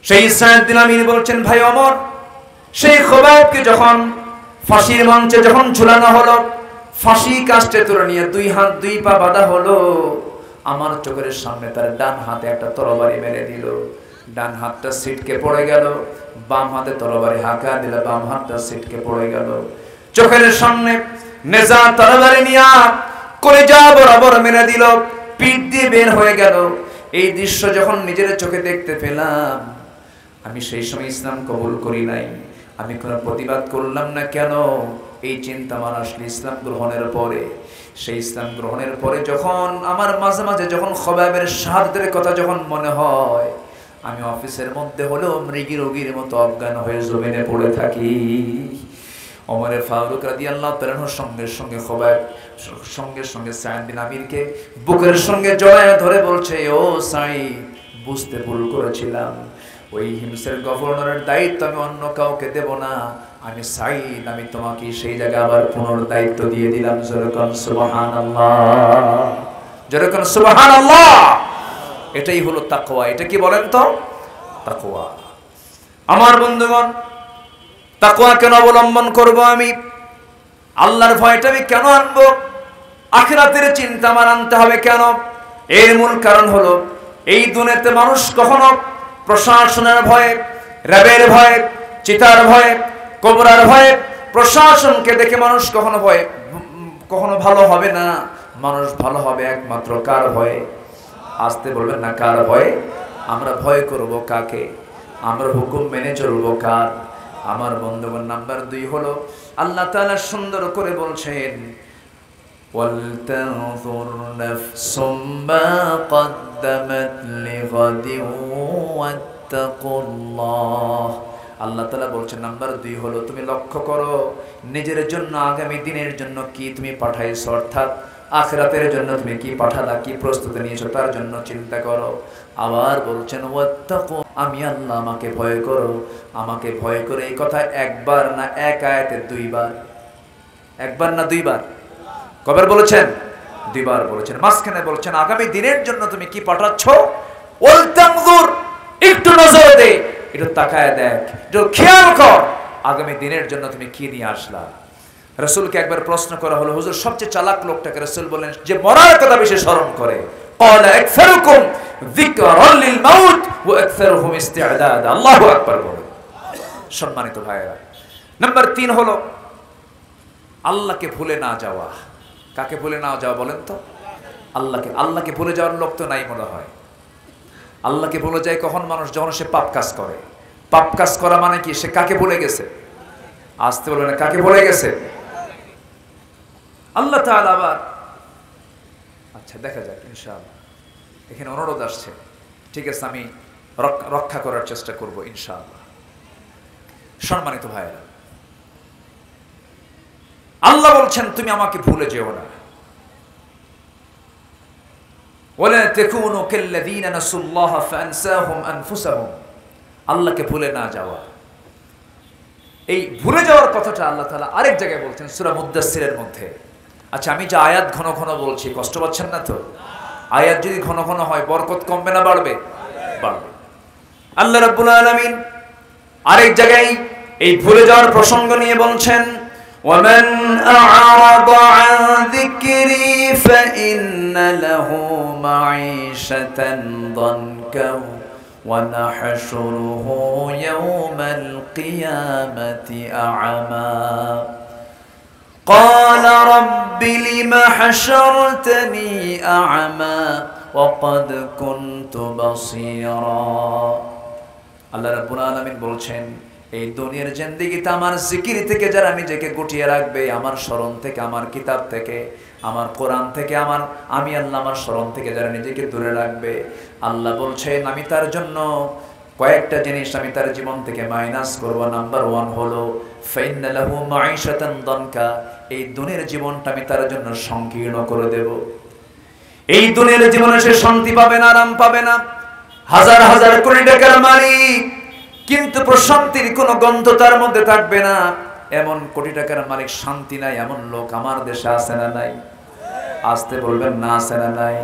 সেই সাঈদ বিন আমির বলছেন, ভাই ওমর, সেই খুবাইবকে যখন ফাঁসির মঞ্চে যখন ঝুলানো হলো, ফাঁসি কাস্টে তুলে নিয়ে 2 হাত 2 পা বাঁধা হলো, আমার চোখের সামনে তার ডান হাতে একটা তরবারি মেরে দিল, ডান হাতটা ছিটকে পড়ে গেল, বাম হাতে তরবারি হাঁকা দিল, বাম হাতটা ছিটকে পড়ে গেল। চোখের সামনে নেজা তরবারি নিয়ে কলিজা বরাবর মেরে দিল, পিঠ দিয়ে বের হয়ে গেল। এই দৃশ্য যখন নিজের চোখে দেখতে পেলাম, আমি সেই সময় ইসলাম কবুল করি নাই, আমি কোনো প্রতিবাদ করলাম না কেন? এই চিন্তা আমার আসলে ইসলাম গ্রহণের পরে। সেই ইসলাম গ্রহণের পরে যখন আমার মাঝে মাঝে যখন খুবাইবের শাহাদাতের কথা যখন মনে হয়, আমি অফিসের মধ্যে হলেও মৃগী রোগীর মতো অজ্ঞান হয়ে জমিনে পড়ে থাকি। ওমর ফারুক রাদিয়াল্লাহু তাআলা সঙ্গে সঙ্গে খুবাইব সঙ্গে সঙ্গে সাঈদ বিন আমিরকে বুকের সঙ্গে জড়ায় ধরে বলছে, ও সাঈদ, বুঝতে ভুল করেছিলাম, ওই হিমসের গভর্নরের দায়িত্ব আমি অন্য কাউকে দেব না, আমি সাঈদ, আমি তোমাকে সেই জায়গায় আবার পুনর দায়িত্ব দিয়ে দিলাম। যেরকম সুবহানাল্লাহ, যেরকম সুবহানাল্লাহ। এটাই হলো তাকওয়া। এটা কি বলেন তো? তাকওয়া। আমার বন্ধুগণ, তাকওয়া কেন অবলম্বন করব? আমি আল্লাহর ভয়টা আমি কেন আনবো? আখিরাতের চিন্তা আমার আনতে হবে কেন? এর মূল কারণ হলো, এই দুনিয়াতে মানুষ কখনো প্রশাসনের ভয়ে, র্যাবের ভয়ে, চিতার ভয়ে, কোবরার ভয়ে, প্রশাসনকে দেখে মানুষ কখনো ভালো হবে না। মানুষ ভালো হবে একমাত্র কার ভয়ে? আসতে বলবেন না, কার ভয়ে? আমরা ভয় করব কাকে? আমরা হুকুম মেনে চলবো কার? আমার বন্ধুগণ, নাম্বার 2 হলো আল্লাহ তাআলা সুন্দর করে বলছেন, ওয়ালতানজুর নাফসুম মা কদ্দামাত লিগাদিন ওয়াত্তাকুল্লাহ। আল্লাহ তাআলা বলছেন, নাম্বার 2 হলো তুমি লক্ষ্য করো নিজের জন্য আগামী দিনের জন্য কি তুমি পাঠাইছো, অর্থাৎ আখিরাতের জন্য তুমি কি পাঠালা, কি প্রস্তুতি নিয়েছো তার জন্য চিন্তা করো। আবার বলছেন ওয়াত্তাকু, আমি আল্লাহ আমাকে ভয় করো, আমাকে ভয় করে। এই কথা একবার না, এক আয়াতে দুইবার। একবার না দুইবার? কবার বলেছেন? দুইবার বলেছেন। মাঝখানে বলছেন আগামী দিনের জন্য তুমি কি পাঠাচ্ছ, ওয়াল তানজুর, একটু নজর দে, একটু তাকায় দেখ, একটু খেয়াল কর আগামী দিনের জন্য তুমি কি নিয়ে আসলা। রাসূলকে একবার প্রশ্ন করা হলো, হুজুর সবচেয়ে চালাক লোকটাকে? রাসূল বলেন যে মরার কথা বেশি স্মরণ করে। ক্বালা আকসারুকুম যিকরান লিল মাউত ওয়া আকসারুহুম ইস্তি'দাদ। আল্লাহু আকবার বলেন। সম্মানিত ভাইরা, নাম্বার 3 হলো আল্লাহকে ভুলে না যাওয়া। কাকে ভুলে না যাওয়া বলেন তো? আল্লাহকে। আল্লাহকে ভুলে যাওয়ার লোক তো নাই মনে হয়। আল্লাহকে ভুলে যায় কখন মানুষ? যখন সে পাপ কাজ করে। পাপ কাজ করা মানে কি? সে কাকে ভুলে গেছে? আসতে বলে না, কাকে ভুলে গেছে? আল্লাহ তাআলা আবার, আচ্ছা দেখা যাক ইনশাআল্লাহ। এখানে অনুরোধ আসছে, ঠিক আছে, আমি রক্ষা করার চেষ্টা করব ইনশাআল্লাহ। সম্মানিত ভাইরা, আল্লাহ বলছেন তুমি আমাকে ভুলে যেও না। ওয়ালা তাকুনু কাল্লাযীনা নাসুল্লাহা ফাআনসাহুম আনফুসাহুম। আল্লাহকে ভুলে না যাওয়া, এই ভুলে যাওয়ার কথাটা আল্লাহ তাআলা আরেক জায়গায় বলছেন সূরা মুদ্দাসসিরের মধ্যে। আচ্ছা, আমি যে আয়াত ঘন ঘন বলছি, কষ্ট পাচ্ছেন না তো? আয়াত যদি ঘন ঘন হয় বরকত কমবে না বাড়বে? বাড়বে। আল্লাহ রাব্বুল আলামিন আরেক জায়গায় এই ভুলে যাওয়ার প্রসঙ্গ নিয়ে বলছেন, وَمَنْ أَعْرَضَ عَنْ ذِكْرِي فَإِنَّ لَهُ مَعِيشَةً ضَنكًا وَنَحْشُرُهُ يَوْمَ الْقِيَامَةِ أَعْمَى قَالَ رَبِّ لِمَ حَشَرْتَنِي أَعْمَى وَقَدْ كُنْتُ بَصِيرًا। আল্লাহ রাব্বুল আলামিন বলছেন, এই দুনিয়ার জিন্দেগিতে আমার জিকির থেকে যারা নিজেকে গুটিয়ে রাখবে, আমার স্মরণ থেকে, আমার কিতাব থেকে, আমার কোরআন থেকে, আমি আল্লাহ আমার স্মরণ থেকে যারা নিজেকে দূরে রাখবে, আল্লাহ বলছেন আমি তার জন্য কয়েকটা জিনিস আমি তার জীবন থেকে মাইনাস করব। নাম্বার 1 হলো ফাইন্না লাহু মাঈশাতান দানকা, এই দুনিয়ার জীবনটা আমি তার জন্য সংকীর্ণ করে দেব। এই দুনিয়ার জীবনে সে শান্তি পাবে না, আরাম পাবে না। হাজার হাজার কোটি টাকার মালিক, কিন্তু প্রশান্তির কোনো গন্ধ তার মধ্যে থাকবে না। এমন কোটি টাকার মালিক শান্তি নাই, এমন লোক আমার দেশে আছে না নাই? আসতে বলবেন না, আছে না নাই?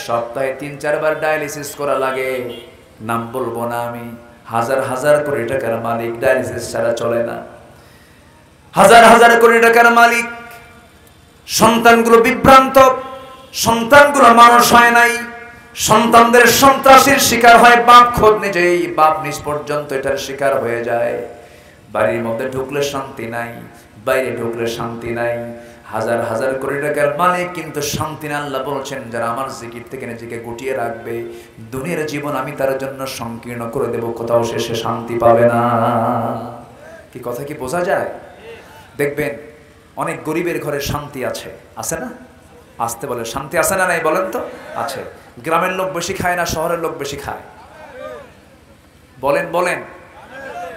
সপ্তাহে 3-4 বার ডায়ালিসিস করা লাগে, নাম বলবো না আমি। হাজার হাজার কোটি টাকার মালিক, ডায়ালিসিস ছাড়া চলে না। হাজার হাজার কোটি টাকার মালিক, সন্তানগুলো বিভ্রান্ত, সন্তানগুলো মানুষ হয় নাই, সন্তানদের সন্ত্রাসের শিকার হয় বাপ, খোদ নিজেই বাপ নিজ পর্যন্ত এটার শিকার হয়ে যায়। বাড়ির মধ্যে ঢুকলে শান্তি নাই, বাইরে ঢুকলে শান্তি নাই। হাজার হাজার কোটি টাকার মালিক, কিন্তু শান্তি না। আল্লাহ বলছেন যারা আমার জিকির থেকে নিজেকে গুটিয়ে রাখবে, দুনিয়ার জীবন আমি তার জন্য সংকীর্ণ করে দেব, কোথাও শেষে শান্তি পাবে না। কি কথা কি বোঝা যায়? দেখবেন অনেক গরিবের ঘরে শান্তি আছে, আছে না? আসতে বলে শান্তি আছে না নাই বলেন তো? আছে। গ্রামের লোক বেশি খায় না শহরের লোক বেশি খায়? বলেন বলেন।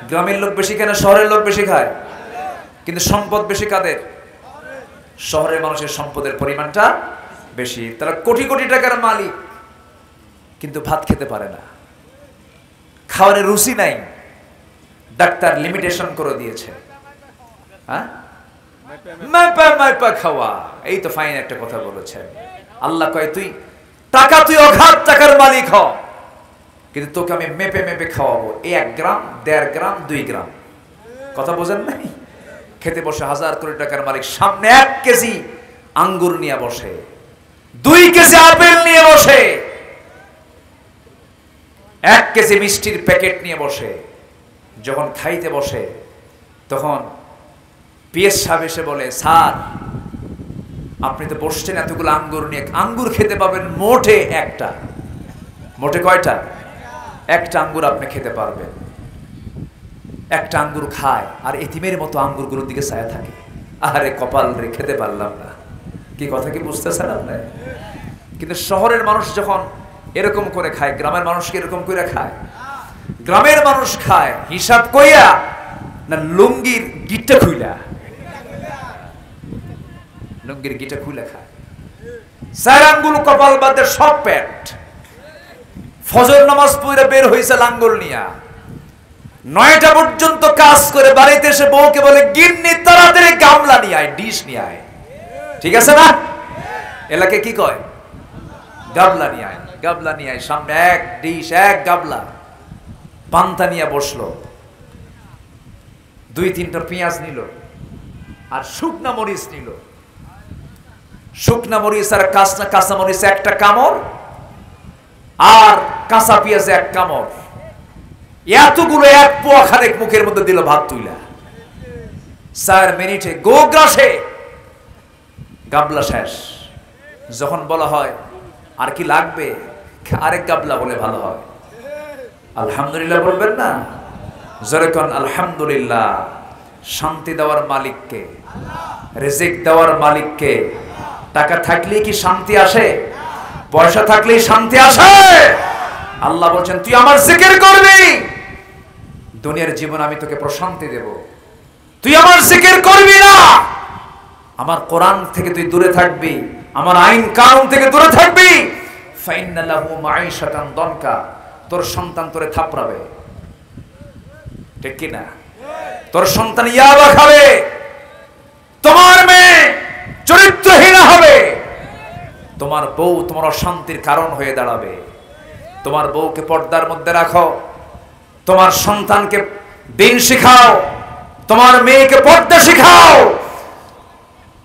গ্রামের লোক বেশি খায় না শহরের লোক বেশি খায়? কিন্তু সম্পদ বেশি কাদের? শহরের মানুষের সম্পদের পরিমাণটা বেশি। তারা কোটি কোটি টাকার মালিক, কিন্তু ভাত খেতে পারে না, খাওয়ার রুচি নাই। ডাক্তার লিমিটেশন করে দিয়েছে। হ্যাঁ, মাইপা খাওয়া, এই তো ফাইন একটা কথা বলেছেন। আল্লাহ কয় তুই টাকা, তুই অগাধ টাকার মালিক হ, কিন্তু তোকে আমি মেপে মেপে খাওয়াবো। 1 গ্রাম, 1.5 গ্রাম, 2 গ্রাম। কথা বোঝেন নাই? খেতে বসে হাজার কোটি টাকার মালিক, সামনে 1 কেজি আঙ্গুর নিয়ে বসে, 2 কেজি আপেল নিয়ে বসে, 1 কেজি মিষ্টির প্যাকেট নিয়ে বসে। যখন খাইতে বসে তখন পিএস সাহেব এসে বলে, স্যার আপনি তো বসছেন এতগুলো আঙ্গুর নিয়ে, আঙ্গুর খেতে পাবেন মোটে একটা। মোটে কয়টা? একটা আঙ্গুর আপনি খেতে পারবেন। একটা আঙ্গুর খায় আর এতিমের মতো আঙ্গুরগুলোর দিকে ছায়া থাকে। আরে কপাল রে, খেতে পারলাম না। কি কথা কি বুঝতেছেন আপনি? কিন্তু শহরের মানুষ যখন এরকম করে খায়, গ্রামের মানুষ কি এরকম করে খায়? গ্রামের মানুষ খায় হিসাব কইয়া না লুঙ্গির গিটটা খুইলা? লুঙ্গির গিটা খুলে খায়। চার আঙ্গুল কপাল বাদে সব পেট। ফজর নামাজ পড়ে বের হইছে লাঙ্গল নিয়া, 9টা পর্যন্ত কাজ করে বাড়িতে এসে বউকে বলে গিন্নি তাড়াতাড়ি গামলা নিয়ে আয়, ডিশ নিয়ে আয়। ঠিক আছে না? এলাকে কি কয়? গাবলা নিয়ে আয়, গাবলা নিয়ে আয়। সামনে এক ডিশ, এক গাবলা পান্তা নিয়ে বসলো, 2-3টা পেঁয়াজ নিল আর শুকনা মরিচ নিল। শুকনা মরিচ আর কাঁচা মরিচ একটা কামড়, আর কাঁচা পেঁয়াজ এক কামড়, এতগুলো এক পোয়া খানেক মুখের মধ্যে দিল ভাত তুইলা। 4 মিনিটে গোগ্রাসে গাবলা শেষ। যখন বলা হয় আর কি লাগবে, আরেক গাবলা বলে ভালো হয়। আলহামদুলিল্লাহ বলবেন না? জোরে কোন আলহামদুলিল্লাহ। শান্তি দেওয়ার মালিককে, রিজিক দেওয়ার মালিককে। টাকা থাকলেই কি শান্তি আসে? পয়সা থাকলেই শান্তি আসে? আল্লাহ বলছেন তুই আমার জিকির করবি, দুনিয়ার জীবন আমি তোকে প্রশান্তি দেব। তুই আমার জিকির করবি না, আমার কোরআন থেকে তুই দূরে থাকবি, আমার আইন কানুন থেকে দূরে থাকবি, ফাইন্না লাহু মাঈশাতান দনকা, তোর সন্তান তোরে থাপড়াবে। ঠিক কি না? তোর সন্তান ইয়াবা খাবে, তোমার মেয়ে চরিত্রহীন হবে, তোমার বউ তোমার অশান্তির কারণ হয়ে দাঁড়াবে। তোমার বউকে পর্দার মধ্যে রাখো, তোমার সন্তানকে দিন শিখাও, তোমার মেয়েকে পর্দা শিখাও,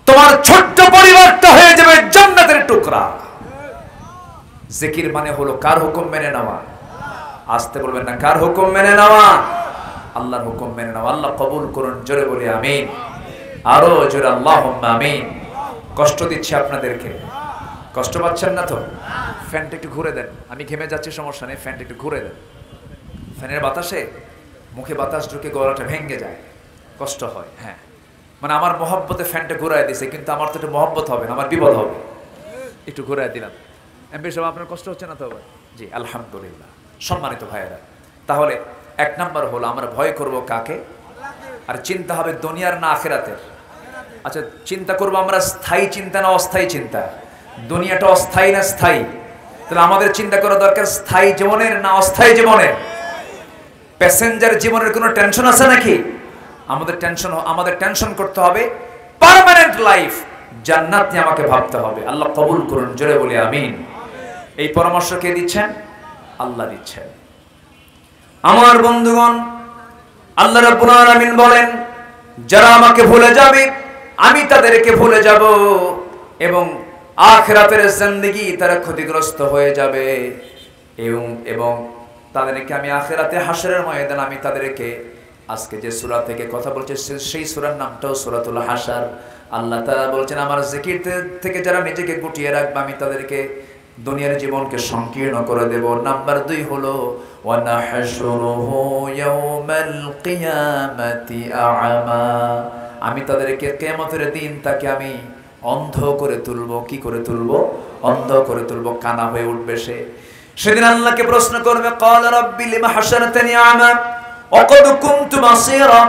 তোমার ছোট্ট পরিবারটা হয়ে যাবে জান্নাতের টুকরা। জিকির মানে হলো কার হুকুম মেনে নেওয়া? আসতে বলবেন না, কার হুকুম মেনে নেওয়া? আল্লাহর হুকুম মেনে নেওয়া। আল্লাহ কবুল করুন, জোরে বলি আমিন। আরো জোরে আল্লাহুম্মা আমিন। কষ্ট দিচ্ছি আপনাদেরকে, কষ্ট পাচ্ছেন না তো? ফ্যানটা একটু ঘুরে দেন, আমি ঘেমে যাচ্ছি, সমস্যা নেই, ফ্যানটা একটু ঘুরে দেন। ফ্যানের বাতাসে মুখে বাতাস ঢুকে গলাটা ভেঙে যায়, কষ্ট হয়। হ্যাঁ, মানে আমার মহব্বতে ফ্যানটা ঘুরাই দিছে, কিন্তু আমার তো একটু মহব্বত হবে না, আমার বিপদ হবে। একটু ঘুরাই দিলাম। এমপি সাহেব আপনার কষ্ট হচ্ছে না তো? জি আলহামদুলিল্লাহ। সম্মানিত ভাইয়েরা, তাহলে 1 নাম্বার হলো আমরা ভয় করব কাকে? আর চিন্তা হবে দুনিয়ার না আখিরাতের। আচ্ছা, চিন্তা করবো আমরা স্থায়ী চিন্তা না অস্থায়ী চিন্তা? দুনিয়াটা অস্থায়ী না স্থায়ী? তাহলে আমাদের চিন্তা করা দরকার স্থায়ী জীবনের না অস্থায়ী জীবনের? প্যাসেঞ্জার জীবনের কোনো টেনশন আছে নাকি? আমাদের টেনশন করতে হবে পার্মানেন্ট লাইফ, জান্নাত নিয়ে আমাকে ভাবতে হবে। আল্লাহ কবুল করুন, জোরে বলি আমিন। এই পরামর্শ কে দিচ্ছেন? আল্লাহ দিচ্ছেন। আমার বন্ধুগণ, আল্লাহ রাব্বুল আলামিন বলেন যারা আমাকে ভুলে যাবে আমি তাদেরকে ভুলে যাব, এবং আখিরাতের জিন্দেগি তারা ক্ষতিগ্রস্ত হয়ে যাবে, এবং তাদেরকে আমি আখিরাতে হাশরের ময়দান আমি তাদেরকে, আজকে যে সূরা থেকে কথা বলছে সেই সূরার নামটাও সূরাতুল হাশর। আল্লাহ তাআলা বলছেন আমার জিকির থেকে যারা নিজেকে গুটিয়ে রাখবে আমি তাদেরকে দুনিয়ার জীবনকে সংকীর্ণ করে দেব। নাম্বার 2 হলো ওয়া নাহশুরুহু ইয়াওমাল কিয়ামাতি আ'মা, আমি তাদেরকে কিয়ামতের দিন তাকে আমি অন্ধ করে তুলব। কি করে তুলব? অন্ধ করে তুলব, কানা হয়ে উঠবে সে। সেদিন আল্লাহকে প্রশ্ন করবে ক্বালা রাব্বি লিমা হাশারতানি আ'মা ওয়া ক্বাদ কুনতু বাসীরা,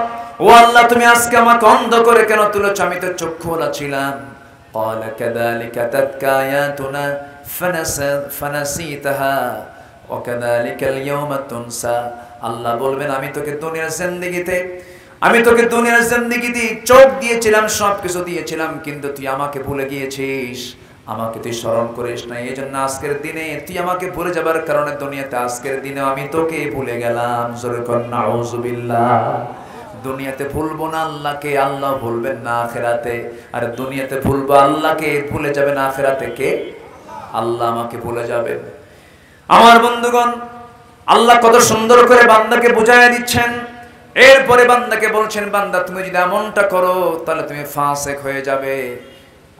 ও আল্লাহ তুমি আজকে আমাকে অন্ধ করে কেন তুলেছ, আমি তো চক্ষুওয়ালা ছিলাম। ক্বালা কাযালিকা তাতকা আয়াতুনা ফানাসিতাহা ওয়া কাযালিকাল ইয়াওমা তুনসা, আল্লাহ বলবেন আমি তোকে দুনিয়ার জিন্দেগিতে চোখ দিয়েছিলাম, সব কিছু দিয়েছিলাম, কিন্তু তুই আমাকে ভুলে গিয়েছিস, আমাকে তুই স্মরণ করিস না। এই জন্য আজকের দিনে তুই আমাকে ভুলে যাবার কারণে দুনিয়াতে আজকের দিনে আমি তোকে ভুলে গেলাম। জোরে কর নাউযুবিল্লাহ। দুনিয়াতে ভুলবো না আল্লাহকে, আল্লাহ ভুলবেন না আখিরাতে। আর দুনিয়াতে ভুলবো আল্লাহকে, ভুলে যাবেন আখিরাতে কে? আল্লাহ আমাকে ভুলে যাবেন। আমার বন্ধুগণ, আল্লাহ কত সুন্দর করে বান্দাকে বুঝাইয়া দিচ্ছেন। এরপরে বান্দাকে বলছেন বান্দা তুমি যদি এমনটা করো তাহলে তুমি ফাসেক হয়ে যাবে।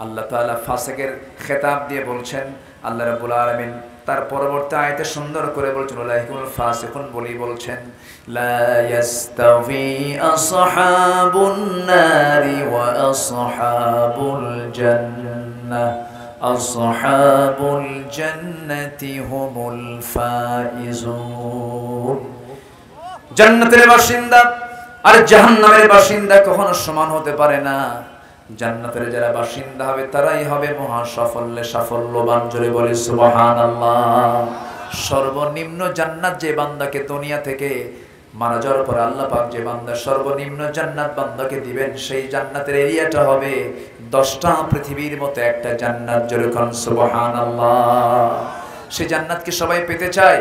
আল্লাহ তাআলা ফাসেকের খেতাব দিয়ে বলছেন। আল্লাহ রাব্বুল আলামিন তার পরবর্তী আয়াতে সুন্দর করে বলছেন উলাইকুল ফাসিকুন বলি বলছেন লা ইয়াস্তাওয়ি আসহাবুন নারি ওয়া আসহাবুল জান্নাহ আসহাবুল জান্নাতি হুমুল ফাইজুন। জান্নাতের বাসিন্দা আর জাহান্নামের বাসিন্দা কখনো সমান হতে পারে না। জান্নাতের যারা বাসিন্দা হবে তারাই হবে মহা সাফল্যে সাফল্যবান। জোরে বলি সুবহানাল্লাহ। সর্বনিম্ন জান্নাত যে বান্দাকে দুনিয়া থেকে মারা যাওয়ার পর আল্লাহ পাক যে বান্দা সর্বনিম্ন জান্নাত বান্দাকে দিবেন, সেই জান্নাতের এরিয়াটা হবে 10টা পৃথিবীর মতো একটা জান্নাত। জোরে কোন সুবহানাল্লাহ। সেই জান্নাত কি সবাই পেতে চায়?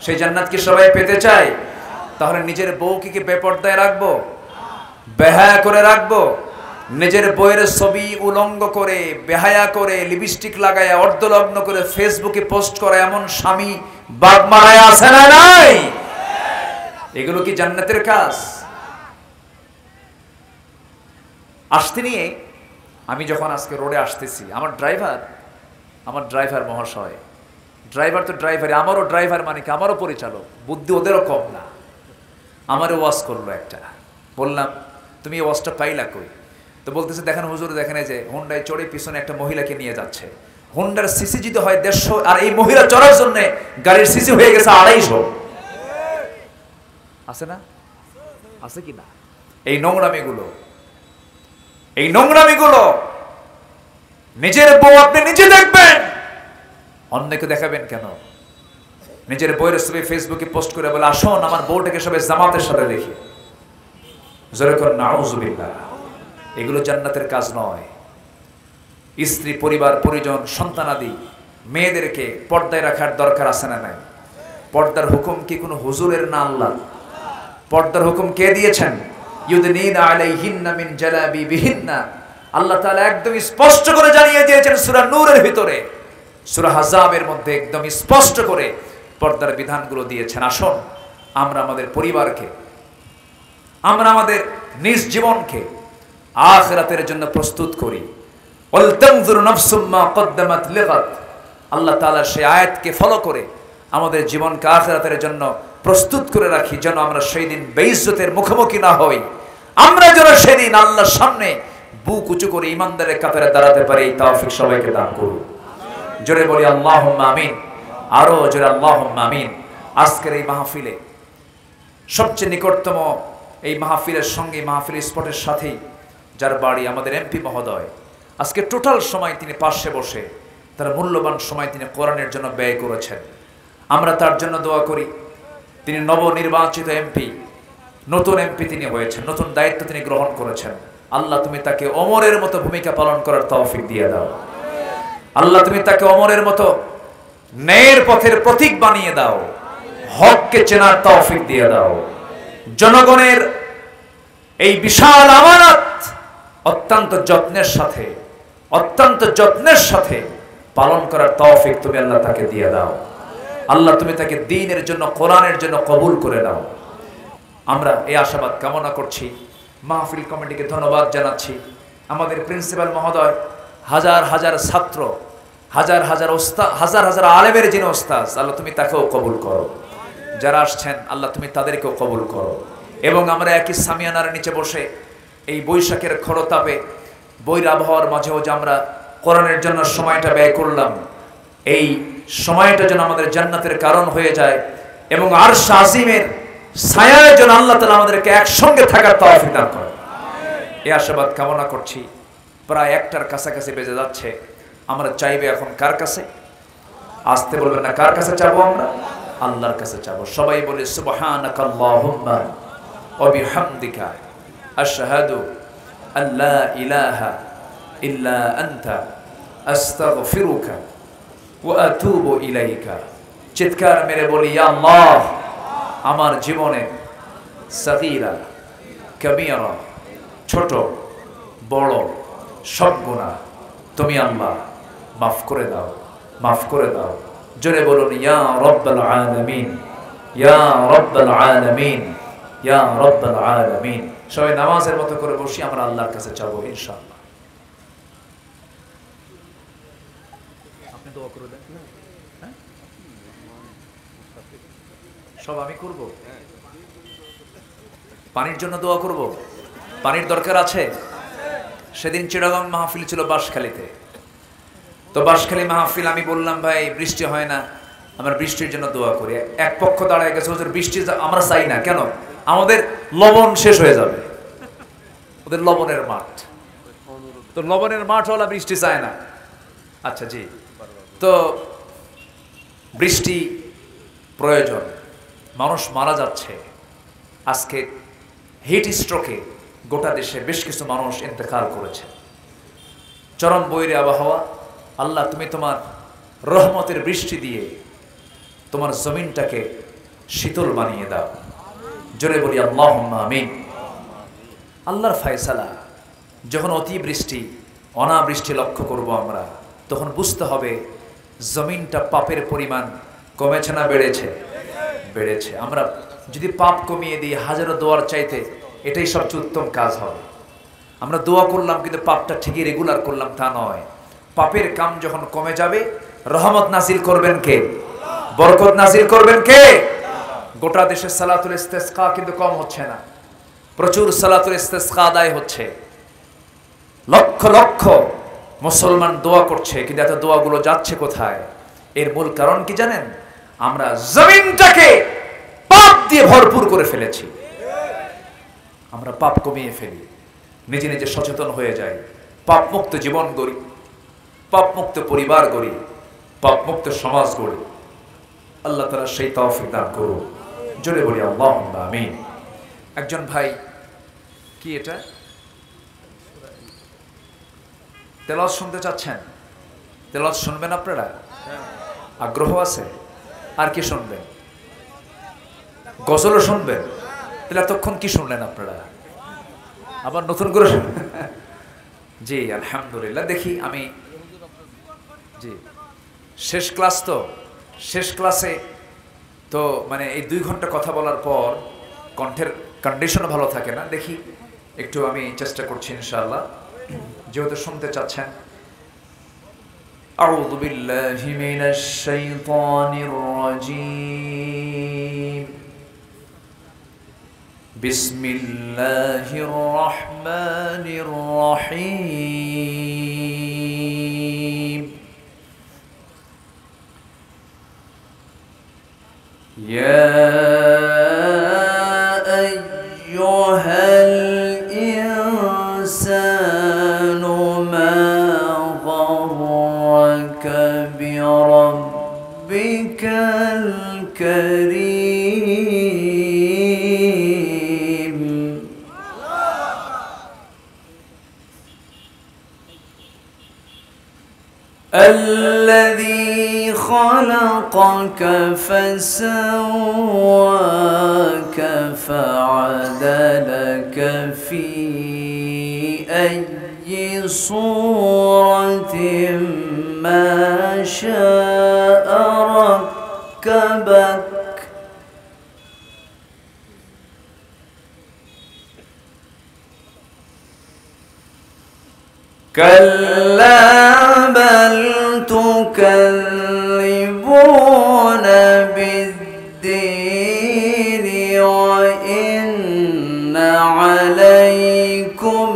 সেই জান্নাত কি সবাই পেতে চায়? তাহলে নিজের বউকে কি বেপর্দায় রাখবো, বেহায়া করে রাখবো? নিজের বইয়ের ছবি উলঙ্গ করে, বেহায়া করে, লিপস্টিক লাগায়া অর্ধলগ্ন করে ফেসবুকে পোস্ট করা এমন স্বামী বাপ মারায় আছে না নাই? এগুলো কি জান্নাতের কাজ? আসতে নিয়ে আমি যখন আজকে রোডে আসতেছি, আমার ড্রাইভার মহাশয়, ড্রাইভার তো ড্রাইভার, আমারও ড্রাইভার মানে কি আমারও পরিচালক, বুদ্ধি ওদেরও কম না। আমারও ওয়াজ করলো একটা, বললাম তুমি এই ওয়াজটা পাইলা কই? তো বলতেছে দেখেন হুজুর, দেখেন এই যে হুন্ডায় চড়ে পিছনে একটা মহিলাকে নিয়ে যাচ্ছে, হুন্ডার সিসি যদি হয় 150 আর এই মহিলা চড়ার জন্য গাড়ির সিসি হয়ে গেছে 250। আছে না? আছে কি না? এই নোংরামিগুলো নিজের বউ আপনি নিজে দেখবেন, অন্যকে দেখাবেন কেন? নিজের বউয়ের ছবি ফেসবুকে পোস্ট করে বলে আসুন আমার বউটাকে সবাই জামাতের সাথে দেখি। জোরে করে নাউজুবিল্লাহ। এগুলো জান্নাতের কাজ নয়। স্ত্রী, পরিবার, পরিজন, সন্তানাদি মেয়েদেরকে পর্দায় রাখার দরকার আছে না নাই? পর্দার হুকুম কি কোনো হুজুরের না আল্লাহ? পর্দার হুকুম কে দিয়েছেন? ইউদনিনা আলাইহিন্না মিন জালাবিবিহিন্না। আল্লাহ তাআলা একদম স্পষ্ট করে জানিয়ে দিয়েছেন সূরা নূরের ভিতরে, সূরা আহজাবের মধ্যে একদম স্পষ্ট করে পর্দার বিধানগুলো দিয়েছেন। আসুন আমরা আমাদের পরিবারকে, আমরা আমাদের নিজ জীবনকে আখিরাতের জন্য প্রস্তুত করি। ওয়াল তানজুর নাফসুম মা কদ্দামাত লিগাদ। আল্লাহ তাআলা সেই আয়াতকে ফলো করে আমাদের জীবনকে আখিরাতের জন্য প্রস্তুত করে রাখি, যেন আমরা সেই দিন বেইজ্জতের মুখোমুখি না হই। আমরা যেন সেদিন আল্লাহর সামনে বুক উঁচু করে ইমানদারের কাতারে দাঁড়াতে পারি। এই তৌফিক সবাইকে দান করুন। জোরে বলি আল্লাহুম্মা আমিন। আরো জোরে আল্লাহুম্মা আমিন। আজকের এই মাহফিলে সবচেয়ে নিকটতম এই মাহফিলের সঙ্গে, মাহফিল স্পটের সাথেই যার বাড়ি, আমাদের এমপি মহোদয়, আজকে টোটাল সময় তিনি পাশে বসে তার মূল্যবান সময় তিনি কোরআনের জন্য ব্যয় করেছেন। আমরা তার জন্য দোয়া করি। তিনি নবনির্বাচিত এমপি, নতুন এমপি তিনি হয়েছেন, নতুন দায়িত্ব তিনি গ্রহণ করেছেন। আল্লাহ তুমি তাকে ওমরের মতো ভূমিকা পালন করার তৌফিক দিয়ে দাও। আল্লাহ তুমি তাকে ওমরের মতো ন্যায়ের পথের প্রতীক বানিয়ে দাও, হককে চেনার তৌফিক দিয়ে দাও। জনগণের এই বিশাল আমানত অত্যন্ত যত্নের সাথে পালন করার তৌফিক তুমি আল্লাহ তাকে দিয়ে দাও। আল্লাহ তুমি তাকে দ্বীনের জন্য, কোরআনের জন্য কবুল করে দাও। আমরা এই আশাবাদ কামনা করছি। মাহফিল কমিটিকে ধন্যবাদ জানাচ্ছি। আমাদের প্রিন্সিপাল মহোদয়, হাজার হাজার ছাত্র, হাজার হাজার ওস্তাদ, হাজার হাজার আলেমের যিনি ওস্তাদ, আল্লাহ তুমি তাকেও কবুল করো। যারা আসছেন আল্লাহ তুমি তাদেরকেও কবুল করো। এবং আমরা একই সামিয়ানার নিচে বসে এই বৈশাখের খরতাপে, বৈর আবহাওয়ার মাঝেও যে আমরা কোরআনের জন্য সময়টা ব্যয় করলাম, এই সময়টা যেন আমাদের জান্নাতের কারণ হয়ে যায় এবং আরশ আজিমের ছায়ায় যেন আল্লাহ তাআলা আমাদেরকে একসঙ্গে থাকার তৌফিক দান করেন। এই আশাবাদ কামনা করছি। প্রায় 1টার কাছাকাছি বেজে যাচ্ছে। আমরা চাইবে এখন কার কাছে? আসতে বলবেন না, কার কাছে চাবো? আমরা আল্লাহর কাছে চাবো। সবাই বলে সুবহানাকাল্লাহুম্মা ওয়া বিহামদিকা আশহাদু আল্লা ইলাহা ইল্লা আনতা আস্তাগফিরুকা ওয়া আতুবু ইলাইকা। চিৎকার মেরে বলি, ইয়া আল্লাহ, আমার জীবনে সগীরা কবীরা, ছোট বড় সব গুনাহ তুমি আল্লাহ মাফ করে দাও, মাফ করে দাও। জোরে বলুন, ইয়া রাব্বাল আলামিন, ইয়া রাব্বাল আলামিন, ইয়া রাব্বাল আলামিন। সবাই নামাজের মতো করে বসি, আমরা আল্লাহর কাছে চাবো ইনশাআল্লাহ। আপনি দোয়া করে দেন। সব আমি করব? পানির জন্য দোয়া করব? পানির দরকার আছে? সেদিন চিটাগং মাহফিল ছিল বাঁশখালীতে। তো বাঁশখালী মাহফিল, আমি বললাম ভাই বৃষ্টি হয় না, আমরা বৃষ্টির জন্য দোয়া করি। এক পক্ষ দাঁড়ায় গেছে, ওদের বৃষ্টি আমরা চাই না। কেন? আমাদের লবণ শেষ হয়ে যাবে, ওদের লবণের মাঠ। তো লবণের মাঠওয়ালা বৃষ্টি চায় না। আচ্ছা জি, তো বৃষ্টি প্রয়োজন। মানুষ মারা যাচ্ছে। আজকে হিট স্ট্রোকে গোটা দেশে বেশ কিছু মানুষ ইন্তেকাল করেছে। চরম বৈরী আবহাওয়া। আল্লাহ তুমি তোমার রহমতের বৃষ্টি দিয়ে তোমার জমিনটাকে শীতল বানিয়ে দাও। জোরে বলি আল্লাহুম্মা আমিন। আল্লাহর ফয়সালা। যখন অতিবৃষ্টি অনাবৃষ্টি লক্ষ্য করব আমরা, তখন বুঝতে হবে জমিনটা পাপের পরিমাণ কমেছে না বেড়েছে? বেড়েছে। আমরা যদি পাপ কমিয়ে দিই হাজারো দোয়ার চাইতে এটাই সবচেয়ে উত্তম কাজ হবে। আমরা দোয়া করলাম কিন্তু পাপটা ঠিকই রেগুলার করলাম তা নয়। পাপের কাম যখন কমে যাবে রহমত নাজিল করবেন কে? বরকত নাজিল করবেন কে? গোটা দেশে সালাতুল ইস্তেসকা কিন্তু কম হচ্ছে না, প্রচুর সালাতুল ইস্তেসকা আদায় হচ্ছে। লক্ষ লক্ষ মুসলমান দোয়া করছে, কিন্তু এত দোয়াগুলো যাচ্ছে কোথায়? এর মূল কারণ কি জানেন? আমরা জমিনটাকে পাপ দিয়ে ভরপুর করে ফেলেছি। আমরা পাপ কমিয়ে ফেলি, নিজে নিজে সচেতন হয়ে যাই, পাপ মুক্ত জীবন গড়ি, পাপ মুক্ত পরিবার গড়ি, পাপ মুক্ত সমাজ গড়ি। আল্লাহ তাআলা সেই তৌফিক দান করুন। জোরে বলি আল্লাহুম্মা আমিন। একজন ভাই, কি এটা তেলাওয়াত শুনতে চাচ্ছেন? তেলাওয়াত শুনবেন আপনারা? আগ্রহ আছে? আর কি শুনবেন? গজলও শুনবেন? তাহলে এতক্ষণ কি শুনলেন আপনারা? আবার নতুন করে জি আলহামদুলিল্লাহ। দেখি আমি জি শেষ ক্লাস, তো শেষ ক্লাসে তো মানে এই 2 ঘন্টা কথা বলার পর কণ্ঠের কন্ডিশনও ভালো থাকে না। দেখি একটু আমি চেষ্টা করছি ইনশাআল্লাহ, যেহেতু শুনতে চাচ্ছেন। আউযু বিল্লাহি মিনাশ শাইতানির রাজীম। বিসমিল্লাহির রহমানির রহিম। ইয়া আইয়ুহাল ইনসানু মা গররাকা বিরাব্বিকাল কারীম। الذي خلقك فسواك فعدلك في أي صورة ما شاء ركبك. كلا بل تكذبون بالدين وإن عليكم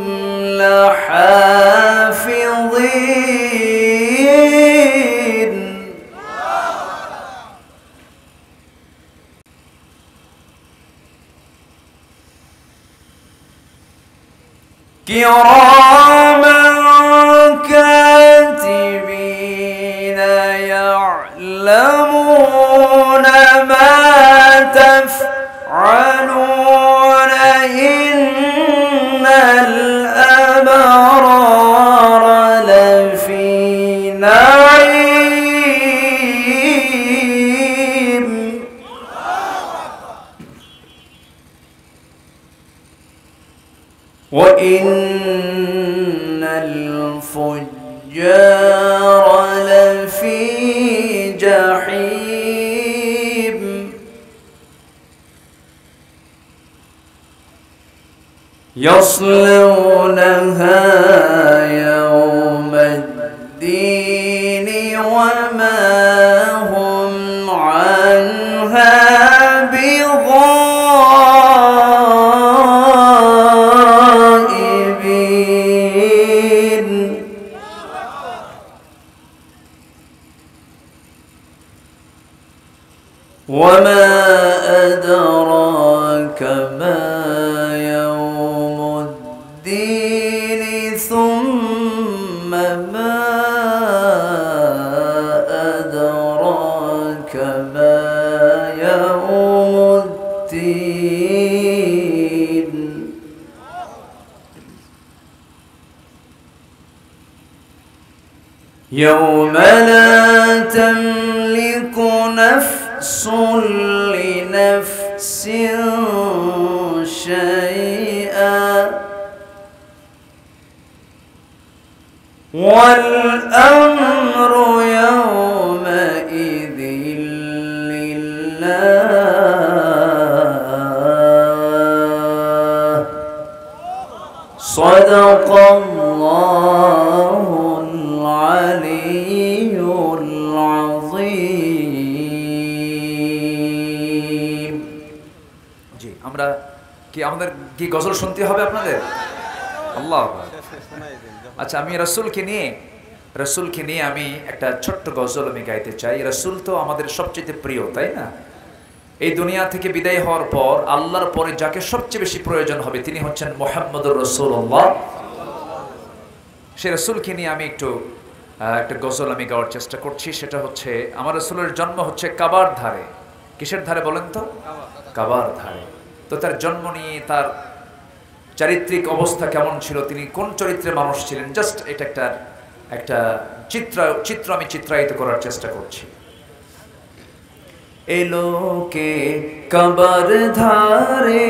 لحافظين. كراما كاتبين يعلمون ما تفعلون. إن الأبرار لفي نعيم وإن الفجار لفي جحيم. يصلونها يوم الدين وما هم عنها بغائبين. وما أدراك ما يوم الدين ثم يوم الدين يوم لا تملك نفس لنفس شيئا والأمر يومئذ لله صدق الله العلي العظيم জি আমরা কি আমাদের কি গজল শুনতে হবে আপনাদের আল্লাহ আচ্ছা আমি রাসূলকে নিয়ে আমি একটা ছোট্ট গজল আমি গাইতে চাই রাসূল তো আমাদের সবচেয়ে প্রিয় তাই না এই দুনিয়া থেকে বিদায় হওয়ার পর আল্লাহর পরে যাকে সবচেয়ে বেশি প্রয়োজন হবে তিনি হচ্ছেন মুহাম্মদুর রাসূলুল্লাহ সেই রাসূলকে নিয়ে আমি একটা গজল আমি গাওয়ার চেষ্টা করছি সেটা হচ্ছে আমার রাসূলের জন্ম হচ্ছে কাবার ধারে কিসের ধারে বলেন তো কাবার ধারে তো তার জন্ম নিয়ে তার চারিত্রিক অবস্থা কেমন ছিল তিনি কোন চরিত্রের মানুষ ছিলেন জাস্ট এটা একটা চিত্র আমি চিত্রায়িত করার চেষ্টা করছি এলোকে কাবার ধারে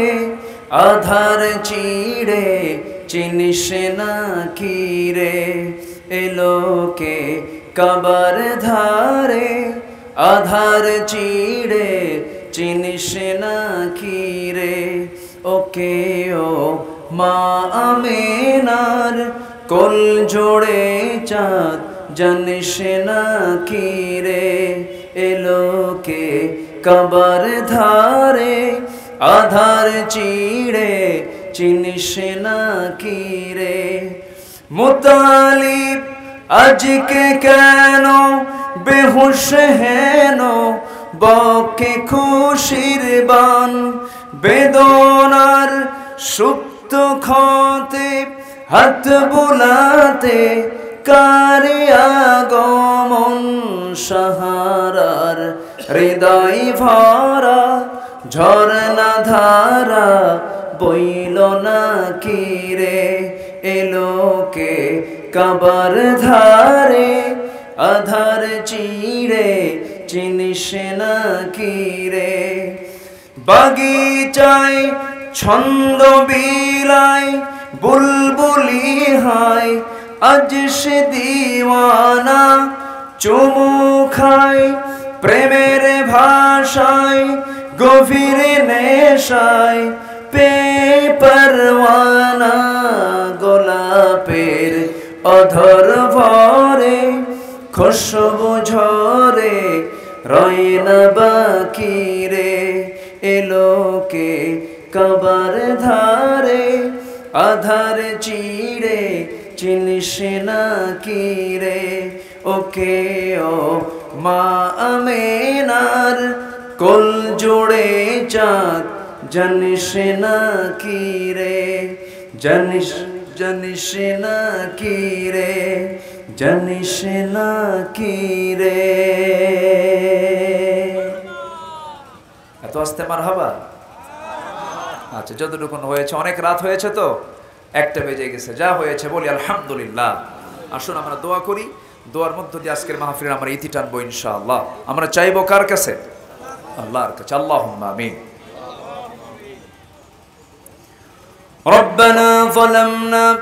আধার চিড়ে চিনিস না কি রে এলোকে কাবার ধারে আধার চিড়ে চিনিস না কি রে ওকে ও মা আমেনার কোল জোড়ে চাঁদ জানিস না কি রে এলোকে কাবার ধারে আধার চিড়ে চিনিস না কি রে মুতালিব আজকে কেন বেহুশ হেন বকে খুশির বান বেদনার সুপ্ত ক্ষতে হাত বুলাতে কারে আগমন সাহারার হৃদয় ভরা ঝরনা ধারা বইল না কি রে এলোকে কাবার ধারে আধার চিড়ে চিনিস না কি রে বাগিচায় ছন্দ বিলায় বুলবুলি হায় আজ সে দিওয়ানা চুমু খায় প্রেমের ভাষায় গভীর নেশায় পে পরওয়ানা গোলাপের অধর ভরে খুশবু ঝরে রয় না বাকি রে এলোকে কাবার ধারে আধার চিড়ে চিনিস না কি রে ওকে ও মা আমেনার কোল জোড়ে চাঁদ জানিস না কি রে জানিস না কি রে জানিস না কি রে এত আস্তে মারহাবা আচ্ছা যতটুকু হয়েছে অনেক রাত হয়েছে তো একটা বেজে গেছে যা হয়েছে বলি আলহামদুলিল্লাহ আসুন আমরা দোয়া করি দোয়ার মধ্য দিয়ে আজকের মাহফিলে আমরা ইতি টানবো ইনশাআল্লাহ আমরা চাইবো কার কাছে আল্লাহর কাছে আল্লাহুম্মা আমিন ربنا ظلمنا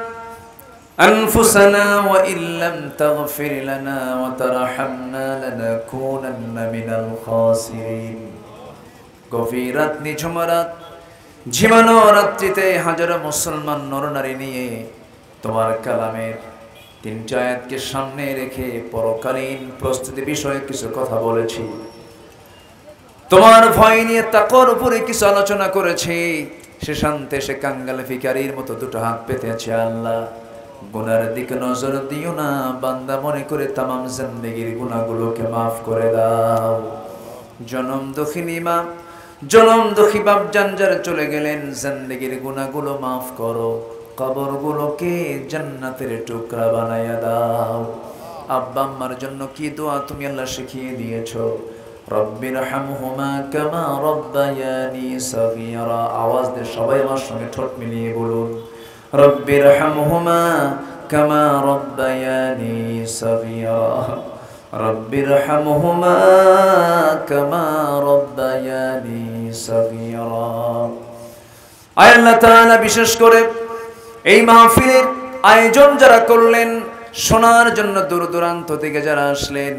أنفسنا وإن لم تغفر لنا وترحمنا لنكونن من الخاسرين গভীরাত নিঝুমরাত ঝিমানো রাত্রিতে হাজারো মুসলমান নরনারী নিয়ে তোমার কালামের তিনটি আয়াতকে সামনে রেখে পরকালীন প্রস্তুতি বিষয়ে কিছু কথা বলেছি তোমার ভয় নিয়ে তাকওয়ার উপরে কিছু আলোচনা করেছি সে শান্তে সে কাঙ্গাল ভিখারির মতো দুটো হাত পেতে আছে আল্লাহ গুনার দিকে নজর দিও না বান্দা মনে করে তামাম জিন্দেগির গুনাহগুলোকে মাফ করে দাও জনম দখিনী মা জনম দুঃখী বাপ জানজার চলে গেলেন জিন্দেগির গুনাহগুলো মাফ করো কবরগুলোকে জান্নাতের টুকরা বানায়া দাও আব্বা আম্মার জন্য কি দোয়া তুমি আল্লাহ শিখিয়ে দিয়েছো রব্বিরহামহুমা কামা রব্বায়ানি সগীরা। আওয়াজ দিয়ে সবাই আমার সঙ্গে ঠোঁট মিলিয়ে বলুন, রব্বিরহামহুমা কামা রব্বায়ানি সগীরা, রব্বিরহামহুমা কামা রব্বায়ানি সগীরা। আয় আল্লাহ তাআলা, বিশেষ করে এই মাহফিলের আয়োজন যারা করলেন, শোনার জন্য দূর দূরান্ত থেকে যারা আসলেন,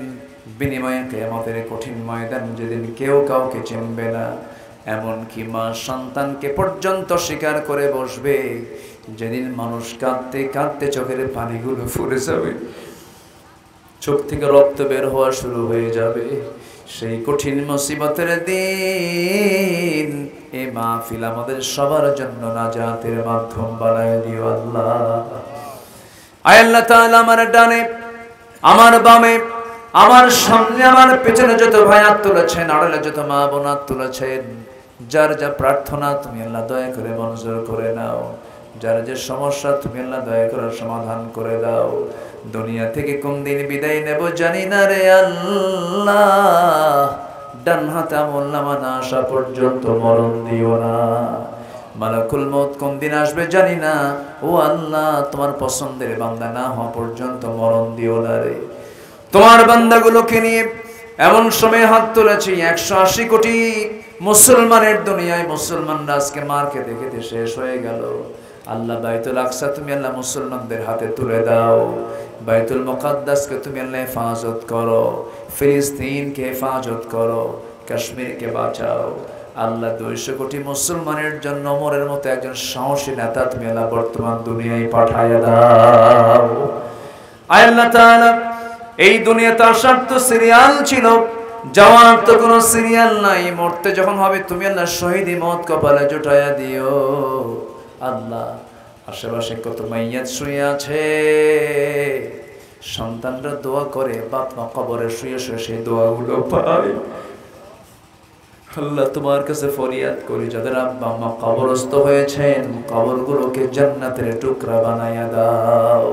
বিনিময়ে কিয়ামতের কঠিন ময়দান যেদিন কেউ কাউকে চিনবে না, এমনকি মা সন্তানকে পর্যন্ত স্বীকার করে বসবে, যেদিন মানুষ কাঁদতে কাঁদতে চোখের পানিগুলো ফুরে যাবে, চোখ থেকে রক্ত বের হওয়া শুরু হয়ে যাবে, সেই কঠিন মুসিবতের দিন এই মাহফিল আমাদের সবার জন্য নাজাতের মাধ্যম বানায় দিও আল্লাহ। আয় আল্লাহ তাআলা, আমার ডানে, আমার বামে, আমার সামনে, আমার পেছনে যত ভাই হাত তুলেছেন, আড়ালে যত মা বোন হাত তুলেছেন, যার যা প্রার্থনা তুমি আল্লাহ দয়া করে মঞ্জুর করে নাও, যার যে সমস্যা তুমি আল্লাহ দয়া করে সমাধান করে দাও। দুনিয়া থেকে কোন দিন বিদায় নেব জানি না রে আল্লাহ, ডান হাতে আমলনামা না আসা পর্যন্ত মরণ দিও না। মালাকুল মউত কোন দিন আসবে জানি না, ও আল্লাহ তোমার পছন্দের বান্দা না হওয়া পর্যন্ত মরণ দিও না রে। তোমার বান্দাগুলোকে নিয়ে এমন সময় হাত তুলেছি, 180 কোটি মুসলমানের দুনিয়ায় মুসলমানরা আজকে মারকে দেখে শেষ হয়ে গেল। আল্লাহ বাইতুল আকসা তুমি আল্লাহ মুসলমানদের হাতে তুলে দাও, বাইতুল মুকাদ্দাসকে তুমি আল্লাহ হেফাজত করো, ফিলিস্তিনকে হেফাজত করো, কাশ্মীরকে বাঁচাও। আল্লাহ 200 কোটি মুসলমানের জন্য ওমরের মতো একজন সাহসী নেতা তুমি আল্লাহ বর্তমান দুনিয়ায় পাঠায়া দাও। আয় আল্লাহ তাআলা, এই দুনিয়াতে আসার তো সিরিয়াল ছিল, যাওয়ার তো কোনো সিরিয়াল নাই। মরতে যখন হবে তুমি আল্লাহ শহীদি মত কপালে জুটায়া দিও আল্লাহ। আশেপাশে কত মাইয়াত শুয়ে আছে, সন্তানরা দোয়া করে, বাপ মা কবরে শুয়ে শুয়ে সেই দোয়াগুলো পায়। আল্লাহ তোমার কাছে ফরিয়াদ করি, যাদের আব্বা মা কবরস্থ হয়েছেন, কবরগুলোকে জান্নাতের টুকরা বানায়া দাও।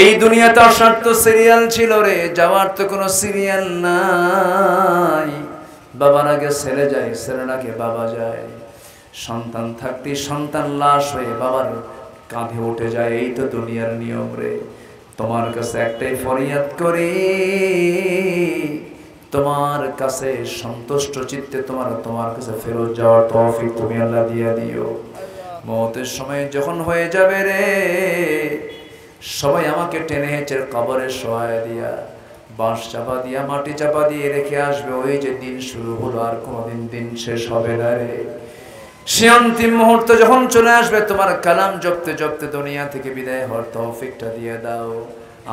এই দুনিয়াতে আসার তো সিরিয়াল ছিল রে, যাওয়ার তো কোনো সিরিয়াল নাই। বাবার আগে ছেলে যায়, ছেলের আগে বাবা যায়, সন্তান থাকতে সন্তান লাশ হয়ে বাবার কাঁধে উঠে যায়। এই তো দুনিয়ার নিয়ম রে। তোমার কাছে একটাই ফরিয়াদ করি, তোমার কাছে সন্তুষ্ট চিত্তে তোমার কাছে ফেরত যাওয়ার তৌফিক তুমি আল্লাহ দিয়ে দিও। মওতের সময় যখন হয়ে যাবে রে, সবাই আমাকে টেনে হেঁচে কবরে শোয়ায় দিয়া, বাঁশ চাপা দিয়া, মাটি চাপা দিয়ে রেখে আসবে। ওই যে দিন শুরু হলো, আর কোনোদিন দিন শেষ হবে না রে। সে অন্তিম মুহূর্ত যখন চলে আসবে, তোমার কালাম জপতে জপতে দুনিয়া থেকে বিদায় হওয়ার তৌফিকটা দিয়ে দাও।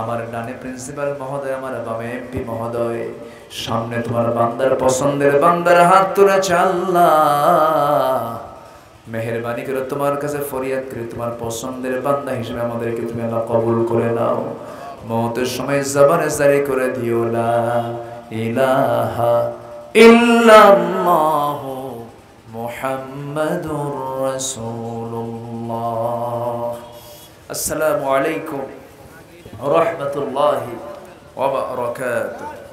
আমার ডানে প্রিন্সিপাল মহোদয়, আমার বামে এমপি মহোদয়, সামনে তোমার বান্দার পছন্দের বান্দার হাত তুলেছে আল্লাহ। মেহেরবানি করে তোমার কাছে ফরিয়াদ করি, তোমার পছন্দের বান্দা হিসেবে আমাদেরকে তুমি আল্লাহ কবুল করে নাও। মওতের সময় জবানে জারি করে দিও লা ইলাহা ইল্লাল্লাহু মুহাম্মাদুর রাসূলুল্লাহ। আসসালামু আলাইকুম ওয়া রাহমাতুল্লাহি ওয়া বারাকাতুহু।